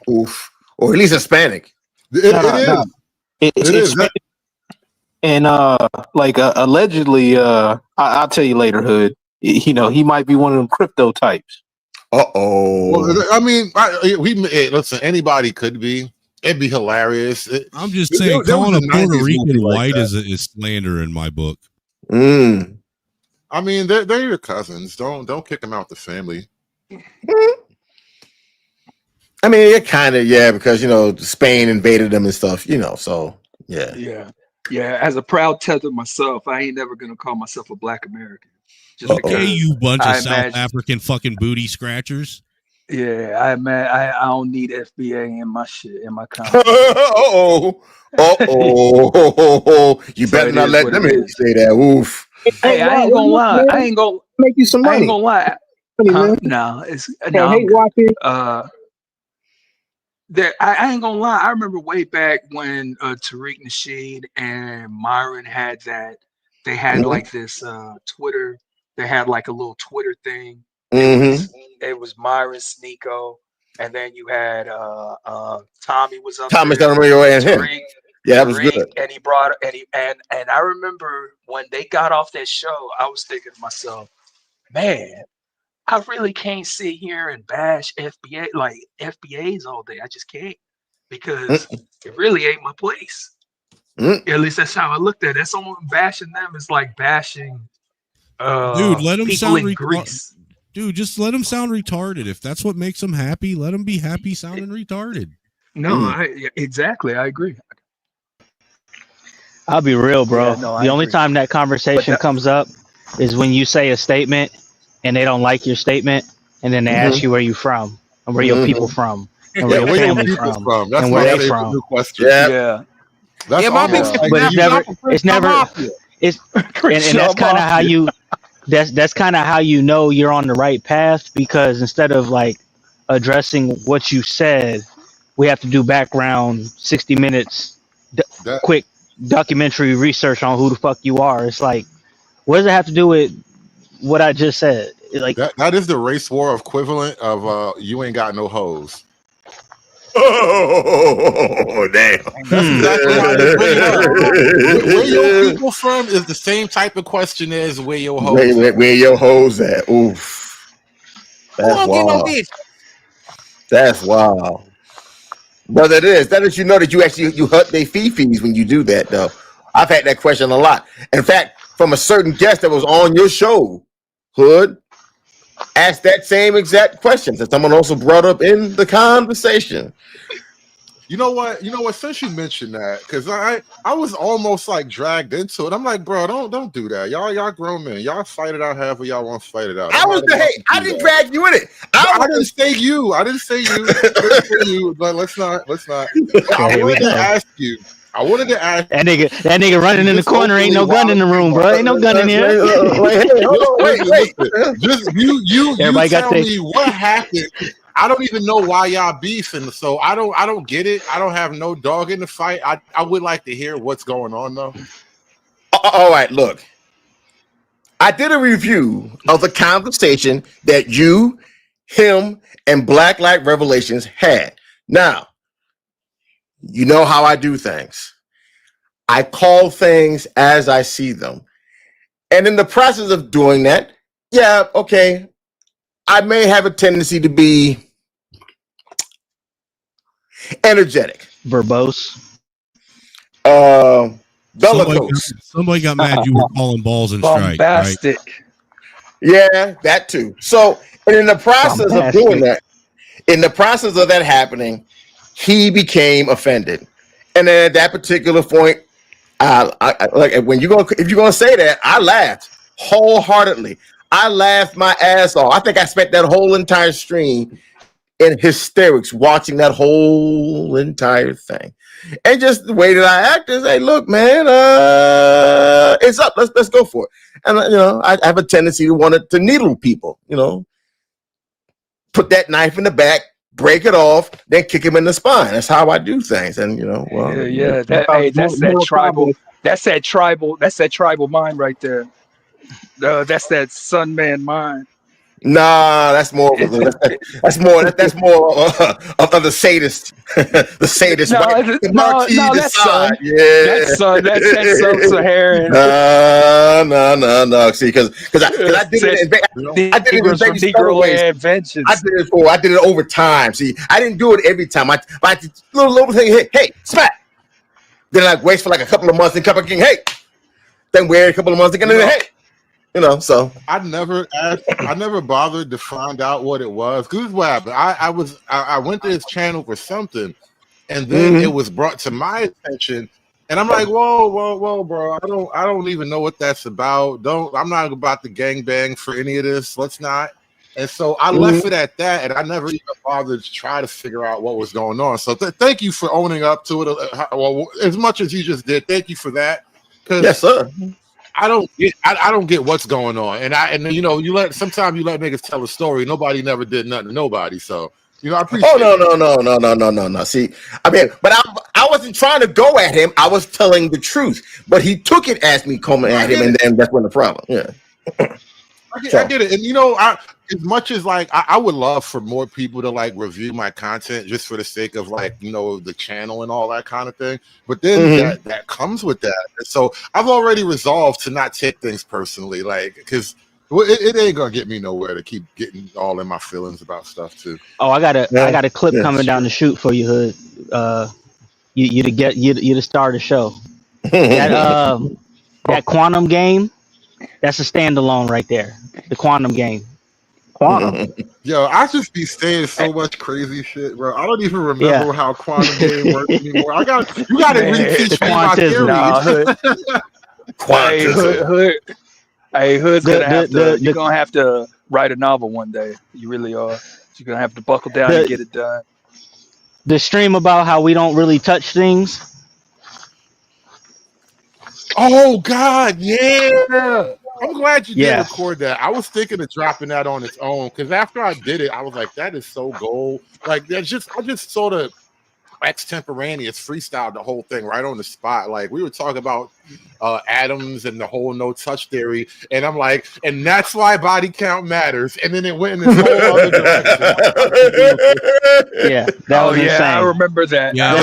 Oof. Or at least Hispanic. It, No, it no, is. no. It is. It's and like allegedly, I'll tell you later, Hood. You know, he might be one of them crypto types. Well, I mean, listen. Anybody could be. It'd be hilarious. I'm just saying, there was calling a Puerto 90s movie Rican like white that. is slander in my book. I mean, they're your cousins. Don't kick them out the family. I mean, it kind of, yeah, because, you know, Spain invaded them and stuff, you know, so, yeah. Yeah. As a proud tether myself, I ain't never gonna call myself a Black American. Just Okay, you bunch of I South imagine- African fucking booty scratchers. Yeah, I don't need FBA in my shit in my comment. You So better it not is let what them it hear you is. say that. Oof. Hey, I ain't gonna lie. I ain't gonna make you some I ain't money. gonna lie. Man. No, it's Hey, no. hate watching. I ain't gonna lie. I remember way back when Tariq Nasheed and Myron had that. They had like this Twitter. They had like a little Twitter thing. It was Myron, Sneeko, and then you had Tommy was up Thomas there. and him. Tariq, Yeah, that was Tariq, good. and he brought and I remember when they got off that show, I was thinking to myself, man, I really can't sit here and bash FBA like FBAs all day. I just can't because it really ain't my place. At least that's how I looked at it. Someone bashing them is like bashing Dude, let them people sound in Greece. Dude, just let them sound retarded. If that's what makes them happy, let them be happy sounding retarded. No, exactly. I agree. I'll be real, bro. Yeah, no, I the only agree. time that conversation comes up is when you say a statement and they don't like your statement, and then they ask you where you from and where your people from and where your family from That's and where my they favorite from. new question. Yeah. That's my almost like but it's never it's and that's kind of how you that's kind of how you know you're on the right path, because instead of like addressing what you said, we have to do background 60 minutes quick documentary research on who the fuck you are. It's like, what does it have to do with what I just said? Like that is the race war equivalent of you ain't got no hoes. Oh, damn. That's exactly how they bring it up. Where your people from is the same type of question as where your hoes Where your hoes at? Oof. That's wild. That's wild. But that is you know that you actually you hurt their fifis when you do that though. I've had that question a lot. In fact, from a certain guest that was on your show, Hood, asked that same exact question that someone also brought up in the conversation. You know what? Since you mentioned that, because I was almost like dragged into it. I'm like, bro, don't do that. Y'all grown men. Y'all fight it out however y'all want to fight it out. I didn't drag you in it. I didn't say you. I didn't say you. But let's not. I wanted to ask you. that nigga running in the corner. Ain't no gun in the room, bro. Ain't no gun in here. Wait. Just you Everybody got tell me what happened. I don't even know why y'all beefing, so I don't get it. I don't have no dog in the fight. I would like to hear what's going on though. All right, look. I did a review of the conversation that you, him, and Black Light Revelations had. Now, you know how I do things. I call things as I see them. And in the process of doing that, yeah, okay, I may have a tendency to be energetic. Verbose. Bellicose. Somebody got mad you were calling balls and strikes, Bombastic. right? Yeah, that too. So, and in the process of doing that, in the process of that happening, he became offended. And then at that particular point, I like when if you're gonna say that, I laughed wholeheartedly. I laughed my ass off. I think I spent that whole entire stream in hysterics watching that whole entire thing. And just the way that I act is, hey, look, man, it's up. Let's go for it. And you know, I have a tendency to want to needle people. You know, put that knife in the back, break it off, then kick him in the spine. That's how I do things. And you know, well, Yeah. That's that tribal mind right there. That's that sun man mind. Nah, that's more of that's more of the sadist, the sadist, No, right? The Marquis no, that's decide. son. Yeah, That's son. That's sub-Saharan. no. See, because I did Said it. I did it in Negroes from very subtle ways. Negroland I inventions. did it over time. See, I didn't do it every time. I did little thing. Hey, smack. Then I wait for like a couple of months and come back again. Hey, then wait a couple of months again. And then, hey. So I never bothered to find out what it was. Cause this is what happened. I went to his channel for something, and then it was brought to my attention, and I'm like, whoa, bro, I don't even know what that's about. I'm not about to gangbang for any of this. Let's not. And so I left it at that, and I never even bothered to try to figure out what was going on. So thank you for owning up to it. Well, as much as you just did, thank you for that. Yes, sir. I don't get what's going on, and sometimes you let niggas tell a story. Nobody never did nothing to nobody, so I appreciate. Oh no. See, I mean, but I wasn't trying to go at him. I was telling the truth, but he took it as me coming at him, and then that's when the problem. Yeah, I get it, and as much as like I would love for more people to like review my content just for the sake of like the channel and all that kind of thing, but then that comes with that. And so I've already resolved to not take things personally, like because it ain't gonna get me nowhere to keep getting all in my feelings about stuff too. Oh, I got a clip coming down the chute for you, Hood. You to start the show. That quantum game, that's a standalone right there. The quantum game. Quantum. Yo, I just be saying so much crazy shit, bro. I don't even remember how quantum game works anymore. You gotta really teach me my theory. Hood's gonna have to. You're gonna have to write a novel one day. You really are. You're gonna have to buckle down and get it done. The stream about how we don't really touch things. Oh God, yeah. I'm glad you did record that. I was thinking of dropping that on its own because after I did it, I was like, that is so gold. Like I just sort of extemporaneous freestyled the whole thing right on the spot. Like we were talking about atoms and the whole no touch theory, and I'm like, and that's why body count matters. And then it went in this whole other direction. Yeah, that was insane. I remember that. Yeah, I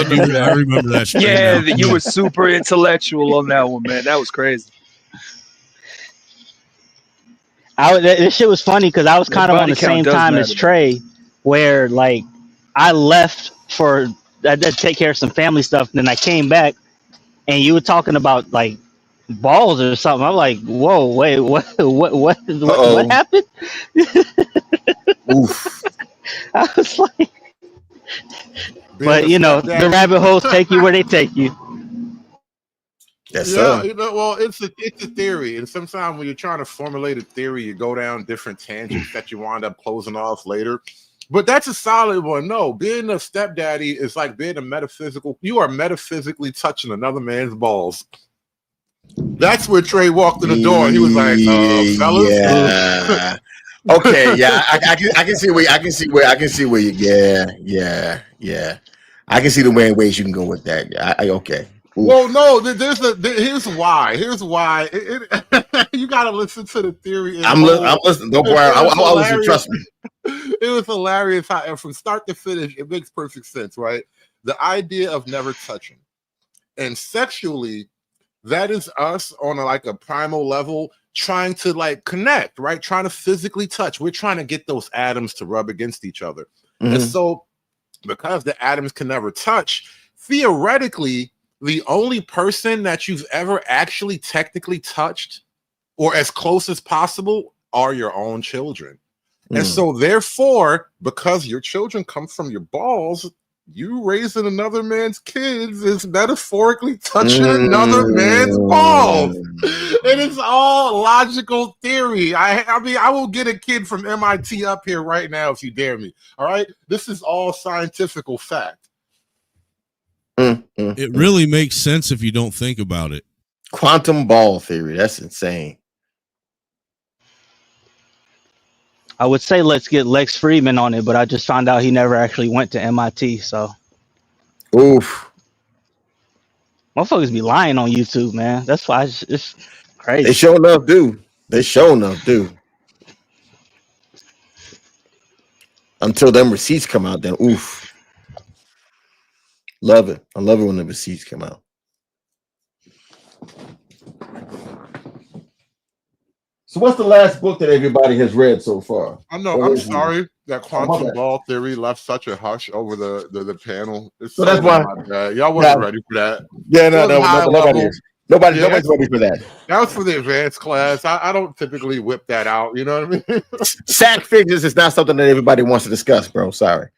remember that. Yeah, you were super intellectual on that one, man. That was crazy. This shit was funny because I was kind of on the same time as Trey, where like I left I had to take care of some family stuff, and then I came back, and you were talking about like balls or something. I'm like, whoa, wait, what happened? Oof. I was like, but the rabbit holes take you where they take you. Yes, yeah, sir. well, it's a theory, and sometimes when you're trying to formulate a theory, you go down different tangents that you wind up closing off later. But that's a solid one. No, being a stepdaddy is like being you are metaphysically touching another man's balls. That's where Trey walked in the door. And he was like, fellas. Yeah. Okay, yeah, I can see where I can see where you. Yeah. I can see the ways you can go with that. Okay. Oof. Well, no, here's why. You gotta listen to the theory. I'm listening. Don't worry. I'll listen. Trust me. It was hilarious how, from start to finish, it makes perfect sense, right? The idea of never touching, and sexually, that is us on a primal level trying to like connect, right? Trying to physically touch. We're trying to get those atoms to rub against each other, and so because the atoms can never touch, theoretically, the only person that you've ever actually technically touched or as close as possible are your own children. And so therefore, because your children come from your balls, you raising another man's kids is metaphorically touching another man's balls. And it's all logical theory. I mean, I will get a kid from MIT up here right now if you dare me. All right? This is all scientific fact. It really makes sense if you don't think about it. Quantum ball theory. That's insane. I would say let's get Lex Friedman on it, but I just found out he never actually went to MIT. So, oof. Motherfuckers be lying on YouTube, man. That's why it's crazy. They show enough, dude. until them receipts come out. Then oof, love it. I love it when the receipts come out. So what's the last book that everybody has read so far? I know. I'm sorry that quantum ball theory left such a hush over the panel. It's So that's why y'all wasn't ready for that. Yeah, nobody is. Nobody's ready for that. That was for the advanced class. I don't typically whip that out. You know what I mean? Sack figures is not something that everybody wants to discuss, bro. Sorry.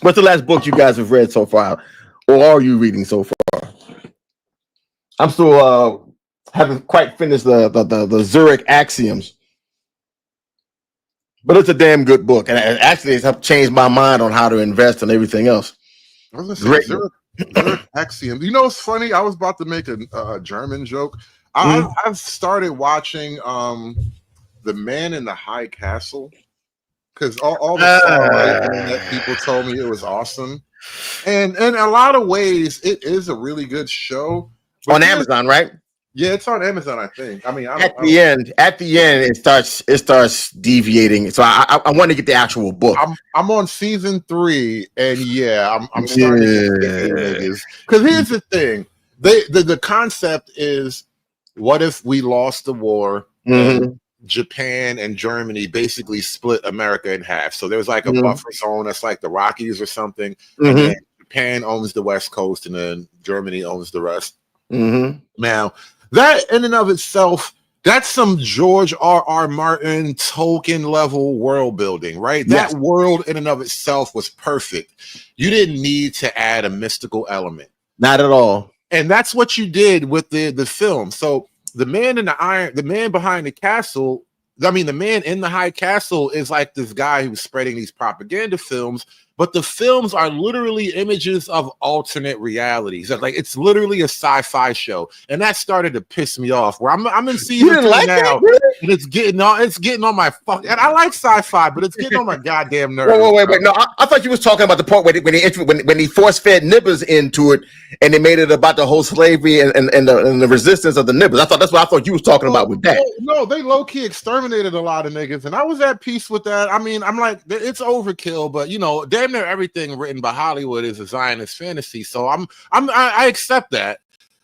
What's the last book you guys have read so far, or are you reading so far? I'm still haven't quite finished the Zurich Axioms, but it's a damn good book, and actually it's helped change my mind on how to invest and everything else. I was gonna say Zurich Axiom. You know, it's funny. I was about to make a German joke. I've started watching The Man in the High Castle because all the internet people told me it was awesome, and in a lot of ways, it is a really good show. On Amazon, right? Yeah, it's on Amazon, I think. I mean, at the end, it starts deviating. So I want to get the actual book. I'm on season 3, and yeah, I'm starting to get niggas. Because here's the thing: the concept is, what if we lost the war? And Japan and Germany basically split America in half. So there's like a buffer zone that's like the Rockies or something. And then Japan owns the West Coast, and then Germany owns the rest. Now, that in and of itself, that's some George R.R. Martin, Tolkien level world building, right? Yes. That world in and of itself was perfect. You didn't need to add a mystical element. Not at all. And that's what you did with the film. So the man behind the castle, the man in the high castle is like this guy who's spreading these propaganda films, but the films are literally images of alternate realities. Like it's literally a sci-fi show, and that started to piss me off. Where I'm in season 2 like now, that, really? and it's getting on my fuck. And I like sci-fi, but it's getting on my goddamn nerves. Wait. No, I thought you was talking about the part when he force fed nibbers into it, and they made it about the whole slavery and the resistance of the nibbers. That's what I thought you was talking about with that. No, they low key exterminated a lot of niggas, and I was at peace with that. I mean, I'm like, it's overkill, but damn near everything written by Hollywood is a Zionist fantasy, so I accept that.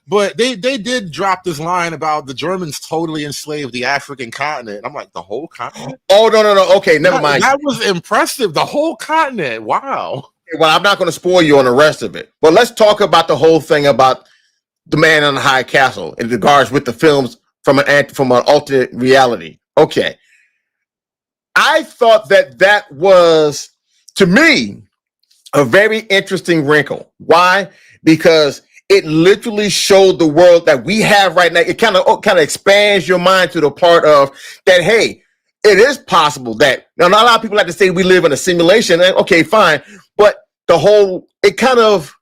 But they did drop this line about the Germans totally enslaved the African continent. I'm like, the whole continent? Oh no. Okay, never mind. That was impressive. The whole continent. Wow. Well, I'm not going to spoil you on the rest of it, but let's talk about the whole thing about the man in the high castle in regards with the films from an alternate reality. Okay, I thought that was, to me, a very interesting wrinkle. Why? Because it literally showed the world that we have right now. It kind of expands your mind to the part of that. Hey, it is possible that now. Not a lot of people like to say we live in a simulation. And okay, fine, but it kind of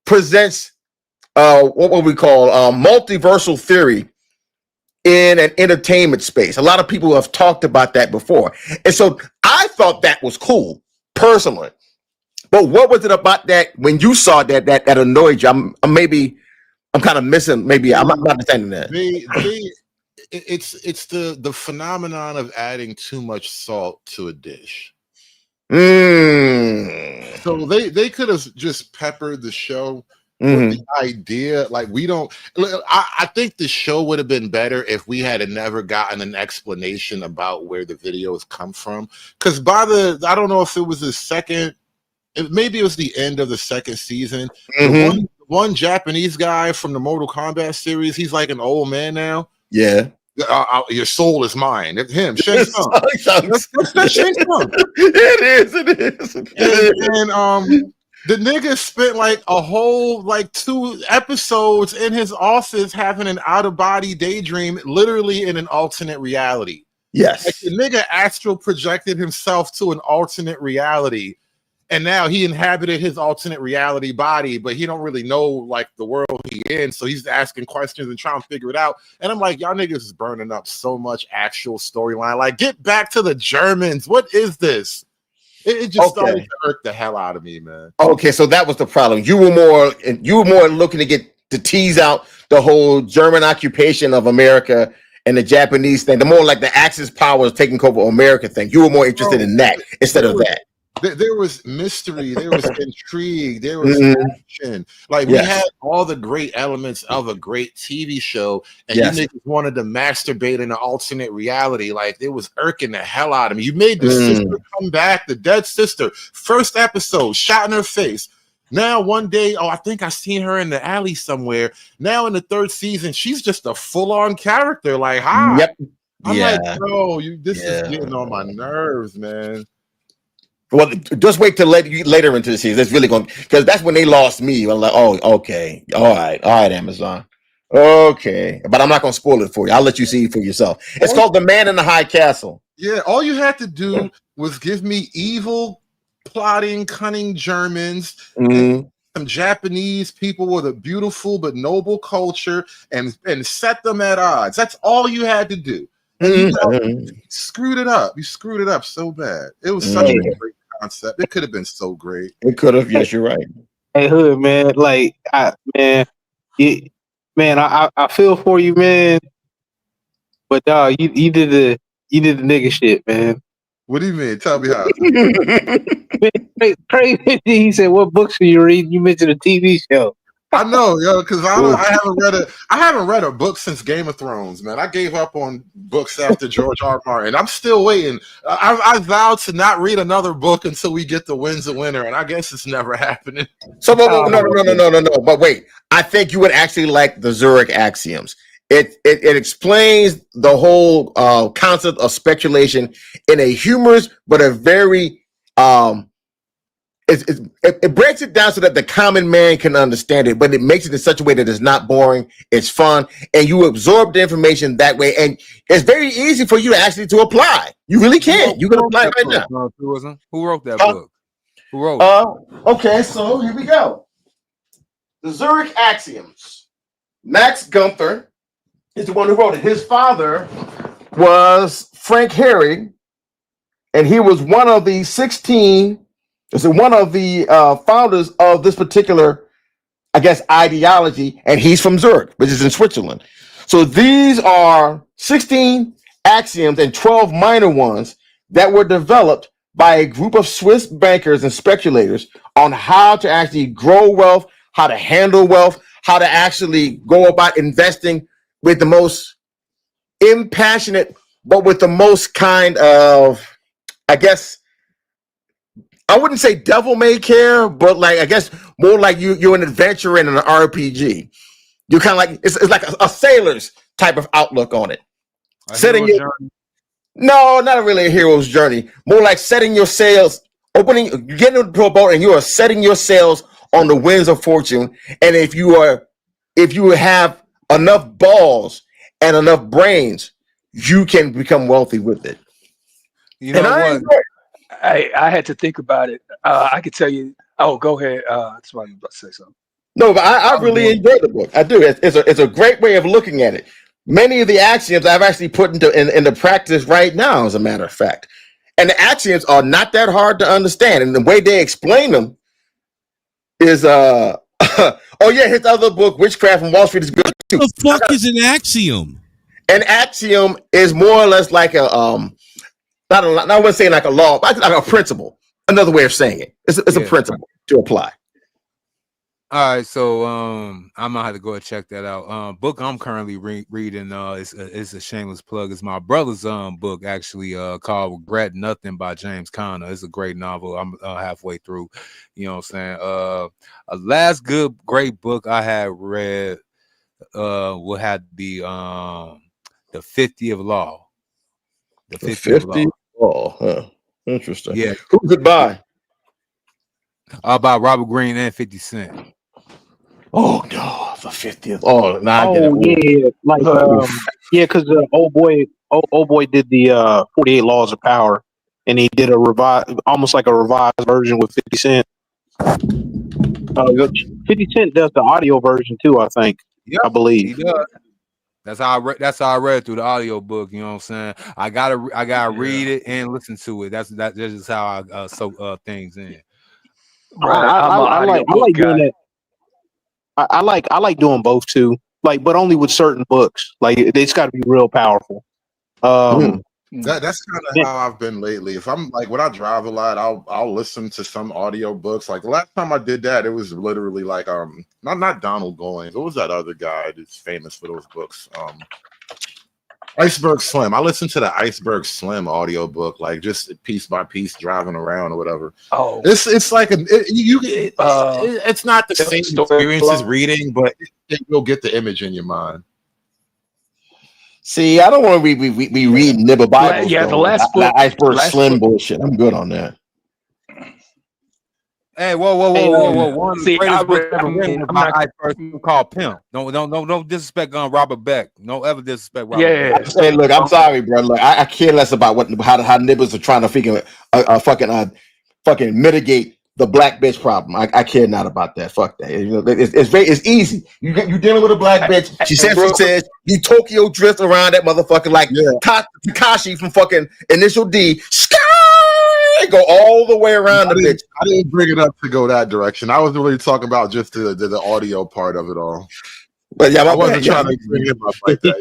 presents what we call multiversal theory in an entertainment space. A lot of people have talked about that before, and so I thought that was cool personally. But what was it about that when you saw that annoyed you? I'm kind of missing. Maybe I'm not understanding that. It's the phenomenon of adding too much salt to a dish. So they could have just peppered the show with the idea. Like I think the show would have been better if we had never gotten an explanation about where the videos come from. Because I don't know if it was the second. Maybe it was the end of the second season. One Japanese guy from the Mortal Kombat series, he's like an old man now. Yeah. Your soul is mine. It's him, Shang Tsung. That's Shang Tsung. It is. And the nigga spent like a whole 2 episodes in his office having an out-of-body daydream, literally in an alternate reality. Yes. Like the nigga astral projected himself to an alternate reality. And now he inhabited his alternate reality body, but he don't really know the world he in. So he's asking questions and trying to figure it out. And I'm like, y'all niggas is burning up so much actual storyline. Like, get back to the Germans. What is this? It just started to hurt the hell out of me, man. Okay, so that was the problem. You were more looking to tease out the whole German occupation of America and the Japanese thing, the more like the Axis powers taking over America thing. You were more interested in that instead of that. There was mystery, there was intrigue, there was Mhm. action. Like we Yes. had all the great elements of a great TV show, and Yes. you niggas wanted to masturbate in an alternate reality. Like it was irking the hell out of me. You made the Mm. sister come back, the dead sister, first episode, shot in her face. Now one day, I think I seen her in the alley somewhere. Now in the third season, she's just a full-on character. Like, hi. Yep. I'm Yeah. like, bro, this Yeah. is getting on my nerves, man. Well, just wait till later into the season. It's really going because that's when they lost me. I'm like, oh, okay, all right, Amazon, okay, but I'm not going to spoil it for you. I'll let you see it for yourself. It's called The Man in the High Castle. Yeah, all you had to do was give me evil, plotting, cunning Germans, Mhm. some Japanese people with a beautiful but noble culture, and set them at odds. That's all you had to do. And you screwed it up. You screwed it up so bad. It was such a great concept. It could have been so great. It could have. Yes, you're right. Hey, Hood, man, like, I feel for you, man. But dog, you did the nigga shit, man. What do you mean? Tell me how. Crazy. He said, "What books are you reading?" You mentioned a TV show. I know, yo, because I haven't read a book since Game of Thrones, man. I gave up on books after George R. Martin. I'm still waiting. I vowed to not read another book until we get the Winds of Winter, and I guess it's never happening. So, no. But wait, I think you would actually like the Zurich Axioms. It explains the whole concept of speculation in a humorous but a very it breaks it down so that the common man can understand it, but it makes it in such a way that it's not boring, it's fun, and you absorb the information that way, and it's very easy for you actually to apply. You really can. You can apply it right now. Who wrote that book? Who wrote? Okay, so here we go. The Zurich Axioms. Max Gunther is the one who wrote it. His father was Frank Herring, and he was one of the 16. So one of the founders of this particular, I guess, ideology, and he's from Zurich, which is in Switzerland. So these are 16 axioms and 12 minor ones that were developed by a group of Swiss bankers and speculators on how to actually grow wealth, how to handle wealth, how to actually go about investing with the most impassionate, but with the most kind of, I guess, I wouldn't say devil may care, but like I guess more like you're an adventurer in an RPG. You're kind of like it's like a sailor's type of outlook on it. No, not really a hero's journey. More like setting your sails, getting into a boat, and you are setting your sails on the winds of fortune. And if you have enough balls and enough brains, you can become wealthy with it. You know what? I had to think about it. I could tell you. Oh, go ahead. That's why I'm about to say something. No, but I really enjoyed the book. I do. It's a great way of looking at it. Many of the axioms I've actually put into practice right now, as a matter of fact. And the axioms are not that hard to understand. And the way they explain them is oh yeah, his other book, Witchcraft from Wall Street, is good too. What the fuck is an axiom? An axiom is more or less like a I wouldn't say like a law, but like a principle. Another way of saying it. It's a principle to apply. All right, so I'm gonna have to go and check that out. Book I'm currently reading is a shameless plug. It's my brother's book actually called Regret Nothing by James Conner. It's a great novel. I'm halfway through. You know what I'm saying? A last great book I had read would have to be the 50th Law. The 50th Law. Huh. Interesting. Yeah. Who's it by? By Robert Greene and 50 Cent. Oh no, the 50th. Oh, now I get it. Yeah, like because old boy did the 48 Laws of Power, and he did almost like a revised version with 50 Cent. 50 Cent does the audio version too, I think. Yeah, I believe. He does. That's how I read through the audio book. You know what I'm saying? I gotta read it and listen to it. That's just how I soak things in. I like doing that. I like doing both too. like, but only with certain books. Like, it's got to be real powerful. That's kind of how I've been lately. If I'm like when I drive a lot, I'll listen to some audio books. Like the last time I did that, it was literally like not Donald Goins. What was that other guy that's famous for those books? Iceberg Slim. I listened to the Iceberg Slim audio book, like just piece by piece, driving around or whatever. Oh, it's like it's not the same experience as reading, but it will get the image in your mind. See, I don't want to be reading Nibba Bibles. Yeah, the last book, Iceberg Slim bullshit. I'm good on that. Hey, whoa! One of the See, greatest books ever I'm written not- about Iceberg called Pimp. Don't disrespect Robert Beck. Don't ever disrespect Robert Yeah. Beck. Hey, look, I'm sorry, bro. Look, I care less about how nibbles are trying to fucking mitigate the black bitch problem. I care not about that. Fuck that. You know, it's easy. You dealing with a black bitch. She says what she says. You Tokyo drift around that motherfucker like Takashi from fucking Initial D. Go all the way around the bitch. I didn't bring it up to go that direction. I was really talking about just the audio part of it all. But yeah, I wasn't trying to bring it up like that.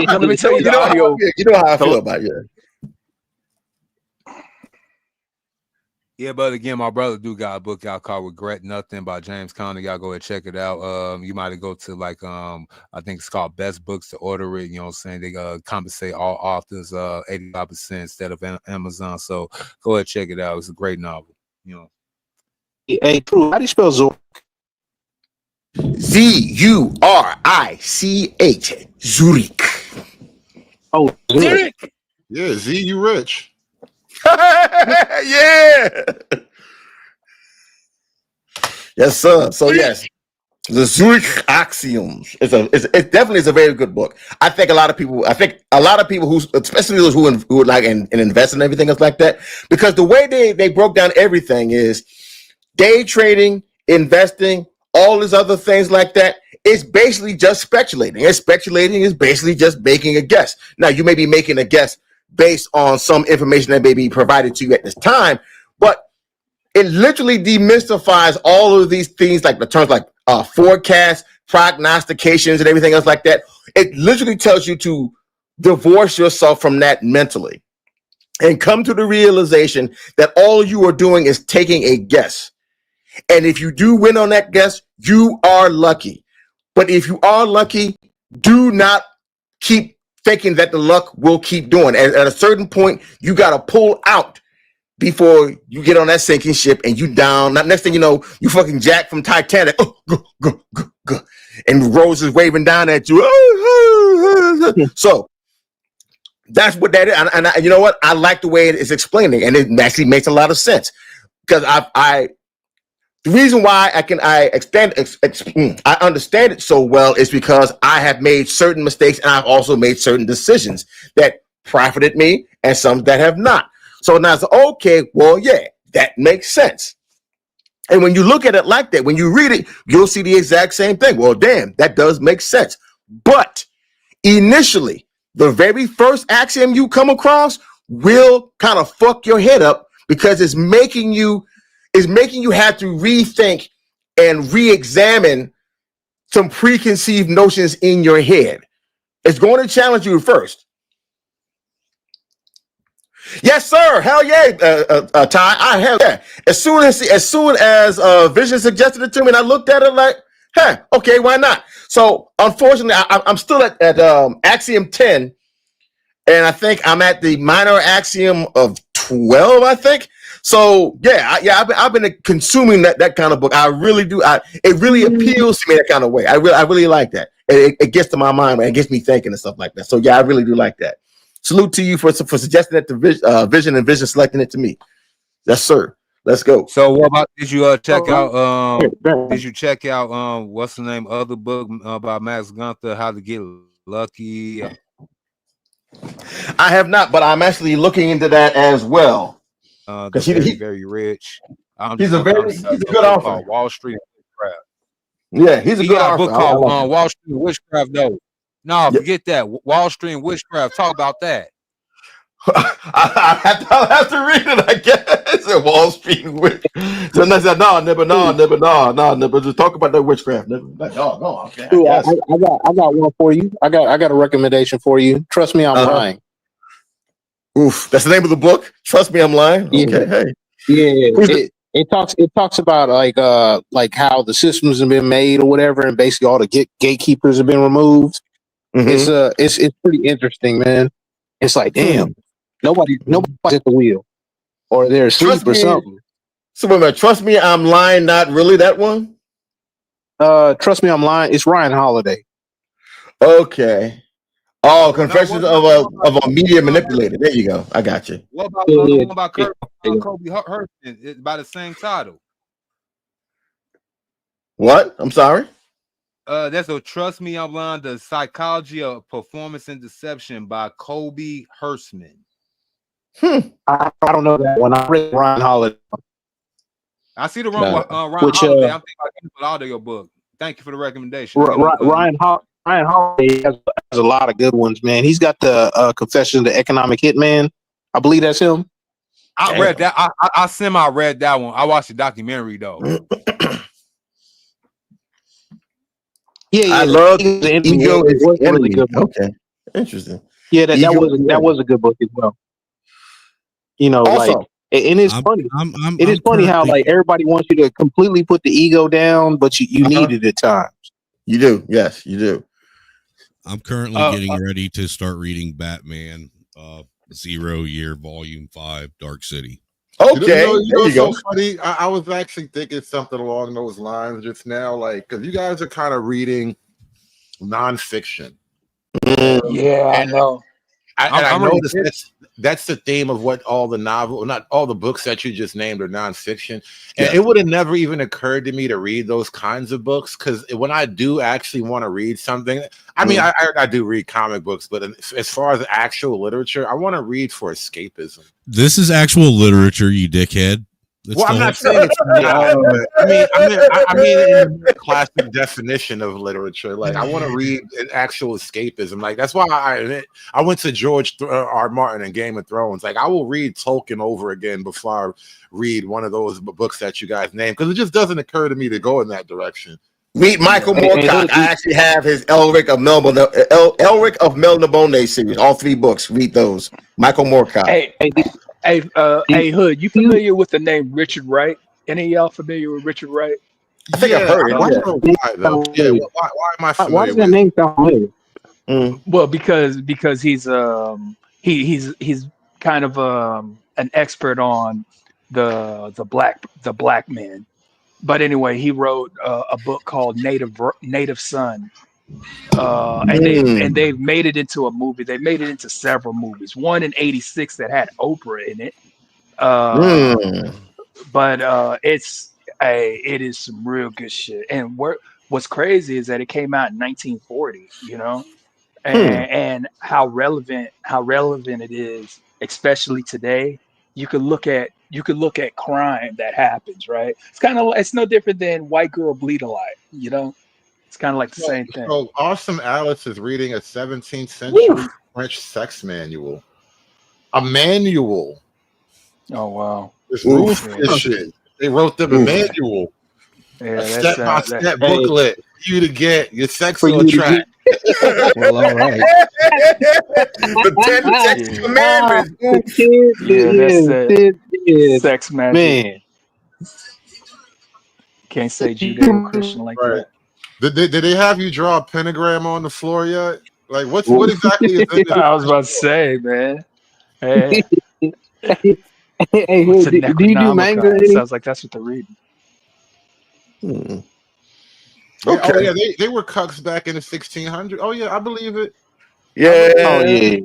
Let me tell you the audio. You know how I feel about it. Yeah, but again, my brother do got a book out called Regret Nothing by James Conner. Y'all go and check it out. You might go to like I think it's called Best Books to order it. You know what I'm saying? They compensate all authors 85% instead of Amazon. So go ahead and check it out. It's a great novel. You know. Hey, True, how do you spell Zurich? Zurich. Zurich. Oh, Zurich. Yeah, Z, you rich. Yeah. Yes, sir. So yes, the Zurich Axioms it definitely is a very good book. I think a lot of people who, especially those who would like and invest in everything else like that, because the way they broke down everything is day trading, investing, all these other things like that. It's basically just speculating. And speculating is basically just making a guess. Now you may be making a guess based on some information that may be provided to you at this time, but it literally demystifies all of these things, like the terms like forecast, prognostications, and everything else like that. It literally tells you to divorce yourself from that mentally and come to the realization that all you are doing is taking a guess. And if you do win on that guess, you are lucky. But if you are lucky, do not keep thinking that the luck will keep doing. At a certain point, you got to pull out before you get on that sinking ship and you down. Not next thing you know, you fucking Jack from Titanic. And Rose is waving down at you. So that's what that is. And you know what? I like the way it is explaining, and it actually makes a lot of sense. Because the reason why I understand it so well is because I have made certain mistakes, and I've also made certain decisions that profited me and some that have not. So now it's okay, well, yeah, that makes sense. And when you look at it like that, when you read it, you'll see the exact same thing. Well, damn, that does make sense. But initially, the very first axiom you come across will kind of fuck your head up, because it's making you have to rethink and re-examine some preconceived notions in your head. It's going to challenge you first. Yes, sir. Hell yeah, Ty. I hell yeah. As soon as Vision suggested it to me, and I looked at it like, okay, why not? So unfortunately, I'm still at axiom 10, and I think I'm at the minor axiom of 12. I think. So I've been consuming that kind of book. I really do. It really appeals to me that kind of way. I really like that. It gets to my mind, and it gets me thinking and stuff like that. So yeah, I really do like that. Salute to you for suggesting that to Vision and Vision selecting it to me. Yes, sir. Let's go. So what about, did you check out what's the name of the book by Max Gunther, How to Get Lucky? I have not, but I'm actually looking into that as well. Because he's very rich. He's a good author. Wall Street Witchcraft. Yeah, he's a good got author. a book called Wall Street Witchcraft, though. No, forget that. Wall Street Witchcraft. Talk about that. I'll have to read it, I guess. A Wall Street witch. So I said, no, never. Just talk about that witchcraft. Never. No, okay. Dude, Yes. I got one for you. I got a recommendation for you. Trust me, I'm lying. Oof, that's the name of the book. Trust me, I'm lying. Yeah. Okay, hey. Yeah. It talks about like how the systems have been made or whatever, and basically all the gatekeepers have been removed. Mhm. It's pretty interesting, man. It's like, damn, nobody's at the wheel, or they're asleep Trust or me. something. So wait a minute. Trust me, I'm lying. Not really that one. Trust me, I'm lying. It's Ryan Holiday. Okay. Oh, Confessions of a Media Manipulator. There you go. I got you. What about the one about Kobe Hurston? It's by the same title. What? I'm sorry. That's a Trust Me, I'm Lying, The Psychology of Performance and Deception by Kobe Hirschman. I don't know that one. I read Ryan Holiday. I see the wrong Ryan Which, Holiday. I'm thinking about getting the audio book. Thank you for the recommendation. Ryan Holiday has a lot of good ones, man. He's got the Confession of the Economic Hitman. I believe that's him. I read that. I semi-read that one. I watched the documentary though. Yeah, I love Ego is was really Enemy. good. Okay, interesting. Yeah, that Ego was a good book as well. You know, Also, like, and it's funny. It is funny how like everybody wants you to completely put the ego down, but you need it at times. You do, yes, you do. I'm currently getting ready to start reading Batman 0 Year Volume 5 Dark City. Okay, you know there what's you go. so funny? I was actually thinking something along those lines just now, like because you guys are kind of reading nonfiction. Yeah, I know. I noticed that's the theme of what all the not all the books that you just named are nonfiction. And it would have never even occurred to me to read those kinds of books because when I do actually want to read something, I mean, I do read comic books, but as far as actual literature, I want to read for escapism. This is actual literature, you dickhead. Well, I'm not saying it's not. I mean, in the classic definition of literature, like I want to read an actual escapism. Like that's why I went to George R. Martin and Game of Thrones. Like I will read Tolkien over again before I read one of those books that you guys named because it just doesn't occur to me to go in that direction. Meet Michael Moorcock. I actually have his Elric of Melniboné series, all 3 books. Read those. Michael Moorcock. Hey, Hood, you familiar with the name Richard Wright? Any of y'all familiar with Richard Wright? I think I've heard it. Why am I familiar Why does that name sound familiar? Well, because he's kind of an expert on the black men. But anyway, he wrote a book called Native Son. And they've made it into a movie. They made it into several movies. One in '86 that had Oprah in it. But it is some real good shit. And what's crazy is that it came out in 1940. You know, and how relevant it is, especially today. You could look at crime that happens. Right? It's no different than White Girl Bleed a Lot. You know. It's kind of like the same thing. So Awesome Alice is reading a 17th century French sex manual. A manual. Oh wow! This ruthless shit. They wrote them a manual. Yeah, a step-by-step booklet for you to get your sex on track. Well, all right. The 10 Sex Commandments. Yeah, sex magic. Man. Can't say Judeo-Christian like that. Did they have you draw a pentagram on the floor yet? Like what exactly is it? I was about to say, man. Hey, hey, do you do manga? Sounds like that's what they're reading. Okay. Oh yeah, they were cucks back in the 1600s. Oh yeah, I believe it. Yeah. Oh yeah.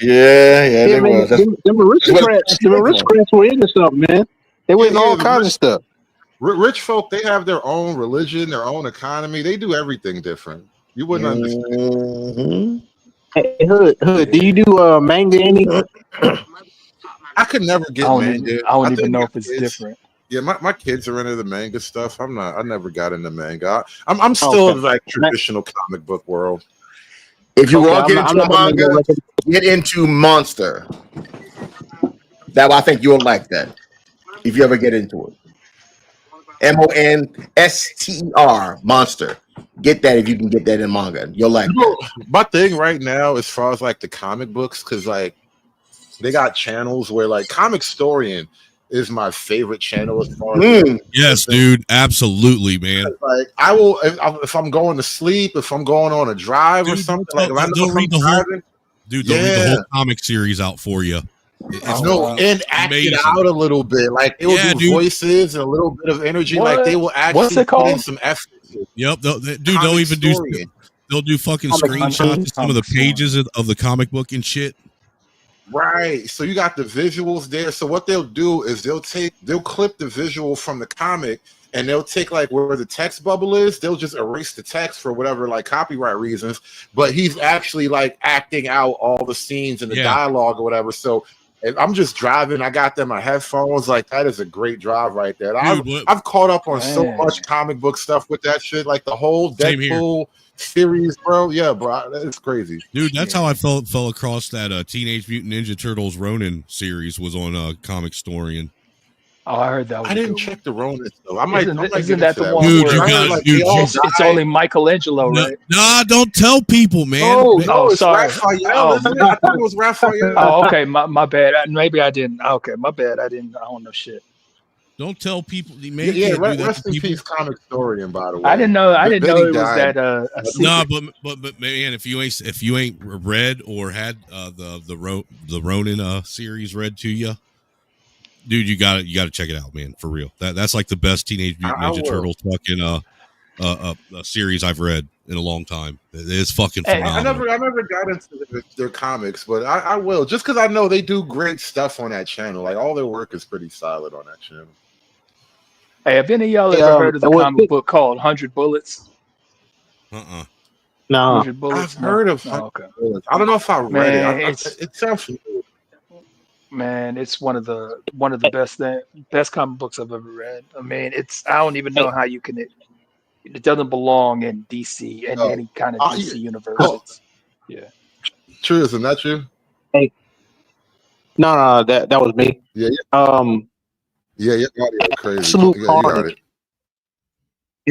Yeah, they was. Them aristocrats were into something, man. They were into all kinds of stuff. Rich folk, they have their own religion, their own economy. They do everything different. You wouldn't understand. Hey, Hood, do you do manga any? I could never get manga. I don't even know if it's different. Yeah, my kids are into the manga stuff. I never got into manga. I'm still in like traditional comic book world. If you Okay, want to get I'm into not gonna make no manga, recommendation. get into Monster. I think you'll like that if you ever get into it. Monster, Monster. Get that if you can get that in manga. You'll like You that. know, my thing right now, as far as like the comic books, because like they got channels where like Comic Storian is my favorite channel as far as Yes, dude, absolutely, man. like I will if I'm going to sleep, if I'm going on a drive or something. Like if I know They'll if read I'm the whole, driving, dude. They'll read the whole comic series out for you. It's and act it amazing. out a little bit. Like they will Yeah, do dude. voices and a little bit of energy. What? Like they will What's actually it put in called? some effort. Yep, dude. They'll Comic even do. Storian. They'll do fucking Comic screenshots of some of the Comic Storian. pages of the comic book and shit. Right. So you got the visuals there. So what they'll do is they'll clip the visual from the comic and they'll take like where the text bubble is, they'll just erase the text for whatever like copyright reasons. But he's actually like acting out all the scenes and the dialogue or whatever. So if I'm just driving, I got them my headphones. Like that is a great drive right there. I've caught up on so much comic book stuff with that shit, like the whole Same here. Deadpool series, bro. Yeah, bro, it's crazy, Dude. That's how I fell across that Teenage Mutant Ninja Turtles Ronin series was on Comic Storian. Oh, I heard that. Was I didn't check the Ronin though. I might. Isn't that the one Dude, where you got dude. it's only Michelangelo, No, right? nah, don't tell people, man. Oh, sorry. Raphael, isn't it? I thought it was Raphael. Oh, okay. My bad. Maybe I didn't. Okay, my bad. I don't know shit. Don't tell people. Yeah, rest in peace, Comic Storian. By the way, I didn't know it Benny was died. that. No, but man, if you ain't read or had the Ronin series read to you, dude, you got to check it out, man, for real. That's like the best Teenage Mutant Ninja Turtles fucking series I've read in a long time. It's fucking phenomenal. I never got into their comics, but I will just because I know they do great stuff on that channel. Like all their work is pretty solid on that channel. Hey, have any of y'all ever heard of the comic book called 100 Bullets? No. 100 Bullets. I've heard of 100 Bullets. I don't know if I read it. It sounds familiar. Man, it's one of the best comic books I've ever read. I mean, I don't even know how you can. It doesn't belong in DC and any kind of DC universe. Yeah. True, isn't that true? Hey. No, that was me. Yeah. Yeah, crazy. Absolute carnage.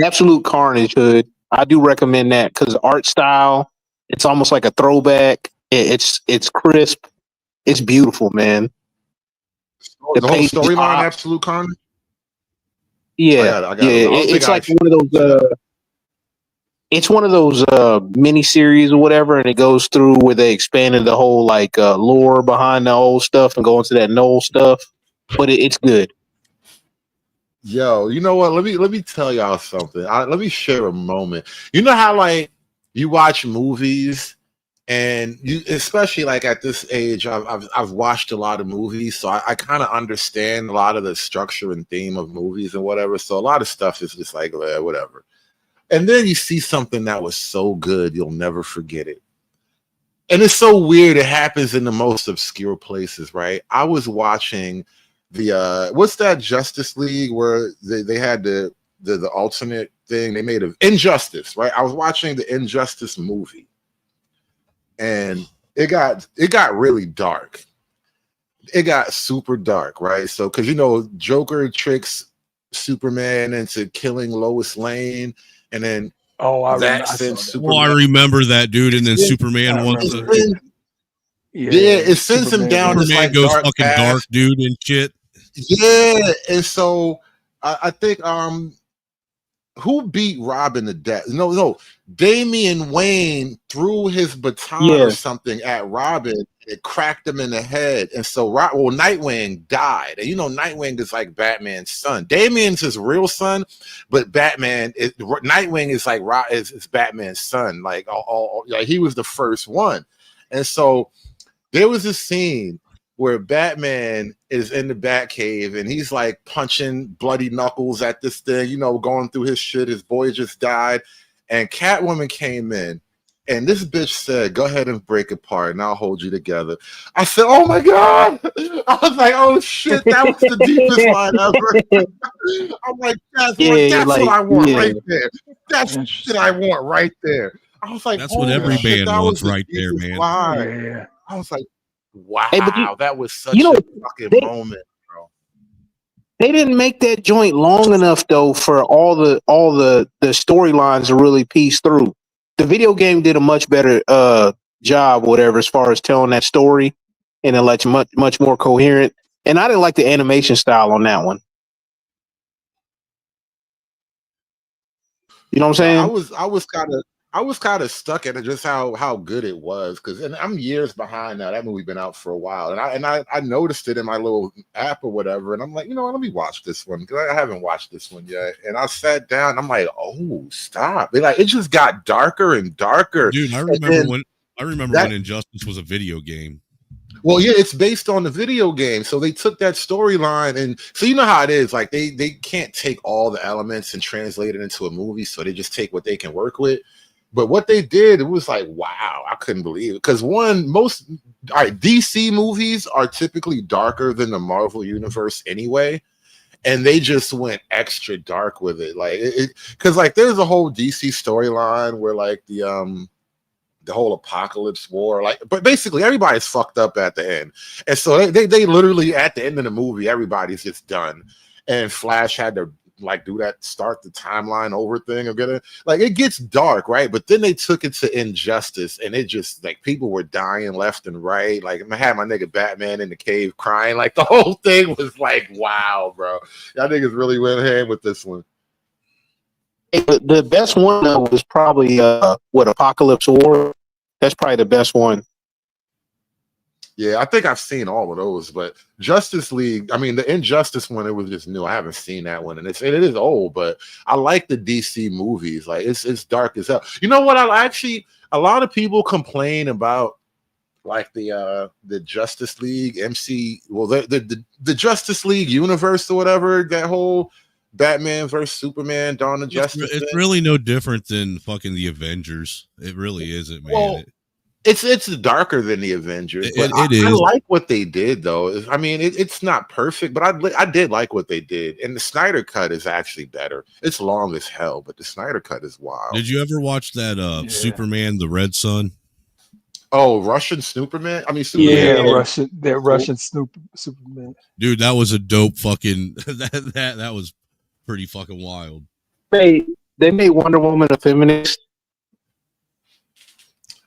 Absolute carnage, hood. I do recommend that because art style, it's almost like a throwback. It's crisp. It's beautiful, man. The whole storyline, Absolute Carnage. Yeah, it's like one of those. It's one of those mini series or whatever, and it goes through where they expanded the whole like lore behind the old stuff and go into that null stuff. But it's good. Yo, you know what? Let me tell y'all something. Let me share a moment. You know how like you watch movies. And you, especially like at this age, I've watched a lot of movies, so I kind of understand a lot of the structure and theme of movies and whatever. So a lot of stuff is just like whatever. And then you see something that was so good, you'll never forget it. And it's so weird. It happens in the most obscure places, right? I was watching the what's that Justice League where they had the alternate thing they made of Injustice, right? I was watching the Injustice movie. And it got really dark. It got super dark, right? So, because Joker tricks Superman into killing Lois Lane, and then that sends Superman. Oh, I remember that, dude. And then Superman wants to. It sends him down. Superman like goes dark fucking path. dark, dude, and shit. Yeah, and so I think who beat Robin to death? No. Damian Wayne threw his baton or something at Robin. It cracked him in the head. And so, Nightwing died. And Nightwing is like Batman's son. Damian's his real son, but Nightwing is like is Batman's son. Like, like he was the first one. And so there was this scene where Batman is in the Batcave and he's like punching bloody knuckles at this thing, going through his shit. His boy just died. And Catwoman came in and this bitch said, "Go ahead and break apart and I'll hold you together." I said, "Oh my God." I was like, "Oh shit, that was the deepest line ever." I'm like, that's what I want right there. That's shit I want right there. I was like, That's what holy every shit, band that wants was the right there, deepest man. line. Yeah. I was like, Hey, but wow, that was such you know, a fucking they moment, bro. they didn't make that joint long enough though for all the storylines to really piece through. The video game did a much better job, whatever, as far as telling that story, and it like much more coherent. And I didn't like the animation style on that one. You know what I'm No, saying? I was kind of stuck at it, just how good it was, because and I'm years behind now. That movie been out for a while, and I noticed it in my little app or whatever, and I'm like, you know what, let me watch this one because I haven't watched this one yet. And I sat down, I'm like, oh, stop! It just got darker and darker. Dude, I And remember then when Injustice was a video game. well, yeah, it's based on the video game. So they took that storyline, and so you know how it is. Like they can't take all the elements and translate it into a movie, so they just take what they can work with. But what they did, it was like, wow, I couldn't believe it. Because most DC movies are typically darker than the Marvel universe anyway, and they just went extra dark with it. Like because like there's a whole DC storyline where like the whole apocalypse war, like, but basically everybody's fucked up at the end, and so they literally at the end of the movie everybody's just done, and Flash had to like do that start the timeline over thing of getting like it gets dark, right? But then they took it to Injustice, and it just like people were dying left and right. Like I had my nigga Batman in the cave crying. Like the whole thing was like, wow, bro, y'all niggas really went hand with this one. The best one though was probably Apocalypse War. That's probably the best one. Yeah, I think I've seen all of those, but Justice League, I mean the Injustice one, it was just new. I haven't seen that one, and it is old, but I like the DC movies. Like it's dark as hell. You know what? A lot of people complain about like the Justice League the Justice League universe or whatever, that whole Batman versus Superman, Dawn of Justice. It's really no different than fucking the Avengers. It really isn't, man. Well, it's darker than the Avengers. But It is. I like what they did, though. I mean, it's not perfect, but I did like what they did. And the Snyder cut is actually better. It's long as hell, but the Snyder cut is wild. Did you ever watch that Superman, the Red Sun? Oh, Russian Superman? I mean, Superman. Yeah, Russian Superman. Dude, that was a dope fucking that was pretty fucking wild. They made Wonder Woman a feminist.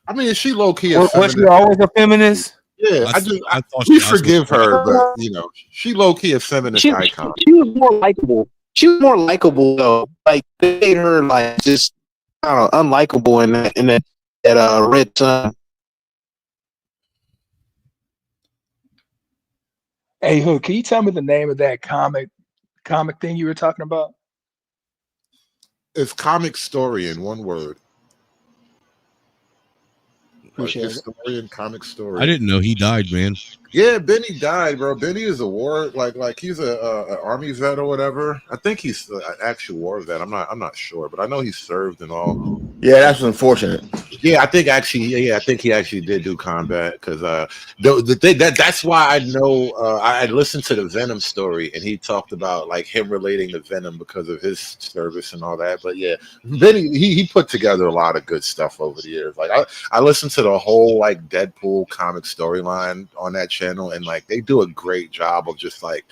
I mean, is she low key a Was feminist? she always a feminist? Yeah, I thought we she- I forgive her, but you know, she low key a feminist She icon. was more likable. She was more likable though. Like they made her like just I don't know, unlikable in that Red Sun. Hey, Hood, can you tell me the name of that comic thing you were talking about? It's comic story in one word. Like Appreciate it. historian, comic story. I didn't know he died, man. Yeah, Benny died, bro. Benny is a war, like he's a army vet or whatever. I think he's an actual war vet. I'm not sure, but I know he served and all. Yeah, that's unfortunate. Yeah, I think he actually did do combat because the thing that's why I know I listened to the Venom story and he talked about like him relating to Venom because of his service and all that. But yeah, Benny he put together a lot of good stuff over the years. Like I listened to the whole like Deadpool comic storyline on that channel, and like they do a great job of just like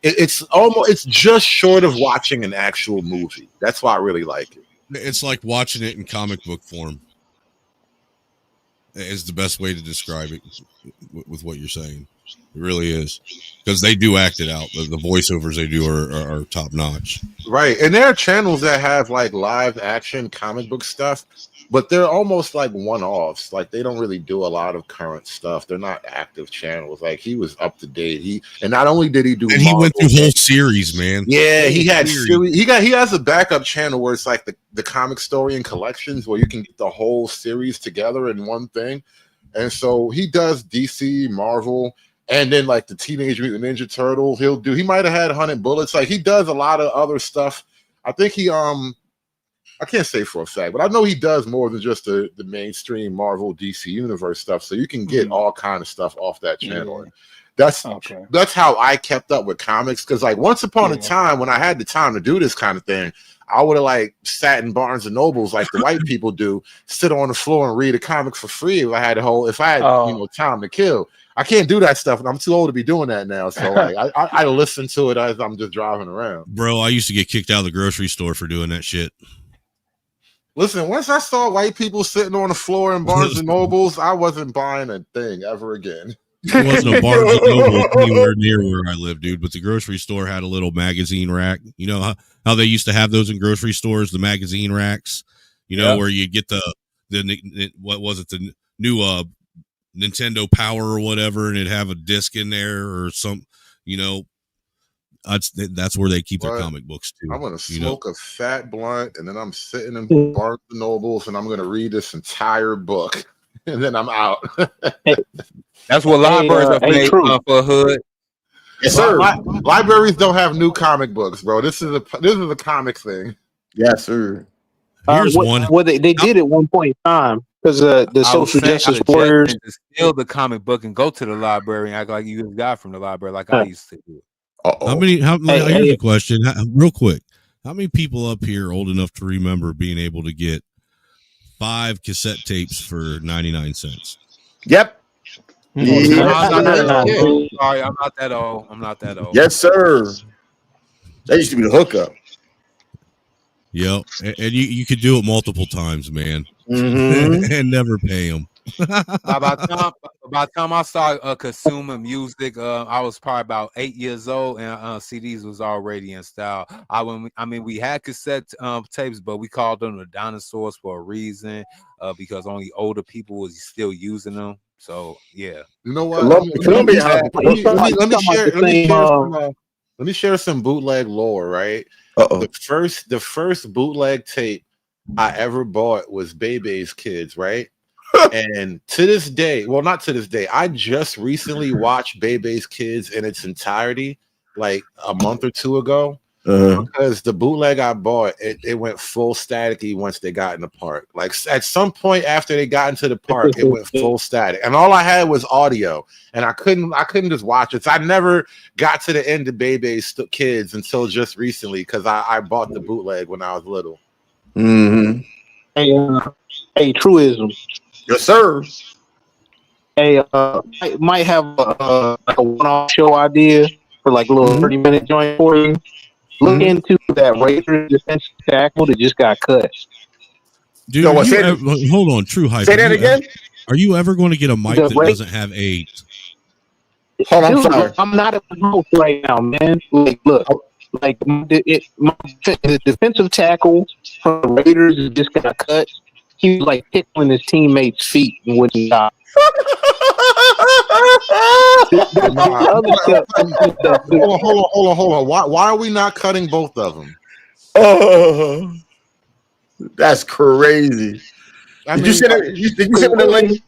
it's just short of watching an actual movie. That's why I really like it. It's like watching it in comic book form. Is the best way to describe it with what you're saying. It really is, because they do act it out. The voiceovers they do are top notch. Right, and there are channels that have like live action comic book stuff, but they're almost like one-offs. Like they don't really do a lot of current stuff. They're not active channels. Like he was up to date. And not only did he do, and he went through whole series, man. Yeah, he had series. he has a backup channel where it's like the comic story and collections where you can get the whole series together in one thing. And so he does DC, Marvel, and then like the Teenage Mutant Ninja Turtle. He might have had 100 Bullets. Like he does a lot of other stuff. I think he I can't say for a fact, but I know he does more than just the mainstream Marvel DC universe stuff. So you can get all kind of stuff off that channel. Yeah. That's how I kept up with comics, because like once upon a time when I had the time to do this kind of thing, I would have like sat in Barnes and Nobles like the white people do, sit on the floor and read a comic for free if I had time to kill. I can't do that stuff, and I'm too old to be doing that now. So like I listen to it as I'm just driving around. Bro, I used to get kicked out of the grocery store for doing that shit. Listen, once I saw white people sitting on the floor in Barnes and Nobles, I wasn't buying a thing ever again. There wasn't a Barnes and Noble anywhere near where I live, dude. But the grocery store had a little magazine rack. You know how they used to have those in grocery stores, the magazine racks. You know, where you get the what was it, the new Nintendo Power or whatever, and it'd have a disc in there or some. You know, that's where they keep their comic books too. I'm gonna smoke a fat blunt, and then I'm sitting in Barnes and Nobles, and I'm gonna read this entire book, and then I'm out. That's what libraries are made for a hood. Yes, sir. Libraries don't have new comic books, bro. This is a comic thing. Yes, sir. Here's one. Well, they did at one point in time because the social justice warriors steal the comic book and go to the library and act like you got from the library, like I used to do. Here's a question, real quick. How many people up here old enough to remember being able to get 5 cassette tapes for 99 cents? Yep. Sorry, I'm not that old. Yes, sir. That used to be the hookup. Yep, and you could do it multiple times, man, and never pay them. By the time I started consuming music, I was probably about 8 years old, and CDs was already in style. We had cassette tapes, but we called them the dinosaurs for a reason, because only older people was still using them. So yeah, you know what? Let me share some bootleg lore, right? The first bootleg tape I ever bought was Bebe's Kids, right? And to this day, well, not to this day, I just recently watched Bebe's Kids in its entirety, like a month or two ago, because the bootleg I bought, it went full staticky once they got in the park. Like at some point after they got into the park, it went full static, and all I had was audio, and I couldn't just watch it. So I never got to the end of Bebe's Kids until just recently, because I bought the bootleg when I was little. Hey, truism. Yes, sir. Hey, might have a one-off show idea for like a little 30-minute joint for you. Look into that Raiders defensive tackle that just got cut. Dude, hold on, True Hype. Say that again. Are you ever going to get a mic that doesn't have AIDS? Hold on, I'm sorry. I'm not at the house right now, man. Like, look, the defensive tackle from the Raiders just got cut. He was like tickling his teammates' feet and wouldn't stop. Hold on. Why are we not cutting both of them? Oh, that's crazy. Did you send me the link?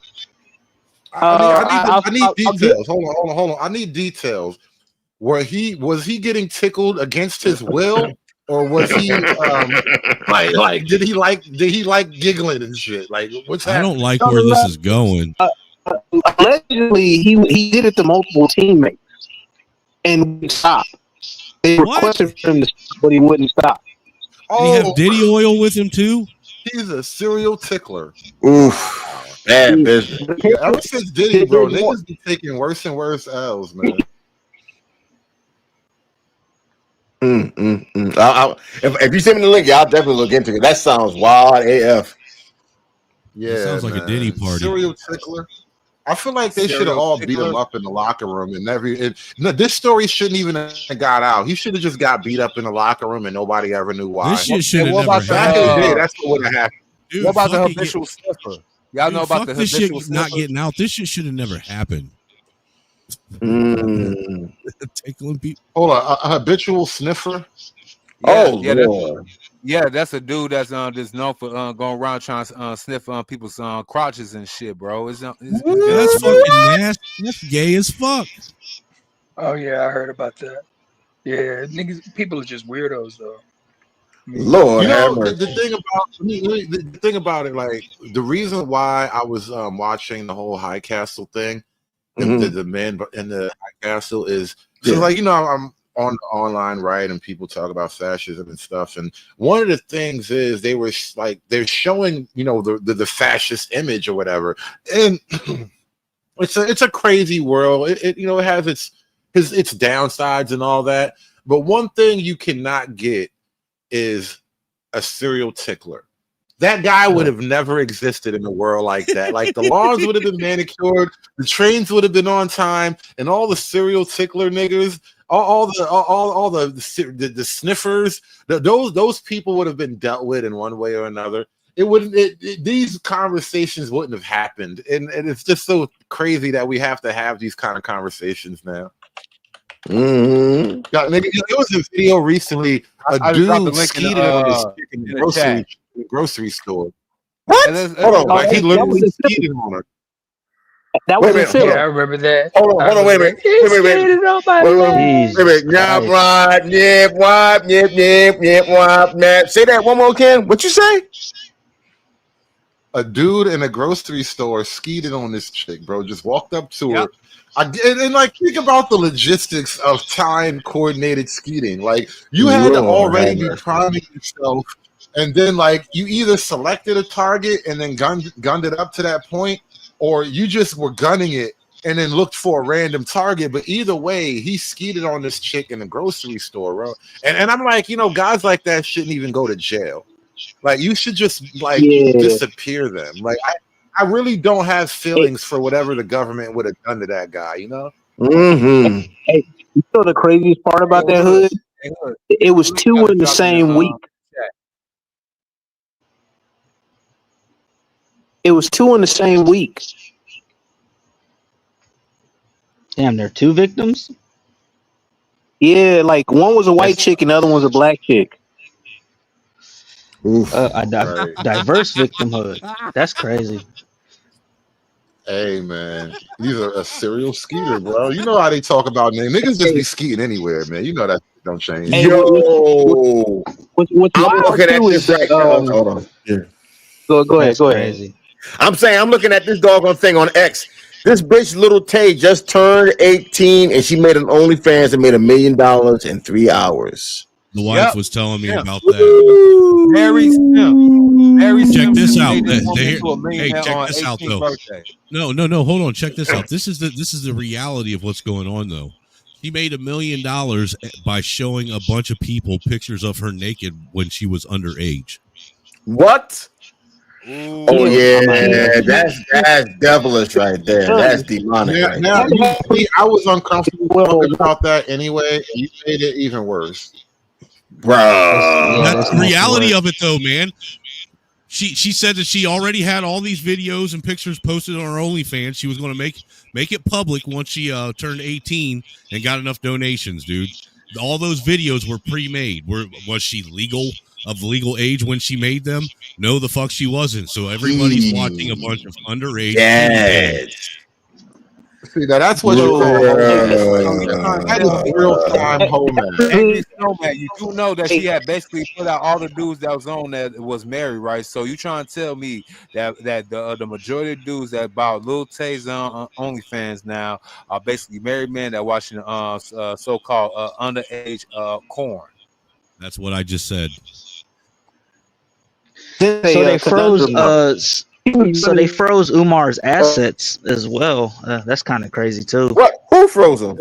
I need details. Hold on. I need details. Was he getting tickled against his will? Or was he did he like giggling and shit? Like, what's happening? I don't like where this is going. Allegedly, he did it to multiple teammates and would stop. They requested him to stop, but he wouldn't stop. Did he have Diddy oil with him too? He's a serial tickler. Oof, bad business. Ever since Diddy, bro, niggas be taking worse and worse L's, man. If you send me the link, I'll definitely look into it. That sounds wild AF. Yeah, it sounds like a Diddy party. Serial tickler. I feel like they should have all beat him up in the locker room, and this story shouldn't even have got out. He should have just got beat up in the locker room, and nobody ever knew why. This shit should have never happened. That's what would have happened. Dude, what about the habitual sniffer? Y'all know about the this habitual shit sniffer? not getting out. This shit should have never happened. Tickling people. Hold on, a habitual sniffer. That's a dude that's just known for going around trying to sniff people's crotches and shit, bro. That's fucking nasty. That's gay as fuck. Oh yeah, I heard about that. Yeah, niggas, people are just weirdos though. Lord, the thing about it, like the reason why I was watching the whole High Castle thing, the men in the High Castle is because, like, you know, on the online right, and people talk about fascism and stuff. And one of the things is they were like they're showing, you know, the fascist image or whatever, and it's a crazy world. It you know, it has its downsides and all that. But one thing you cannot get is a serial tickler. That guy would have never existed in a world like that. Like the lawns would have been manicured, the trains would have been on time, and all the serial tickler niggas, all the sniffers, those people would have been dealt with in one way or another. It wouldn't. These conversations wouldn't have happened, and it's just so crazy that we have to have these kind of conversations now. Mm-hmm. God, nigga, there was a video recently. A dude skeeted on this chick in the grocery store. What? Hold on, like he literally was skeeted on her. That Wait was a in minute. Philly. Yeah, I remember that. Hold on, wait a minute. Jesus Wait. Nyap, Christ. wop, nyip, wop, nyip, nyip, nyip, wop, nyap. Say that one more, Ken. What you say? A dude in a grocery store skeeted on this chick, bro. Just walked up to her. And like, think about the logistics of time coordinated skeeting. Like, you had to Lord already have be mercy. priming yourself, and then like you either selected a target and then gunned it up to that point, or you just were gunning it and then looked for a random target. But either way, he skeeted on this chick in the grocery store, bro. And I'm like, you know, guys like that shouldn't even go to jail. Like, you should just like disappear them. Like, I really don't have feelings for whatever the government would have done to that guy, you know? Mm-hmm. Hey, you know the craziest part about that hood? It was two in the same week. It was two in the same week. Damn, there are 2 victims? Yeah, like one was a white chick and the other one was a black chick. Oof. Diverse victimhood. That's crazy. Hey, man. These are a serial skeeter, bro. You know how they talk about niggas just be skeeting anywhere, man. You know that don't change. Hey, Yo, what's I'm wild looking at too this is right now. Hold on. Go ahead, That's go ahead. crazy. I'm saying I'm looking at this doggone thing on X. This bitch, Little Tay, just turned 18, and she made an OnlyFans and made $1 million in 3 hours. The wife was telling me about that. Woo! Mary Sim. Mary Check Simpson this out. made this woman Hey, into a millionaire check on this out 18th though. birthday. No, hold on. Check this out. This is the reality of what's going on though. She made $1 million by showing a bunch of people pictures of her naked when she was underage. What? Ooh. Oh yeah, that's devilish right there. That's demonic right Now, there. I was uncomfortable talking about that anyway. You made it even worse. Bro. That's the reality of it though, man. She said that she already had all these videos and pictures posted on her OnlyFans. She was going to make it public once she turned 18 and got enough donations, dude. All those videos were pre-made. Was she of legal age when she made them? No, the fuck she wasn't. So everybody's watching a bunch of underage. Yes. See, now that's what you call that is real time home. Angry Snowman, you do know that she had basically put out all the dudes that was on that was married, right? So you trying to tell me that the majority of dudes that bought Lil Tay's OnlyFans now are basically married men that watching so-called underage corn. That's what I just said. So they froze. So they froze Umar's assets as well. That's kind of crazy too. What? Who froze him?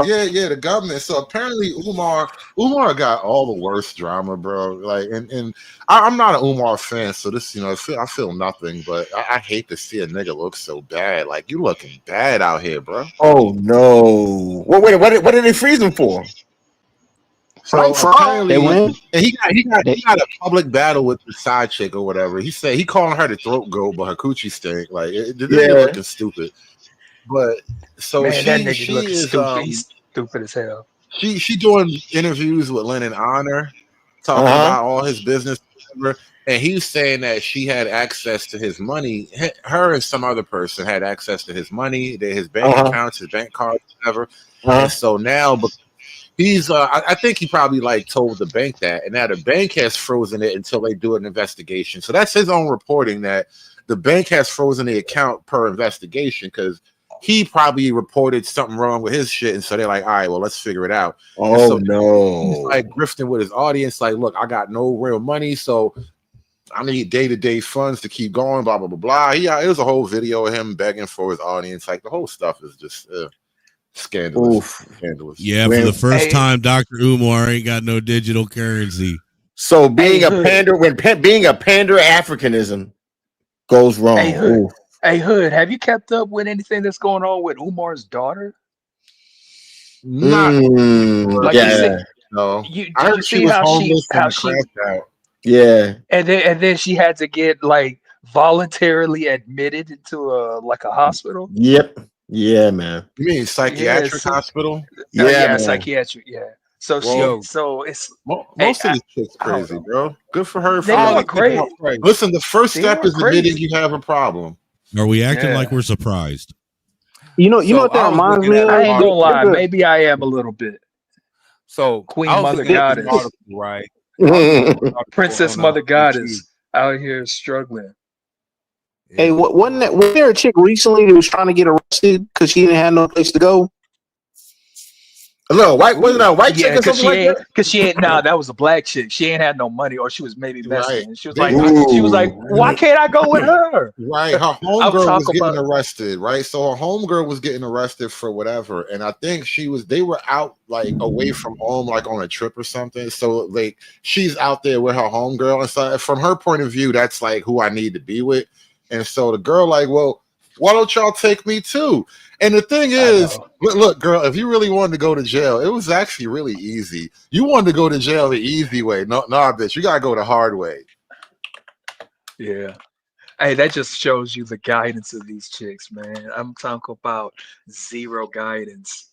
Yeah, the government. So apparently Umar got all the worst drama, bro. Like, and I'm not an Umar fan, so this, I feel nothing, but I hate to see a nigga look so bad. Like, you looking bad out here, bro. Oh no! Wait, what did they freeze him for? So apparently, and he got a public battle with the side chick or whatever. He said he calling her the throat goat, but her coochie stink. Like, the nigga looking stupid. But so Man, that nigga she looking is stupid. He's stupid as hell. She doing interviews with Lennon Honor, talking about all his business, whatever, and he's saying that she had access to his money. Her and some other person had access to his money, his bank accounts, his bank cards, whatever. And so now, but he's I think he probably like told the bank that, and now the bank has frozen it until they do an investigation. So that's his own reporting that the bank has frozen the account per investigation because he probably reported something wrong with his shit, and so they're like, all right, well, let's figure it out. And Oh so he's no. like grifting with his audience, like, look, I got no real money, so I need day-to-day funds to keep going, blah blah blah blah. It was a whole video of him begging for his audience. Like the whole stuff is just scandalous. Oof. Scandalous. Yeah, Man, for the first hey. time, Dr. Umar ain't got no digital currency. So being Hey, a Hood. pander being a pander Africanism goes wrong. Hey, Hood. Oof. Hey, Hood, have you kept up with anything that's going on with Umar's daughter? Not Like you yeah, said, no. did I heard you she see was how homeless how and crashed out. yeah. and then she had to get like voluntarily admitted into a hospital? Yep. Yeah, man. You mean psychiatric Yes. hospital? Yeah, Yeah, man. psychiatric. Yeah. So Well, it's most hey, of these chicks I don't crazy, know. bro. Good for her. They For are like, crazy. listen, the first They step are is admitting crazy. you have a problem. Are we acting Yeah. like we're surprised? You know So what that I was reminds looking me at of? I ain't gonna lie. There's a- Maybe I am a little bit. so Queen I was Mother looking at this Goddess. article, right? I was looking at this article Princess on Mother IG. Goddess out here struggling. Hey, Yeah. wasn't there a chick recently that was trying to get arrested because she didn't have no place to go? No, wasn't that a white chick Yeah, or something like that? cause she ain't nah, that was a black chick. She ain't had no money, or she was maybe messing. Right. And she was They- like, why can't I go with her? Right. Her I'm homegirl was talking getting about arrested, right? So her homegirl was getting arrested for whatever. And I think they were out like away from home, like on a trip or something. So like she's out there with her homegirl. And so from her point of view, that's like who I need to be with. And so the girl, like, well, why don't y'all take me too? And the thing is, look, girl, if you really wanted to go to jail, it was actually really easy. You wanted to go to jail the easy way. No, bitch, you gotta go the hard way. yeah. Hey, that just shows you the guidance of these chicks, man. I'm talking about zero guidance.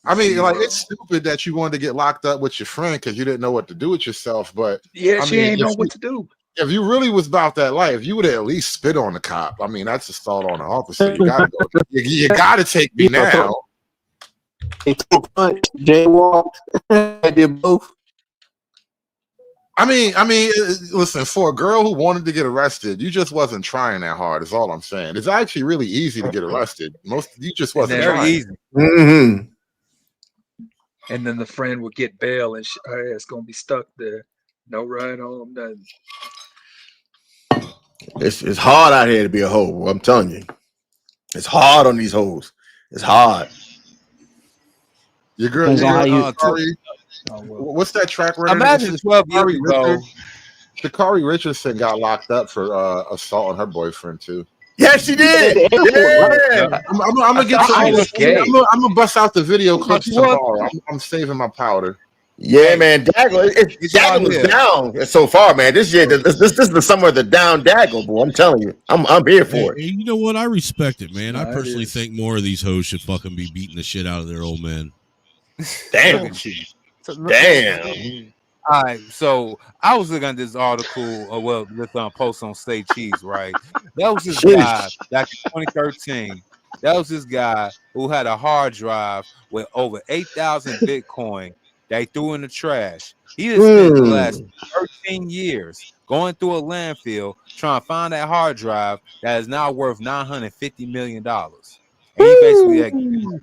I mean, like, Zero. it's stupid that you wanted to get locked up with your friend because you didn't know what to do with yourself. But Yeah, I she mean, ain't know what to do. if you really was about that life, you would at least spit on the cop. I mean, that's assault on an officer. You gotta go. You gotta take me now. They took a punch, jaywalked. I did both. I mean, listen, for a girl who wanted to get arrested, you just wasn't trying that hard. Is all I'm saying. It's actually really easy to get arrested. You just wasn't Very trying. easy. Mm-hmm. And then the friend would get bail, and her ass gonna be stuck there. No ride home, nothing. It's hard out here to be a hoe. I'm telling you, it's hard on these hoes. It's hard. Your girl, Depends on how you. Sha'Carri, what's that track record? Imagine 12 years Sha'Carri ago. Sha'Carri Richardson got locked up for assault on her boyfriend too. Yes, she did. Yeah. I'm gonna get to I was gay. I'm gonna bust out the video clips tomorrow. I'm saving my powder. Yeah, man. Daggle, Daggle was down so far, man. This year, this is the summer of the down Daggle, boy. I'm telling you, I'm here for it. Hey, you know what? I respect it, man. I That personally is- think more of these hoes should fucking be beating the shit out of their old men. Damn. Damn. All right, so I was looking at this article, this post on Say Cheese, right? That was this guy back in 2013. That was this guy who had a hard drive with over 8,000 Bitcoin that he threw in the trash. He just spent the last 13 years going through a landfill trying to find that hard drive that is now worth $950 million. And he basically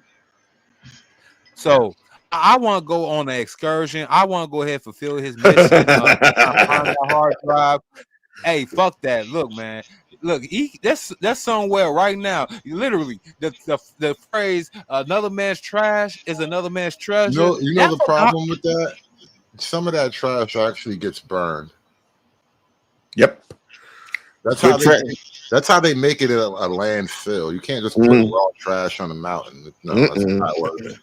so I want to go on an excursion. I want to go ahead and fulfill his mission. Find that hard drive. Hey, fuck that. Look, man. Look, that's somewhere right now. Literally, the phrase "another man's trash is another man's treasure." You know the problem with that? Some of that trash actually gets burned. Yep. That's how they make it a landfill. You can't just put raw trash on a mountain. No, that's not working.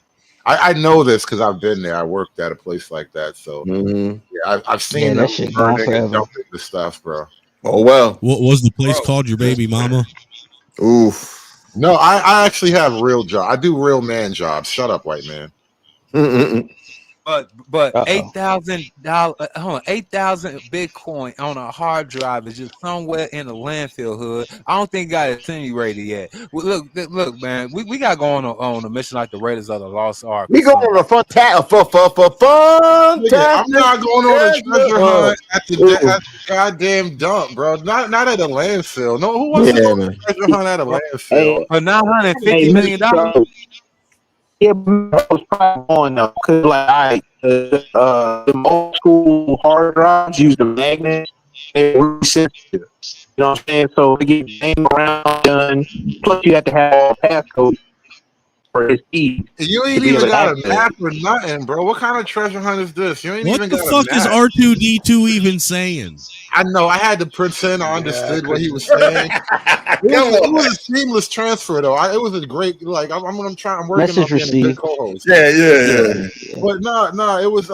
I know this because I've been there. I worked at a place like that, so yeah, I've seen that shit gone forever. dumping the stuff, bro. Oh well. What was the place called? Your baby mama? Oof. No, I actually have real job. I do real man jobs. Shut up, white man. But Uh-oh. $8,000 Bitcoin on a hard drive is just somewhere in the landfill hood. I don't think it got incinerated yet. Look, man, we got going on a mission like the Raiders of the Lost Ark. We go on a fun Nigga, I'm not going on a treasure hunt at the goddamn dump, bro. Not at a landfill. No, who wants to go on a treasure hunt at a landfill? For $950 million. Yeah, but I was probably going though, cause like the old school hard drives use the magnet. They were sensitive. You know what I'm saying? So to get game around done, plus you have to have all passcodes for his key. You ain't even got a map or nothing, bro. What kind of treasure hunt is this? You ain't What even the got fuck a is map. R2D2 even saying? I know. I had to pretend I understood what he was saying. It was a seamless transfer, though. It was a great, like, I'm working Message on being a good received. co-host. Yeah. But no, it was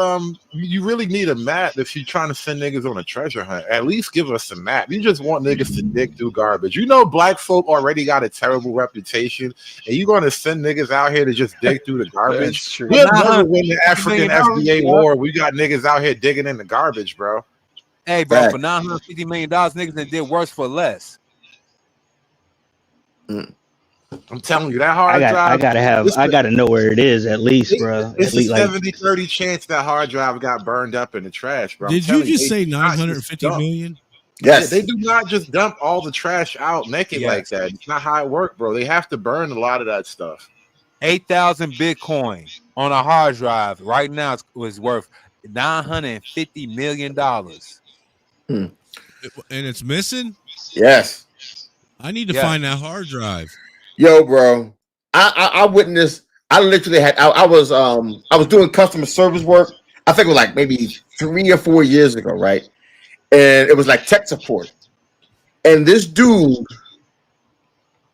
you really need a map if you're trying to send niggas on a treasure hunt. At least give us a map. You just want niggas to dig through garbage. You know, black folk already got a terrible reputation, and you're gonna send niggas out here to just dig through the garbage. We'll never win the African FBA war. We got niggas out here digging in the garbage, bro. Hey, bro, for $950 million, niggas that did worse for less. I'm telling you, that hard drive. I gotta know where it is at least, bro. It's At least a like 70-30 chance that hard drive got burned up in the trash, bro. Did you just say 950 million? Yes. Yeah, they do not just dump all the trash out naked like that. It's not how it works, bro. They have to burn a lot of that stuff. 8,000 Bitcoin on a hard drive right now was worth $950 million. And it's missing? Yes. I need to find that hard drive. Yo, bro. I witnessed. I literally had. I was doing customer service work. I think it was like maybe 3 or 4 years ago, right? And it was like tech support. And this dude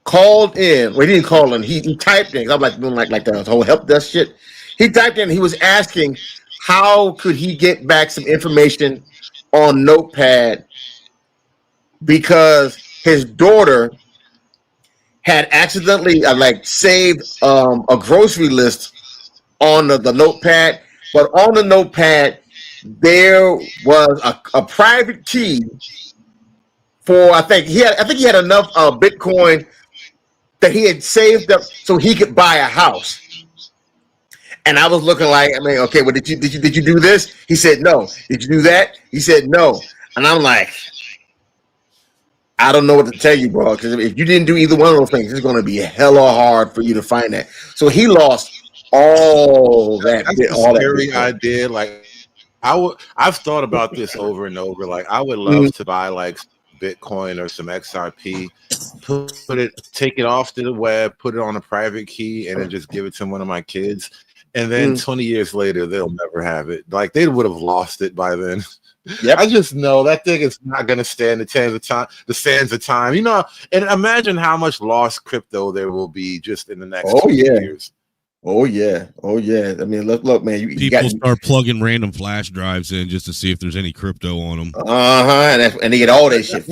called in. Well, he didn't call in. He typed in. I'm like doing like the whole help desk shit. He typed in. He was asking how could he get back some information on Notepad because his daughter had accidentally saved a grocery list on the Notepad, but on the Notepad there was a private key for I think he had enough Bitcoin that he had saved up so he could buy a house. And I was looking like, I mean, okay, well, did you do this? He said no. Did you do that? He said no. And I'm like, I don't know what to tell you, bro. Because if you didn't do either one of those things, it's going to be hella hard for you to find that. So he lost all that. That's a scary idea. Like, I've thought about this over and over. Like, I would love to buy like Bitcoin or some XRP, take it off to the web, put it on a private key, and then just give it to one of my kids. And then 20 years later, they'll never have it. Like, they would have lost it by then. Yep. I just know that thing is not going to stand the sands of time. You know, and imagine how much lost crypto there will be just in the next 2 years. Oh yeah. I mean, look, man. People start plugging random flash drives in just to see if there's any crypto on them. And they get all that shit.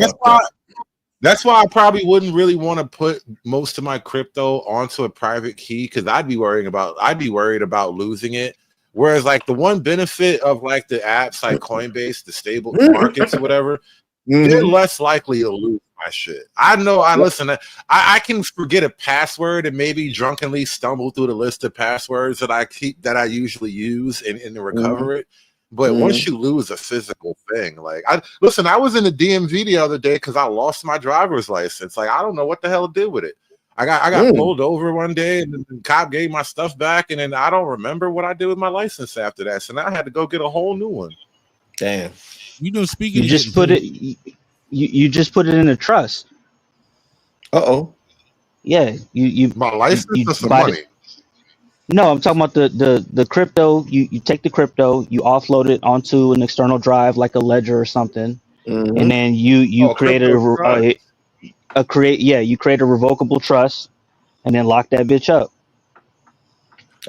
That's why I probably wouldn't really want to put most of my crypto onto a private key because I'd be worried about losing it. Whereas, like, the one benefit of like the apps like Coinbase, the stable markets or whatever, they're less likely to lose my shit. I know. I can forget a password and maybe drunkenly stumble through the list of passwords that I usually use and recover it. But once you lose a physical thing, like I was in the DMV the other day because I lost my driver's license. Like, I don't know what the hell to do with it. I got pulled over one day and the cop gave my stuff back, and then I don't remember what I did with my license after that. So now I had to go get a whole new one. Damn. You know, speaking you just put it in a trust. Yeah, you my license or some money. No, I'm talking about the crypto. You take the crypto, you offload it onto an external drive like a ledger or something, and then you create you create a revocable trust, and then lock that bitch up.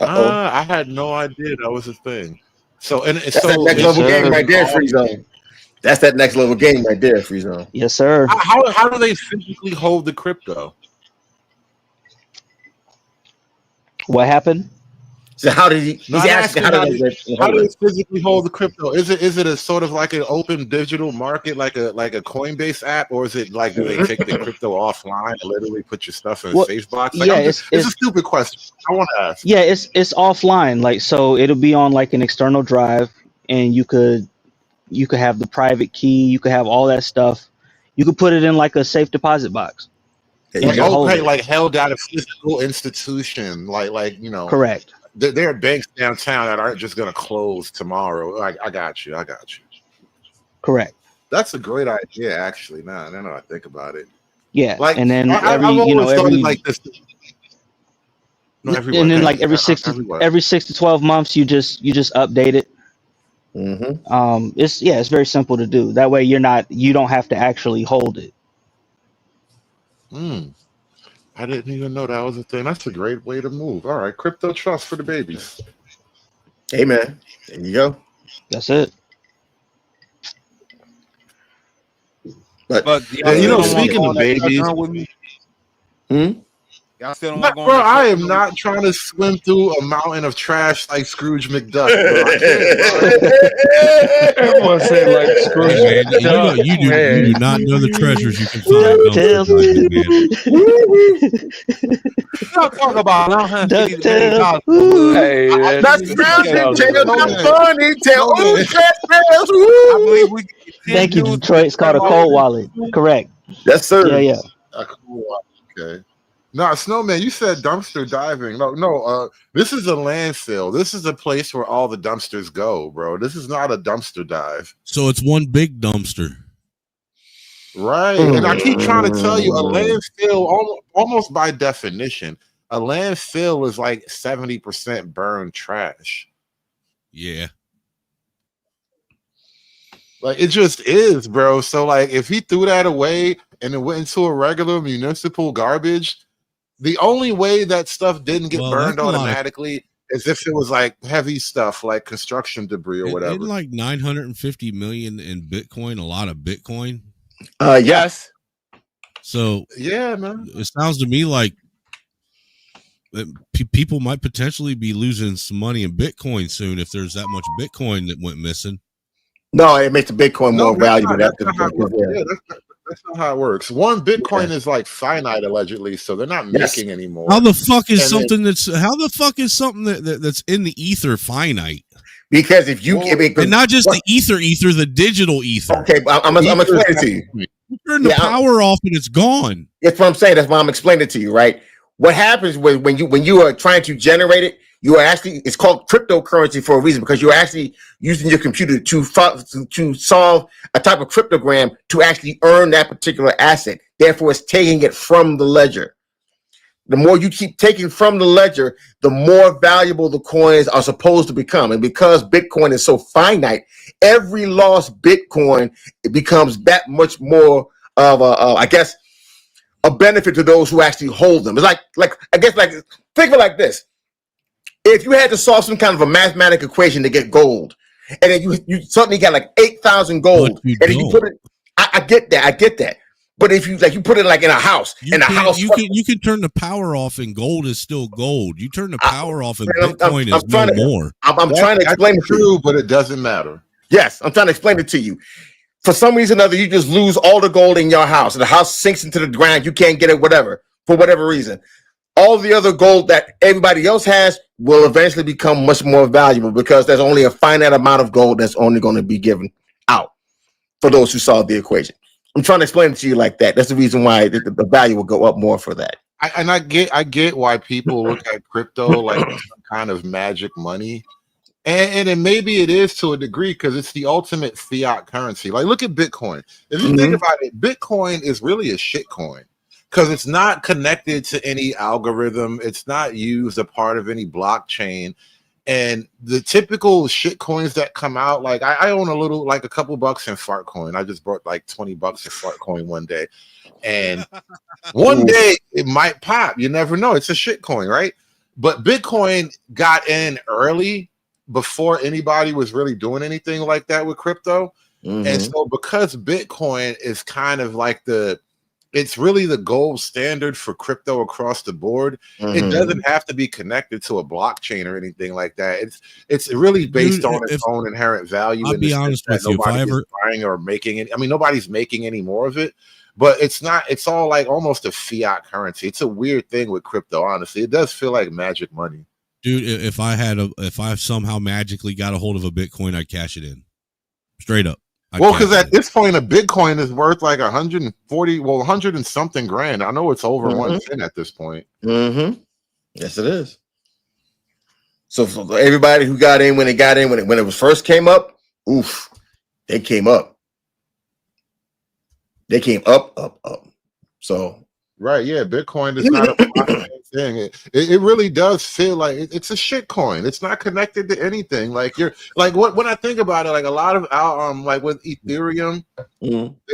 I had no idea that was a thing. So that's that next level game right there, Free Zone. That's that next level game right there, Free Zone. Yes, sir. How do they physically hold the crypto? What happened? So how did he? No, He's I'm asking asking how did they how hold do they it? physically hold the crypto? Is it a sort of like an open digital market, like a Coinbase app, or is it like do they take the crypto offline and literally put your stuff in a Well, safe box? Like yeah, it's a stupid question. I want to ask. yeah, it's offline. Like, so it'll be on like an external drive, and you could have the private key, you could have all that stuff. You could put it in like a safe deposit box There and you Like just go. hold okay, it. like held at a physical institution, like you know, Correct. there are banks downtown that aren't just gonna close tomorrow. Like I got you. Correct. That's a great idea, actually. Now I think about it. Yeah. Like And then I've always thought it every like this. No, everywhere. and then Okay, like every everywhere. 6 to 12 months you just update it. Mm-hmm. It's very simple to do. That way you don't have to actually hold it. I didn't even know that was a thing. That's a great way to move. All right, crypto trust for the babies. Hey man, there you go. That's it. But y'all And you still know, don't want to speaking go of on that treasure babies, hunt with me? Y'all still don't want to go on bro, that I treasure am hunt not trying to swim through a mountain of trash like Scrooge McDuck, bro. I can't, bro. Everyone said like Scrooge. Hey man, you know Duck, you man. do not know the treasures you can find dumpster DuckTales. diving, man. Y'all talk about $150 million DuckTales. for wood. Hey, that's that's Scrooge Charlie. tales, not Snowman, funny tale. Ooh, Snowman. tales. I believe Woo. we can get 10 Thank you, dudes Detroit. It's called a cold wallet. Correct. Yes, Yeah, sir. yeah. Cool. Okay. No, Snowman, you said dumpster diving. No. This is a landfill. This is a place where all the dumpsters go, bro. This is not a dumpster dive. So it's one big dumpster. Right. And I keep trying to tell you, a landfill, almost by definition, a landfill is like 70% burned trash. Yeah. Like it just is, bro. So like if he threw that away and it went into a regular municipal garbage, the only way that stuff didn't get Well, burned that's a lot of automatically is if it was like heavy stuff like construction debris or Isn't whatever. like 950 million in Bitcoin a lot of Bitcoin? Yes. So Yeah, man. it sounds to me like people might potentially be losing some money in Bitcoin soon if there's that much Bitcoin that went missing. No, it makes the Bitcoin No, more valuable. that's not how it works. Yeah, that's not how it works. One Bitcoin is like finite allegedly, so they're not Yes. making anymore. How the fuck is And then- something that's in the ether finite? Because if you And not just the ether, the digital ether. okay, I'm explaining it to you. You turn the power off and it's gone. That's what I'm saying. That's why I'm explaining it to you, right? What happens when you are trying to generate it, you are actually, it's called cryptocurrency for a reason, because you're actually using your computer to solve a type of cryptogram to actually earn that particular asset. Therefore, it's taking it from the ledger. The more you keep taking from the ledger, the more valuable the coins are supposed to become. And because Bitcoin is so finite, every lost Bitcoin, it becomes that much more of a benefit to those who actually hold them. It's like think of it like this. If you had to solve some kind of a mathematical equation to get gold, and then you suddenly got like 8,000 gold, and then you put it, I get that. But if you put it like in a house, You can turn the power off and gold is still gold. You turn the power off and Bitcoin is no more. I'm trying to explain it to you, but it doesn't matter. Yes, I'm trying to explain it to you. For some reason or other, you just lose all the gold in your house, and the house sinks into the ground. You can't get it, for whatever reason. All the other gold that everybody else has will eventually become much more valuable because there's only a finite amount of gold that's only going to be given out for those who solve the equation. I'm trying to explain it to you like that. That's the reason why the value will go up more for that. I get why people look at crypto like some kind of magic money. And maybe it is to a degree because it's the ultimate fiat currency. Like, look at Bitcoin. If you think about it, Bitcoin is really a shit coin because it's not connected to any algorithm. It's not used a part of any blockchain. And the typical shit coins that come out, like I own a couple bucks in Fartcoin. I just bought like $20 in Fartcoin one day. And one day it might pop. You never know. It's a shit coin, right? But Bitcoin got in early before anybody was really doing anything like that with crypto. And so because Bitcoin is kind of like it's really the gold standard for crypto across the board. It doesn't have to be connected to a blockchain or anything like that. It's really based Dude, on its own inherent value. I'll be honest with you, if I ever buying or making it. I mean, nobody's making any more of it, but it's not. It's all like almost a fiat currency. It's a weird thing with crypto. Honestly, it does feel like magic money. Dude, if I somehow magically got a hold of a Bitcoin, I'd cash it in. Straight up. Well, because at this point, a Bitcoin is worth like 140, 100 and something grand. I know it's over 110 at this point. Yes, it is. So for everybody who got in when it was first came up, oof, they came up. They came up. So right, yeah, Bitcoin is not a blockchain thing. It really does feel like it's a shit coin. It's not connected to anything. Like you're like when I think about it, like a lot of like with Ethereum,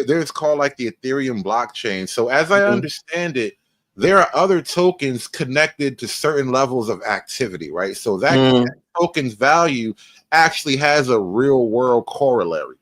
there's called like the Ethereum blockchain. So as I understand it, there are other tokens connected to certain levels of activity, right? So that token's value actually has a real world corollary,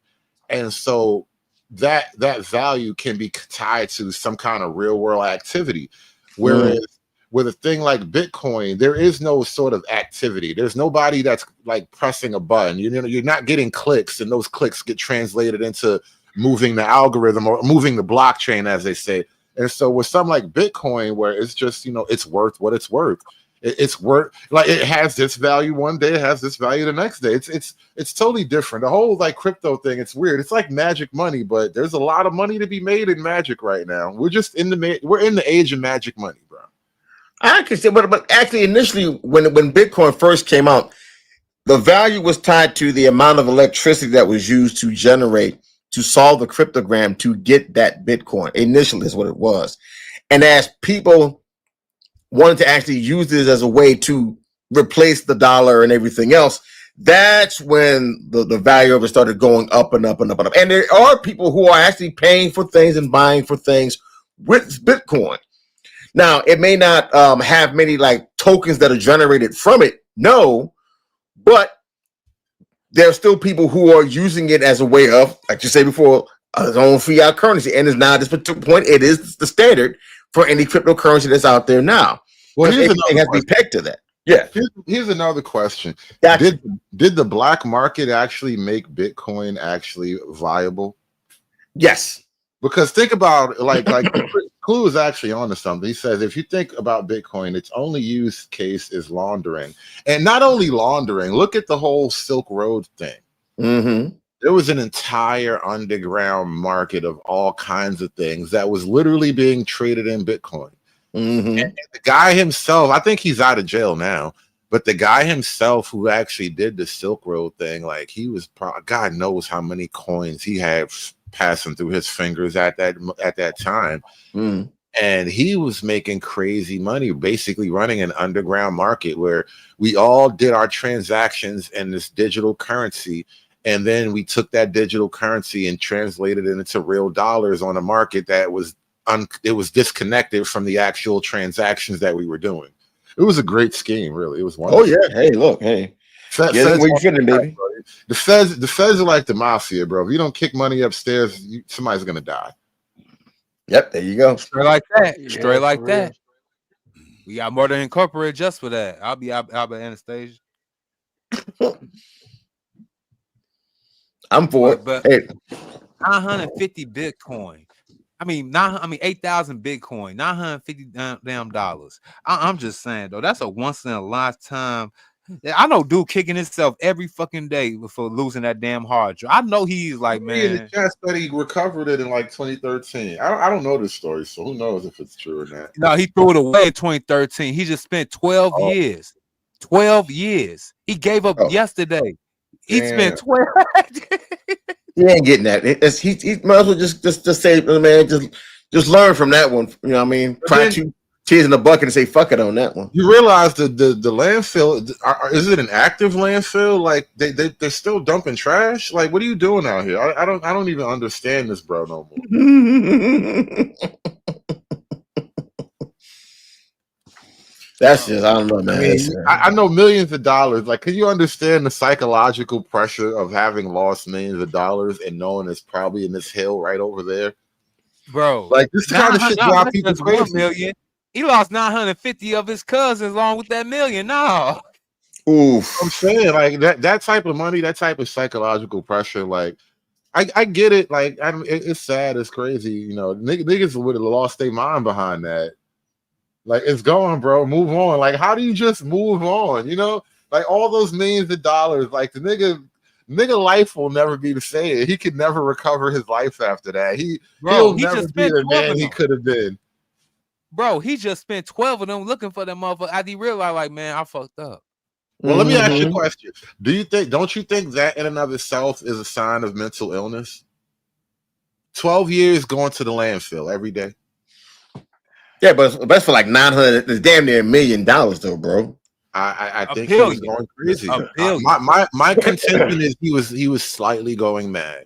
and so that value can be tied to some kind of real world activity. Whereas with a thing like Bitcoin, there is no sort of activity. There's nobody that's like pressing a button. You're not getting clicks, and those clicks get translated into moving the algorithm or moving the blockchain, as they say. And so with something like Bitcoin, where it's just, it's worth what it's worth. It's worth, like, it has this value one day, it has this value the next day. It's totally different. The whole like crypto thing, it's weird. It's like magic money, but there's a lot of money to be made in magic right now. We're in the age of magic money, bro. I can say, but actually, initially, when Bitcoin first came out, the value was tied to the amount of electricity that was used to solve the cryptogram to get that Bitcoin. Initially, is what it was, and as people wanted to actually use this as a way to replace the dollar and everything else, that's when the value of it started going up and up and up and up. And there are people who are actually paying for things and buying for things with Bitcoin. Now, it may not have many like tokens that are generated from it, no, but there are still people who are using it as a way of, like you said before, its own fiat currency. And it's now at this particular point, it is the standard for any cryptocurrency that's out there now. Well, everything has to be pegged to that. Yeah. Here's another question. Gotcha. Did the black market actually make Bitcoin actually viable? Yes. Because think about it, like Clue is actually onto something. He says if you think about Bitcoin, its only use case is laundering. And not only laundering, look at the whole Silk Road thing. There was an entire underground market of all kinds of things that was literally being traded in Bitcoin. And the guy himself, I think he's out of jail now, but the guy himself who actually did the Silk Road thing, like he was, God knows how many coins he had passing through his fingers at that time. And he was making crazy money, basically running an underground market where we all did our transactions in this digital currency. And then we took that digital currency and translated it into real dollars on a market that was it was disconnected from the actual transactions that we were doing. It was a great scheme, really. It was wonderful. Oh yeah. Hey, look, hey. Feds, baby. The feds are like the mafia, bro. If you don't kick money upstairs, somebody's gonna die. Yep, there you go. Straight like that. Yeah, Straight like for that. We got Murder Incorporated just for that. I'll be Albert Anastasia. I'm for it. But hey. 950 Bitcoin. I mean 8,000 Bitcoin, $950 damn dollars. I'm just saying though, that's a once in a lifetime. I know dude kicking himself every fucking day for losing that damn hard drive. I know he's like, man. In the chat said he recovered it in like 2013. I don't know this story, so who knows if it's true or not. No, he threw it away in 2013. He just spent 12 years. 12 years. He gave up yesterday. He spent 12. He ain't getting that. He might as well just say, man, just learn from that one. You know what I mean? Cry two tears in the bucket and say fuck it on that one. You realize the landfill, is it an active landfill? Like they're still dumping trash? Like, what are you doing out here? I don't even understand this, bro, no more. That's just, I don't know, man. I mean, I know millions of dollars. Like, can you understand the psychological pressure of having lost millions of dollars and knowing it's probably in this hill right over there? bro. Like this kind of shit drive people That's 1 crazy. million. He lost 950 of his cousins along with that million. No. Oof. I'm saying like that type of money, that type of psychological pressure, like I get it. Like it's sad, it's crazy. You know, niggas would have lost their mind behind that. Like it's gone, bro. Move on. Like how do you just move on? You know, like all those millions of dollars. Like the nigga life will never be the same. He could never recover his life after that. He'll He never just be spent the 12 man of he them. could have been. Bro, he just spent 12 of them looking for that motherfucker. After he realized, like, man, I fucked up. Well, let me ask you a Mhm. question. Don't you think that in and of itself is a sign of mental illness? 12 years going to the landfill every day. Yeah, but that's for like 900. It's damn near $1 million though, bro. I A think he was billion. going crazy. A billion. My contention is he was slightly going mad.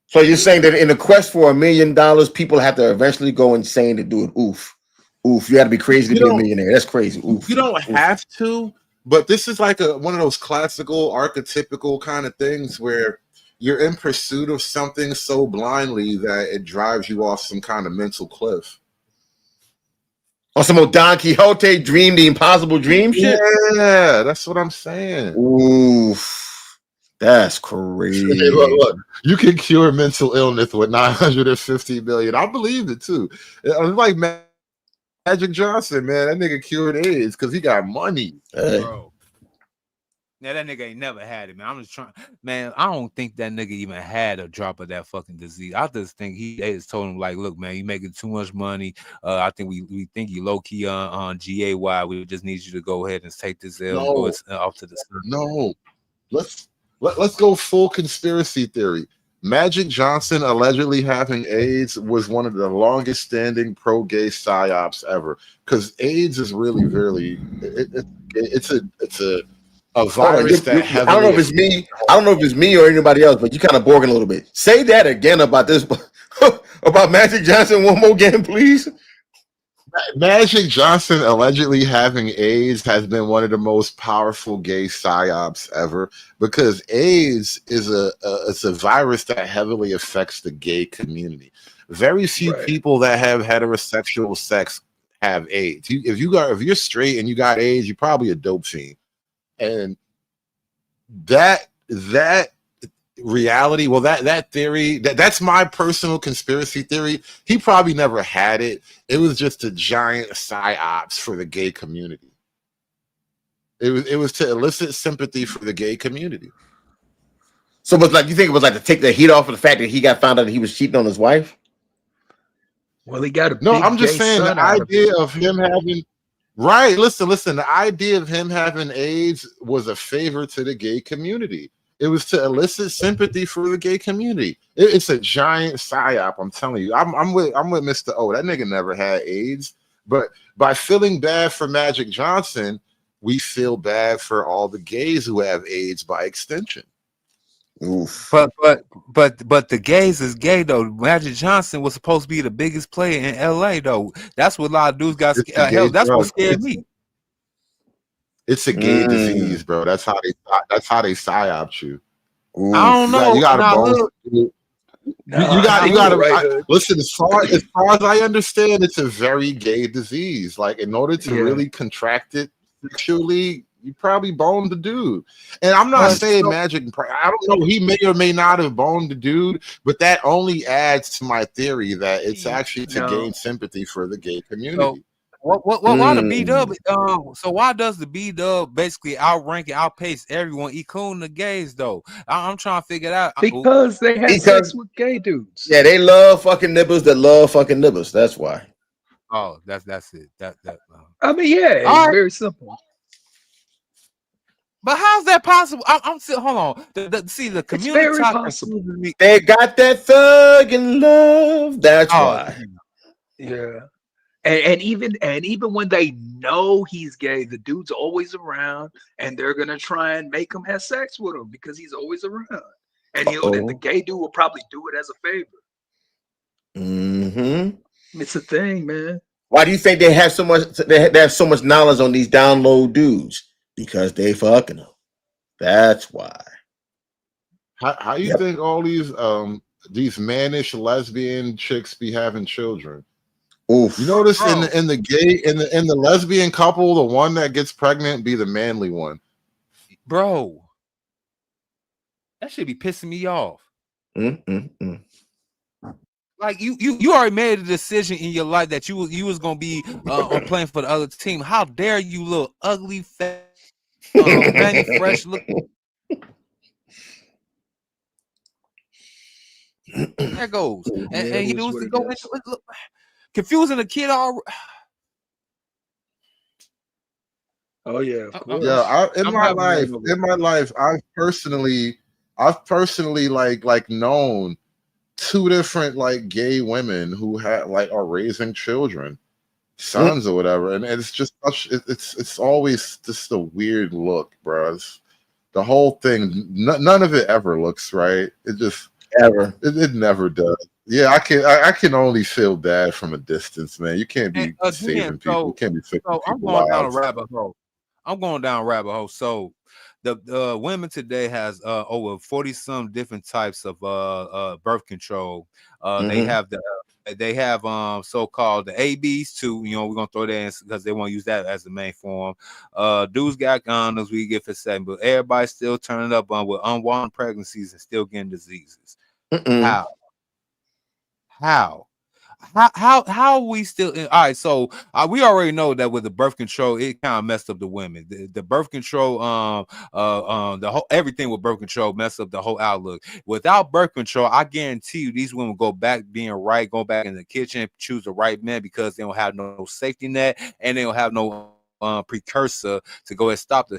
So you're saying that in the quest for $1 million, people have to eventually go insane to do it? Oof. You got to be crazy to be a millionaire. That's crazy. Oof. You don't have to, but this is like one of those classical, archetypical kind of things where you're in pursuit of something so blindly that it drives you off some kind of mental cliff. Or some old Don Quixote dream, the impossible dream shit? Yeah, that's what I'm saying. Oof. That's crazy. Hey, look, you can cure mental illness with 950 million. I believe it too. It's like Magic Johnson, man. That nigga cured AIDS because he got money. Bro. Now that nigga ain't never had it, man. I'm just trying, man. I don't think that nigga even had a drop of that fucking disease. I just think they just told him, like, look, man, you making too much money. I think we think you low key on GAY. We just need you to go ahead and take this L and go off to the side. No, let's go full conspiracy theory. Magic Johnson allegedly having AIDS was one of the longest standing pro-gay psyops ever. Because AIDS is really, it's a virus that I don't know if it's me. I don't know if it's me or anybody else, but you kind of borging a little bit. Say that again about this, about Magic Johnson one more again, please. Magic Johnson allegedly having AIDS has been one of the most powerful gay psyops ever because AIDS is a virus that heavily affects the gay community. Very few people that have heterosexual sex have AIDS. If you're straight and you got AIDS, you're probably a dope fiend. And that reality, well, that theory, that's my personal conspiracy theory. He probably never had it. It was just a giant psyops for the gay community. It was to elicit sympathy for the gay community. So it was like, you think it was like to take the heat off of the fact that he got found out that he was cheating on his wife? Well, he got a No, big I'm just gay saying the son out idea of him having listen, the idea of him having AIDS was a favor to the gay community. It was to elicit sympathy for the gay community. It's a giant psyop. I'm telling you. I'm with Mr. O. That nigga never had AIDS, but by feeling bad for Magic Johnson, we feel bad for all the gays who have AIDS by extension. Oof. But the gays is gay though. Magic Johnson was supposed to be the biggest player in LA though. That's what a lot of dudes got scared. Hell, that's what scared me. It's a gay disease, bro. That's how they psyop you. Oof. I don't know. You got listen. As far as I understand, it's a very gay disease. Like in order to really contract it sexually, you probably boned the dude. And I'm not saying Magic. I don't know. He may or may not have boned the dude, but that only adds to my theory that it's actually to gain sympathy for the gay community. Why the B-Dub? So why does the B-Dub basically outrank and outpace everyone, including the gays? Though I'm trying to figure it out. Because they have sex with gay dudes. Yeah, they love fucking nibbles that love fucking nibbles. That's why. Oh, that's it. I mean, yeah, it's very simple. But how's that possible? I'm still hold on. The community possible. They got that thug in love. That's why. Yeah. And even when they know he's gay, the dude's always around, and they're gonna try and make him have sex with him because he's always around. And the gay dude will probably do it as a favor. Mm-hmm. It's a thing, man. Why do you think they have so much? They have so much knowledge on these down low dudes because they fucking them. That's why. How you think all these mannish lesbian chicks be having children? Oof. You notice Bro. in the lesbian couple, the one that gets pregnant be the manly one. Bro, that should be pissing me off. Like you already made a decision in your life that you was gonna be on playing for the other team. How dare you, little ugly, fat, Manny Fresh look? There goes, and he was to go look, confusing the kid all. Oh yeah, of course. Yeah, in I'm my having that life, I've personally like known two different like gay women who are raising children, sons or whatever, and it's just it's always just a weird look, bro. The whole thing, none of it ever looks right. It just it never does. Yeah, I can only feel bad from a distance, man. You can't be saving people. You can't be fixing So I'm people's going down a lives. rabbit hole. So the women today has over 40 some different types of birth control. They have so-called the ABs too. You know, we're gonna throw that in because they want to use that as the main form. Dudes got condoms we get for seven, but everybody's still turning up with unwanted pregnancies and still getting diseases. How are we still in? All right, so we already know that with the birth control, it kind of messed up the women. The birth control, the whole everything with birth control messed up the whole outlook. Without birth control, I guarantee you these women go back being right, go back in the kitchen, choose the right man because they don't have no safety net and they don't have no precursor to go and stop the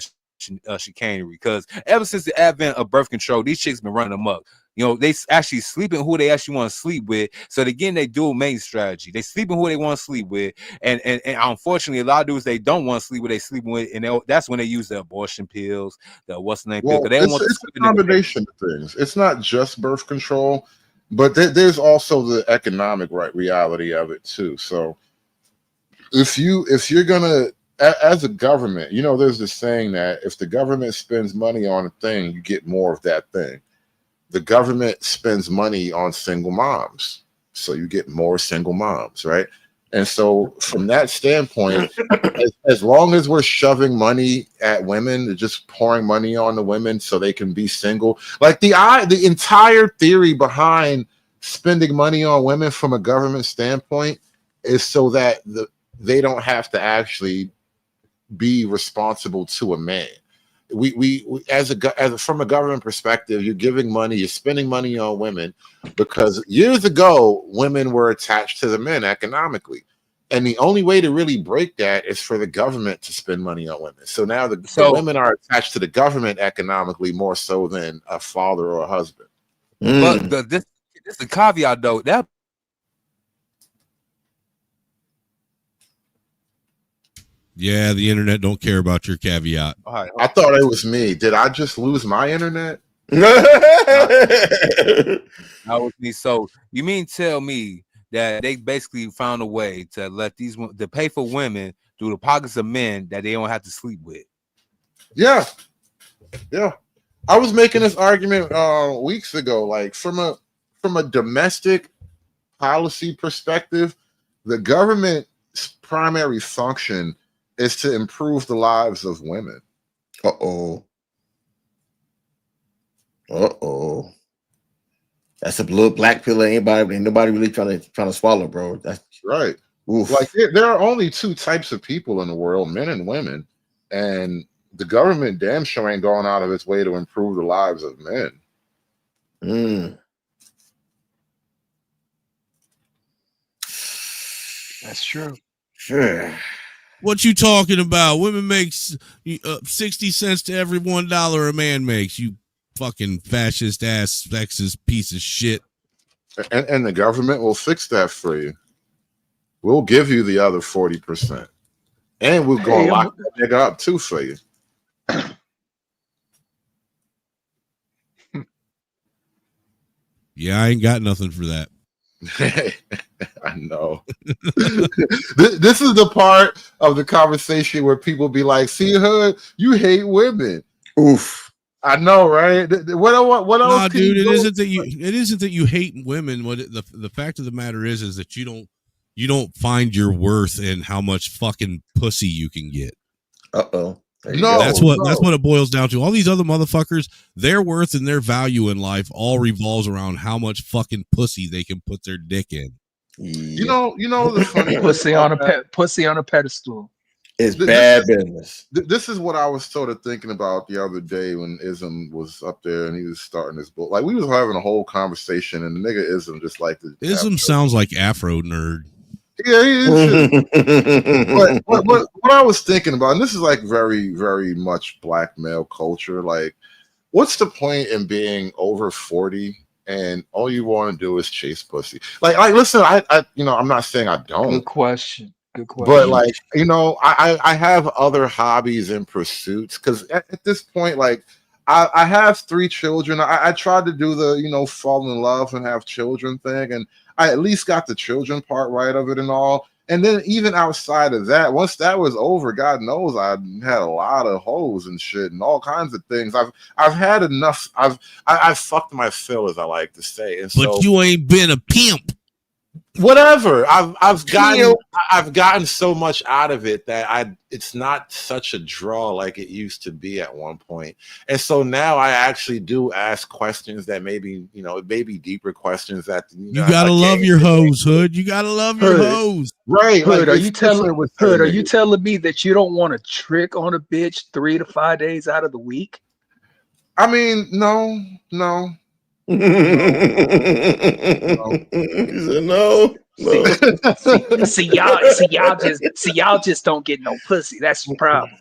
chicanery. Because ever since the advent of birth control, these chicks been running amok. You know, they actually sleeping who they actually want to sleep with. So again, they dual main strategy. They sleeping who they want to sleep with, and unfortunately, a lot of dudes they don't want to sleep with. They sleeping with, and that's when they use the abortion pills, the what's the name pill. They don't want It's a combination of things. It's not just birth control, but there's also the economic reality of it too. So if you're gonna as a government, you know, there's this saying that if the government spends money on a thing, you get more of that thing. The government spends money on single moms, so you get more single moms, right? And so from that standpoint, as long as we're shoving money at women, just pouring money on the women so they can be single, like the entire theory behind spending money on women from a government standpoint is so that they don't have to actually be responsible to a man. We from a government perspective, you're giving money, you're spending money on women because years ago women were attached to the men economically, and the only way to really break that is for the government to spend money on women. So now the women are attached to the government economically more so than a father or a husband. But this is the caveat though. That Yeah, the internet don't care about your caveat. Right. I thought it was me. Did I just lose my internet? That was me. So you mean tell me that they basically found a way to let these to pay for women through the pockets of men that they don't have to sleep with? Yeah. I was making this argument weeks ago. Like from a domestic policy perspective, the government's primary function is to improve the lives of women. That's a little black pill. Ain't nobody really trying to swallow, bro. That's right. Oof. Like there are only two types of people in the world, men and women, and the government damn sure ain't going out of its way to improve the lives of men. That's true. Sure. What you talking about? Women makes 60 cents to every $1 a man makes. You fucking fascist ass sexist piece of shit. And the government will fix that for you. We'll give you the other 40%. And we're going to lock that nigga up too for you. Yeah, I ain't got nothing for that. I know. This is the part of the conversation where people be like, see, Hood, you hate women. Oof. I know, right? What else Nah, can dude, you it do? isn't that you hate women. What the fact of the matter is that you don't find your worth in how much fucking pussy you can get. Uh-oh. There you No, go. That's what it boils down to. All these other motherfuckers, their worth and their value in life all revolves around how much fucking pussy they can put their dick in. You know the funny thing Pussy on a about that? pussy on a pedestal. It's Th- bad business. This is what I was sort of thinking about the other day when Ism was up there and he was starting his book. Like we was having a whole conversation, and the nigga Ism just like to Ism sounds like Afro nerd. Yeah, he is. but what I was thinking about, and this is like very, very much black male culture. Like, what's the point in being over 40 and all you want to do is chase pussy? Like, listen, I I'm not saying I don't. Good question. Good question. But like, I have other hobbies and pursuits because at this point, like, I have 3 children. I tried to do the fall in love and have children thing, and I at least got the children part right of it and all. And then even outside of that, once that was over, God knows I had a lot of hoes and shit and all kinds of things. I've had enough. I've fucked my fill, as I like to say. And But so, you ain't been a pimp. whatever, I've gotten so much out of it that it's not such a draw like it used to be at one point. And so now I actually do ask questions that maybe deeper questions that You gotta love your hoes, Hood. You gotta love your hoes. Right. Hood, like, are you telling me that you don't want to trick on a bitch 3 to 5 days out of the week? I mean, no. He said no. See y'all just don't get no pussy. That's the problem.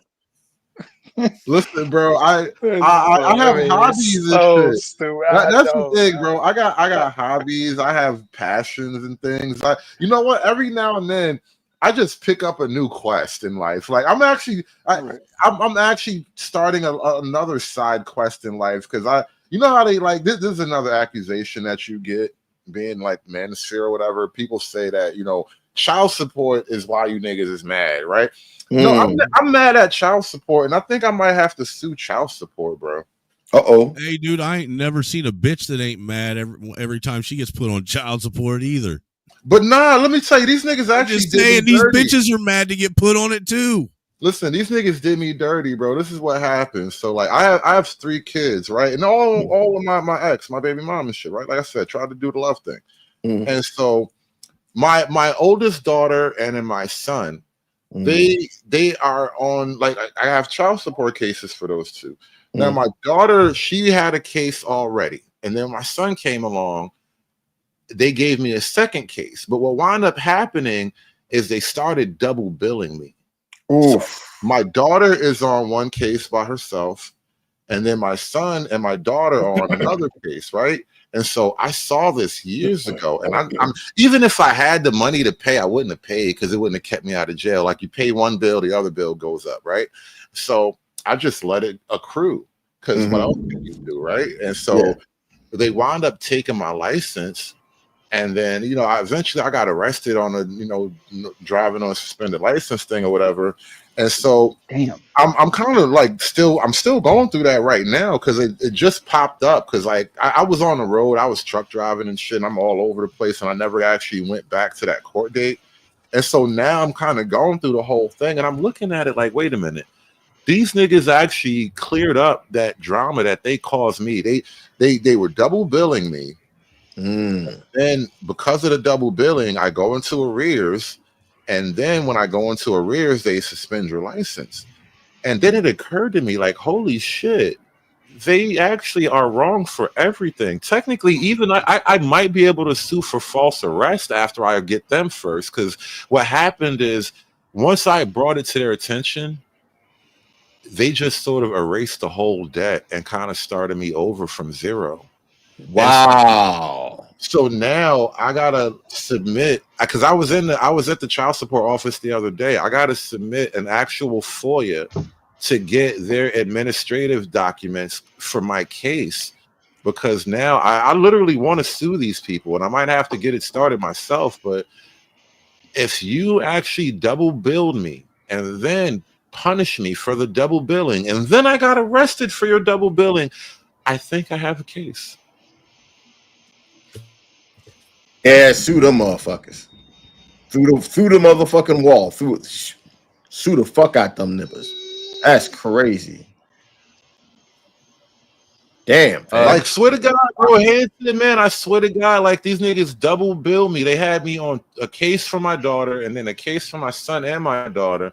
Listen, bro, I have hobbies and shit. Stupid. That's the thing, bro. I got hobbies. I have passions and things. You know what? Every now and then, I just pick up a new quest in life. Like I'm actually starting another side quest in life because you know how they like this is another accusation that you get being like manosphere or whatever. People say that child support is why you niggas is mad, right? No, I'm mad at child support, and I think I might have to sue child support, bro. Hey, dude, I ain't never seen a bitch that ain't mad every time she gets put on child support either. But nah, let me tell you, these niggas actually just saying these bitches are mad to get put on it too. Listen, these niggas did me dirty, bro. This is what happens. So like I have 3 kids, right? And all of my ex, my baby mom and shit, right? Like I said, tried to do the love thing. And so my oldest daughter and then my son, they are on, like, I have child support cases for those 2. Now my daughter, she had a case already, and then my son came along. They gave me a second case, but what wound up happening is they started double billing me. So my daughter is on one case by herself, and then my son and my daughter are on another case, right? And so I saw this years ago, and I'm even if I had the money to pay, I wouldn't have paid because it wouldn't have kept me out of jail. Like you pay one bill, the other bill goes up, right? So I just let it accrue because what else can you do, right? And so they wound up taking my license. And then, eventually I got arrested on a, driving on a suspended license thing or whatever. And so I'm kind of like I'm still going through that right now because it just popped up because like I was on the road, I was truck driving and shit, and I'm all over the place, and I never actually went back to that court date. And so now I'm kind of going through the whole thing, and I'm looking at it like, wait a minute. These niggas actually cleared up that drama that they caused me. They were double billing me. Then because of the double billing, I go into arrears, and then when I go into arrears, they suspend your license. And then it occurred to me, like, holy shit, they actually are wrong for everything. Technically, even I might be able to sue for false arrest after I get them first, because what happened is once I brought it to their attention, they just sort of erased the whole debt and kind of started me over from zero. Wow. So now I gotta submit, because I was at the child support office the other day. I gotta submit an actual FOIA to get their administrative documents for my case, because now I literally want to sue these people, and I might have to get it started myself. But if you actually double billed me and then punish me for the double billing, and then I got arrested for your double billing, I think I have a case. Yeah, sue them motherfuckers. Through the motherfucking wall. Sue the fuck out them nippers. That's crazy. Damn. Like, swear to God, bro, Hanson, man, I swear to God, like, these niggas double bill me. They had me on a case for my daughter and then a case for my son and my daughter.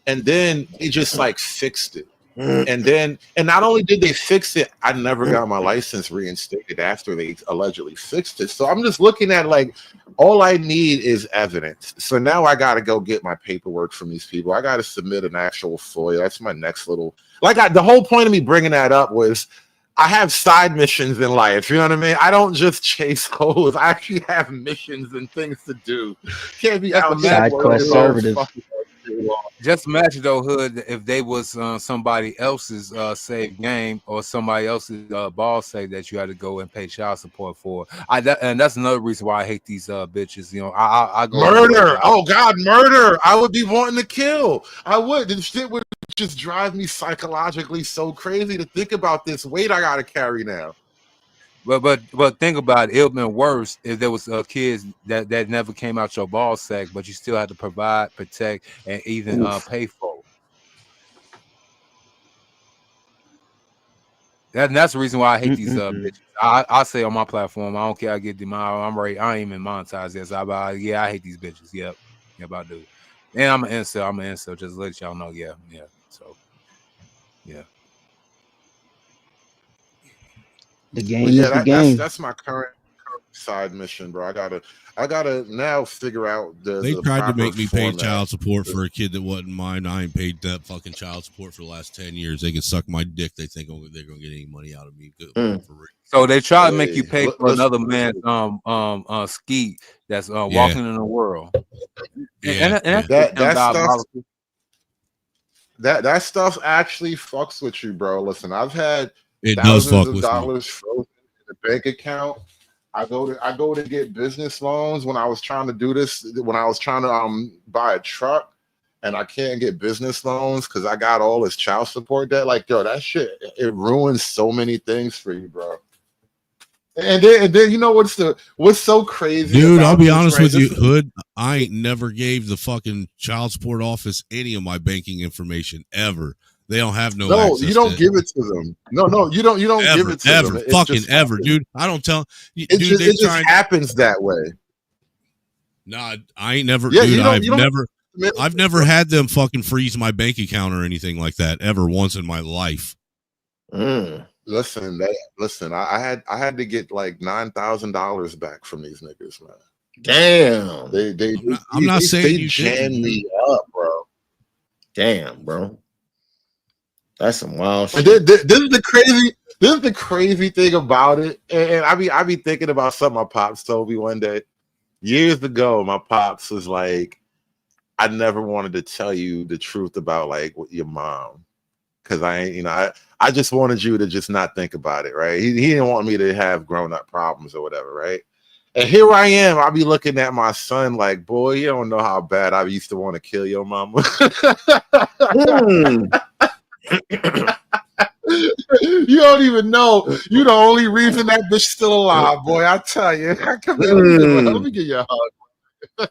And then they just, like, fixed it. And not only did they fix it, I never got my license reinstated after they allegedly fixed it. So I'm just looking at, like, all I need is evidence. So now I got to go get my paperwork from these people. I got to submit an actual FOIA. That's my next little, like, the whole point of me bringing that up was I have side missions in life. You know what I mean? I don't just chase hoes. I actually have missions and things to do. Can't be out Side quest service. Just imagine though, Hood, if they was somebody else's save game or somebody else's ball save that you had to go and pay child support for. And that's another reason why I hate these bitches. You know, I go murder. Oh God, murder! I would be wanting to kill. I would. This shit would just drive me psychologically so crazy to think about this weight I gotta carry now. But think about it. It would have been worse if there was kids that never came out your ball sack, but you still had to provide, protect, and even pay for. That's the reason why I hate these bitches. I say on my platform, I don't care. I get denied. I'm ready. I ain't even monetize this. I hate these bitches. Yep, I do. And I'm an incel. Just to let y'all know. Yeah. So, yeah. The game is the game. That's my current side mission, bro. I gotta now figure out They tried to make me pay child support for a kid that wasn't mine. I ain't paid that fucking child support for the last 10 years. They can suck my dick. They think they're gonna get any money out of me. So they try to make you pay for another man's ski that's walking in the world. That stuff actually fucks with you, bro. Listen, I've had it does fuck of with dollars frozen in the bank account. I go to get business loans when I was trying to do this. When I was trying to buy a truck, and I can't get business loans because I got all this child support debt. Like, yo, that shit, it ruins so many things for you, bro. And then you know what's so crazy, dude? I'll be honest with you, Hood. I ain't never gave the fucking child support office any of my banking information ever. They don't have no. No, you don't give it to them. No, you don't ever, give it to ever, them. It fucking just ever, dude. I don't tell. It just happens that way. Nah, I ain't never, yeah, dude. I've never had them fucking freeze my bank account or anything like that ever once in my life. Listen, I had to get like $9,000 back from these niggas, man. Damn. I'm not saying they you jammed me up, bro. Damn, bro. That's some wild shit. This is the crazy thing about it. And I be thinking about something my pops told me one day. Years ago, my pops was like, I never wanted to tell you the truth about like your mom. Cause I just wanted you to just not think about it, right? He didn't want me to have grown-up problems or whatever, right? And here I am. I'll be looking at my son like, boy, you don't know how bad I used to want to kill your mama. You don't even know. You the only reason that bitch still alive, boy. I tell you. Come here, let me give you a hug.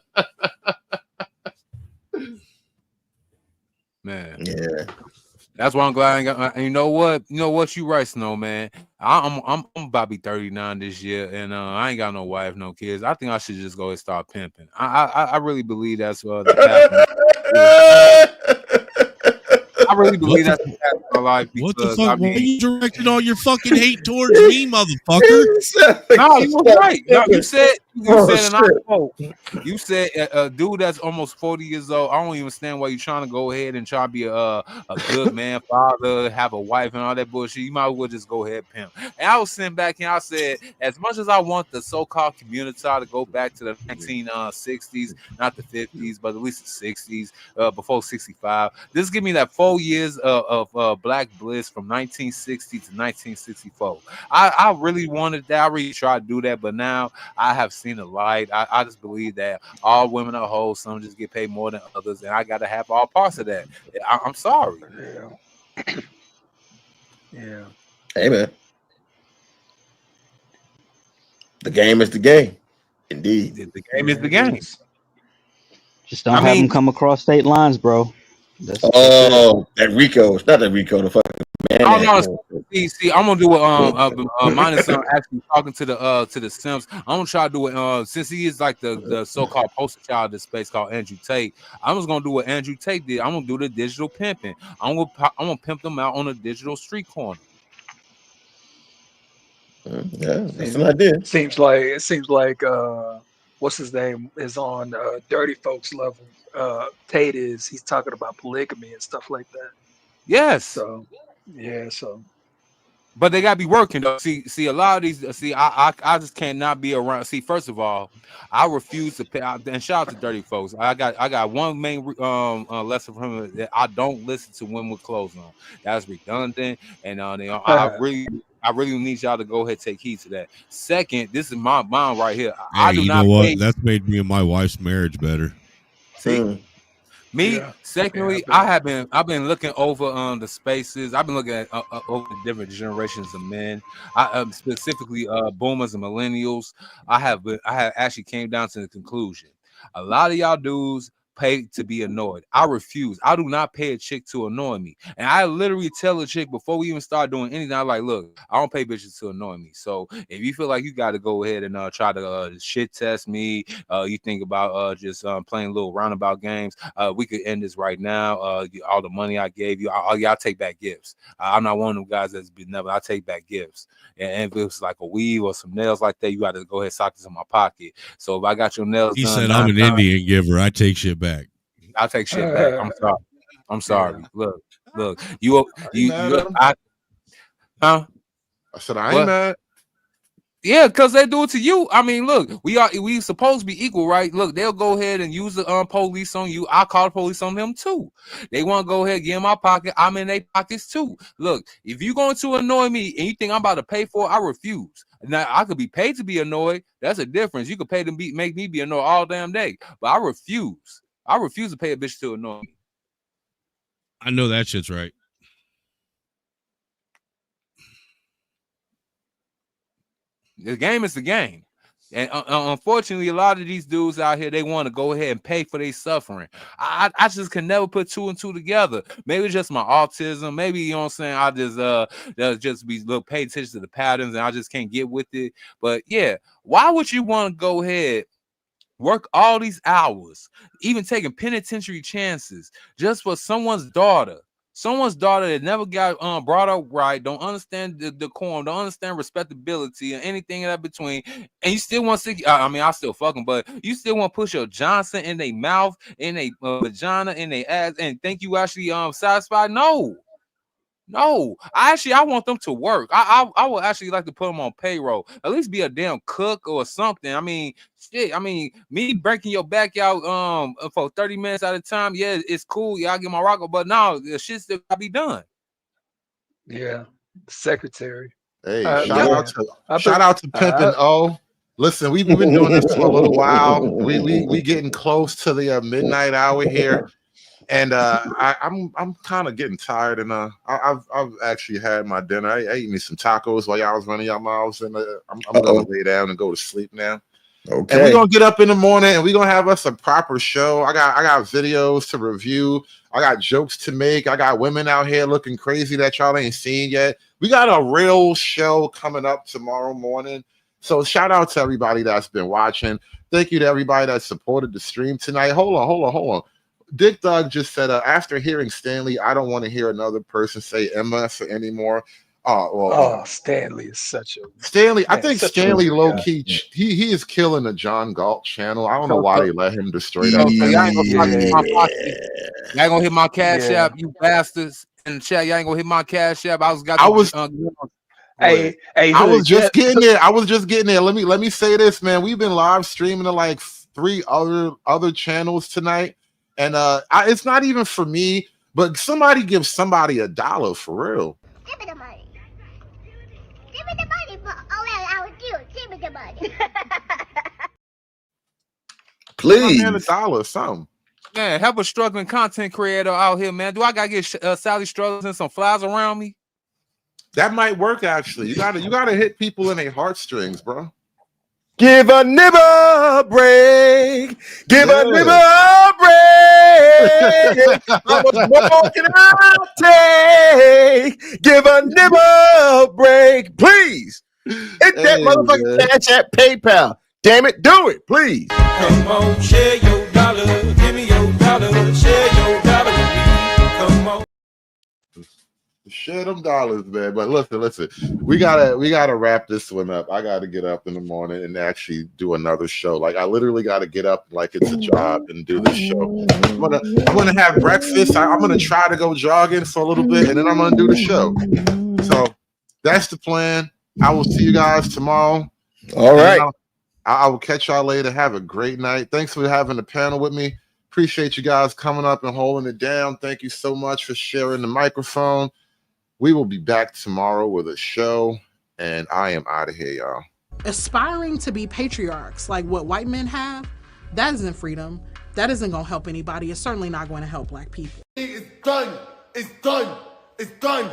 Man, yeah, that's why I'm glad I ain't got. You know what? You right, Snow, man. I'm about to be 39 this year, and I ain't got no wife, no kids. I think I should just go and start pimping. I really believe that's the path. I really believe that's the path of my life. What the fuck? Why you directed all your fucking hate towards me, motherfucker? No, you were right. No, you said, and I quote, you said a dude that's almost 40 years old. I don't even understand why you're trying to go ahead and try to be a good man, father, have a wife, and all that bullshit. You might as well just go ahead and pimp. And I was sitting back and I said, as much as I want the so-called community to go back to the 1960s, not the 50s, but at least the 60s, before 65, this give me that 4 years of black bliss from 1960 to 1964. I really wanted that. I really tried to do that, but now I have seen the light. I just believe that all women are hoes. Some just get paid more than others, and I got to have all parts of that. I'm sorry. Yeah. Yeah. Hey man, the game is the game. Indeed. The game is the game. Just don't have them come across state lines, bro. That's it. That Rico. It's not that Rico. The fucking man. Oh no! See, I'm gonna do what mine is actually talking to the Sims. I'm gonna try to do it since he is like the so-called poster child of this space called Andrew Tate. I'm just gonna do what Andrew Tate did. I'm gonna do the digital pimping. I'm gonna pimp them out on a digital street corner. Yeah, that's an idea. Seems like what's his name is on Dirty Folks level. Tate he's talking about polygamy and stuff like that. Yes. So yeah, but they gotta be working though. See, a lot of these. See, I just cannot be around. See, first of all, I refuse to pay. And shout out to Dirty Folks. I got one main lesson from him that I don't listen to women with clothes on. That's redundant, and I really need y'all to go ahead and take heed to that. Second, this is my mom right here. Hey, I do you not know what? pay. That's made me and my wife's marriage better. See. Me, secondly, I've been looking over the spaces. I've been looking at over the different generations of men. I specifically boomers and millennials. I have actually came down to the conclusion. A lot of y'all dudes pay to be annoyed. I refuse. I do not pay a chick to annoy me. And I literally tell a chick before we even start doing anything, I'm like, look, I don't pay bitches to annoy me. So if you feel like you got to go ahead and try to shit test me, you think about just playing little roundabout games, we could end this right now. All the money I gave you, I'll take back gifts. I'm not one of them guys that's been never. I take back gifts. And if it was like a weave or some nails like that, you got to go ahead and sock this in my pocket. So if I got your nails He done, said, "I'm an Indian giver. I take shit back." I'll take shit back. I'm sorry. Look. I said I ain't mad. Yeah, because they do it to you. I mean, look, we supposed to be equal, right? Look, they'll go ahead and use the police on you. I call the police on them too. They want to go ahead and get in my pocket. I'm in their pockets too. Look, if you're going to annoy me and you think I'm about to pay for it, I refuse. Now I could be paid to be annoyed. That's a difference. You could pay to make me be annoyed all damn day, but I refuse. I refuse to pay a bitch to annoy me. I know that shit's right. The game is the game. And unfortunately, a lot of these dudes out here, they want to go ahead and pay for their suffering. I just can never put two and two together. Maybe it's just my autism. Maybe, you know what I'm saying, I just be pay attention to the patterns and I just can't get with it. But yeah, why would you want to go ahead, work all these hours, even taking penitentiary chances just for someone's daughter that never got brought up right, don't understand the decorum, don't understand respectability and anything in that between, and you still want to I still fucking, but you still want to push your Johnson in their mouth, in their vagina, in their ass, and think you actually satisfied? No, I want them to work. I would actually like to put them on payroll. At least be a damn cook or something. I mean, shit. I mean, me breaking your back out for 30 minutes at a time. Yeah, it's cool. Yeah, I get my rock, but no, the shit still gotta be done. Yeah, secretary. Hey, shout out to Pimpin' O. Listen, we've been doing this for a little while. We getting close to the midnight hour here. And I'm kind of getting tired, and I've actually had my dinner. I ate me some tacos while y'all was running your mouths, and I'm gonna lay down and go to sleep now. Okay. And we're gonna get up in the morning and we're gonna have us a proper show. I got videos to review. I got jokes to make. I got women out here looking crazy that y'all ain't seen yet. We got a real show coming up tomorrow morning. So shout out to everybody that's been watching. Thank you to everybody that supported the stream tonight. Hold on. Dick Dog just said, after hearing Stanley, I don't want to hear another person say MS anymore. Stanley is such a Stanley. I think Stanley low key he is killing the John Galt channel. I don't know why they let him destroy that. Y'all ain't gonna hit my cash app, you bastards in the chat. Y'all ain't gonna hit my cash app. I was just getting there. Let me say this, man. We've been live streaming to like 3 other channels tonight, and it's not even for me, but somebody give somebody $1 for real. Give me the money. Give me the money for all I would do. Give me the money. Please. $1 or something. Man, help a struggling content creator out here, man. Do I gotta get Sally Struggles and some flies around me? That might work actually. You gotta hit people in their heartstrings, bro. Give a nibble a break. Give a nibble a break. How much more can I take? Give a nibble a break, please. Hit that motherfucking Cash App, PayPal. Damn it, do it, please. Come on, share your dollar. Give me your dollar. Share your dollar with me. Come on. Share them dollars, man. But listen. We gotta wrap this one up. I gotta get up in the morning and actually do another show. Like I literally gotta get up like it's a job and do this show. I'm gonna have breakfast. I'm gonna try to go jogging for a little bit, and then I'm gonna do the show. So that's the plan. I will see you guys tomorrow. All right. I will catch y'all later. Have a great night. Thanks for having the panel with me. Appreciate you guys coming up and holding it down. Thank you so much for sharing the microphone. We will be back tomorrow with a show, and I am out of here, y'all. Aspiring to be patriarchs like what white men have, that isn't freedom. That isn't going to help anybody. It's certainly not going to help Black people. It's done. It's done. It's done.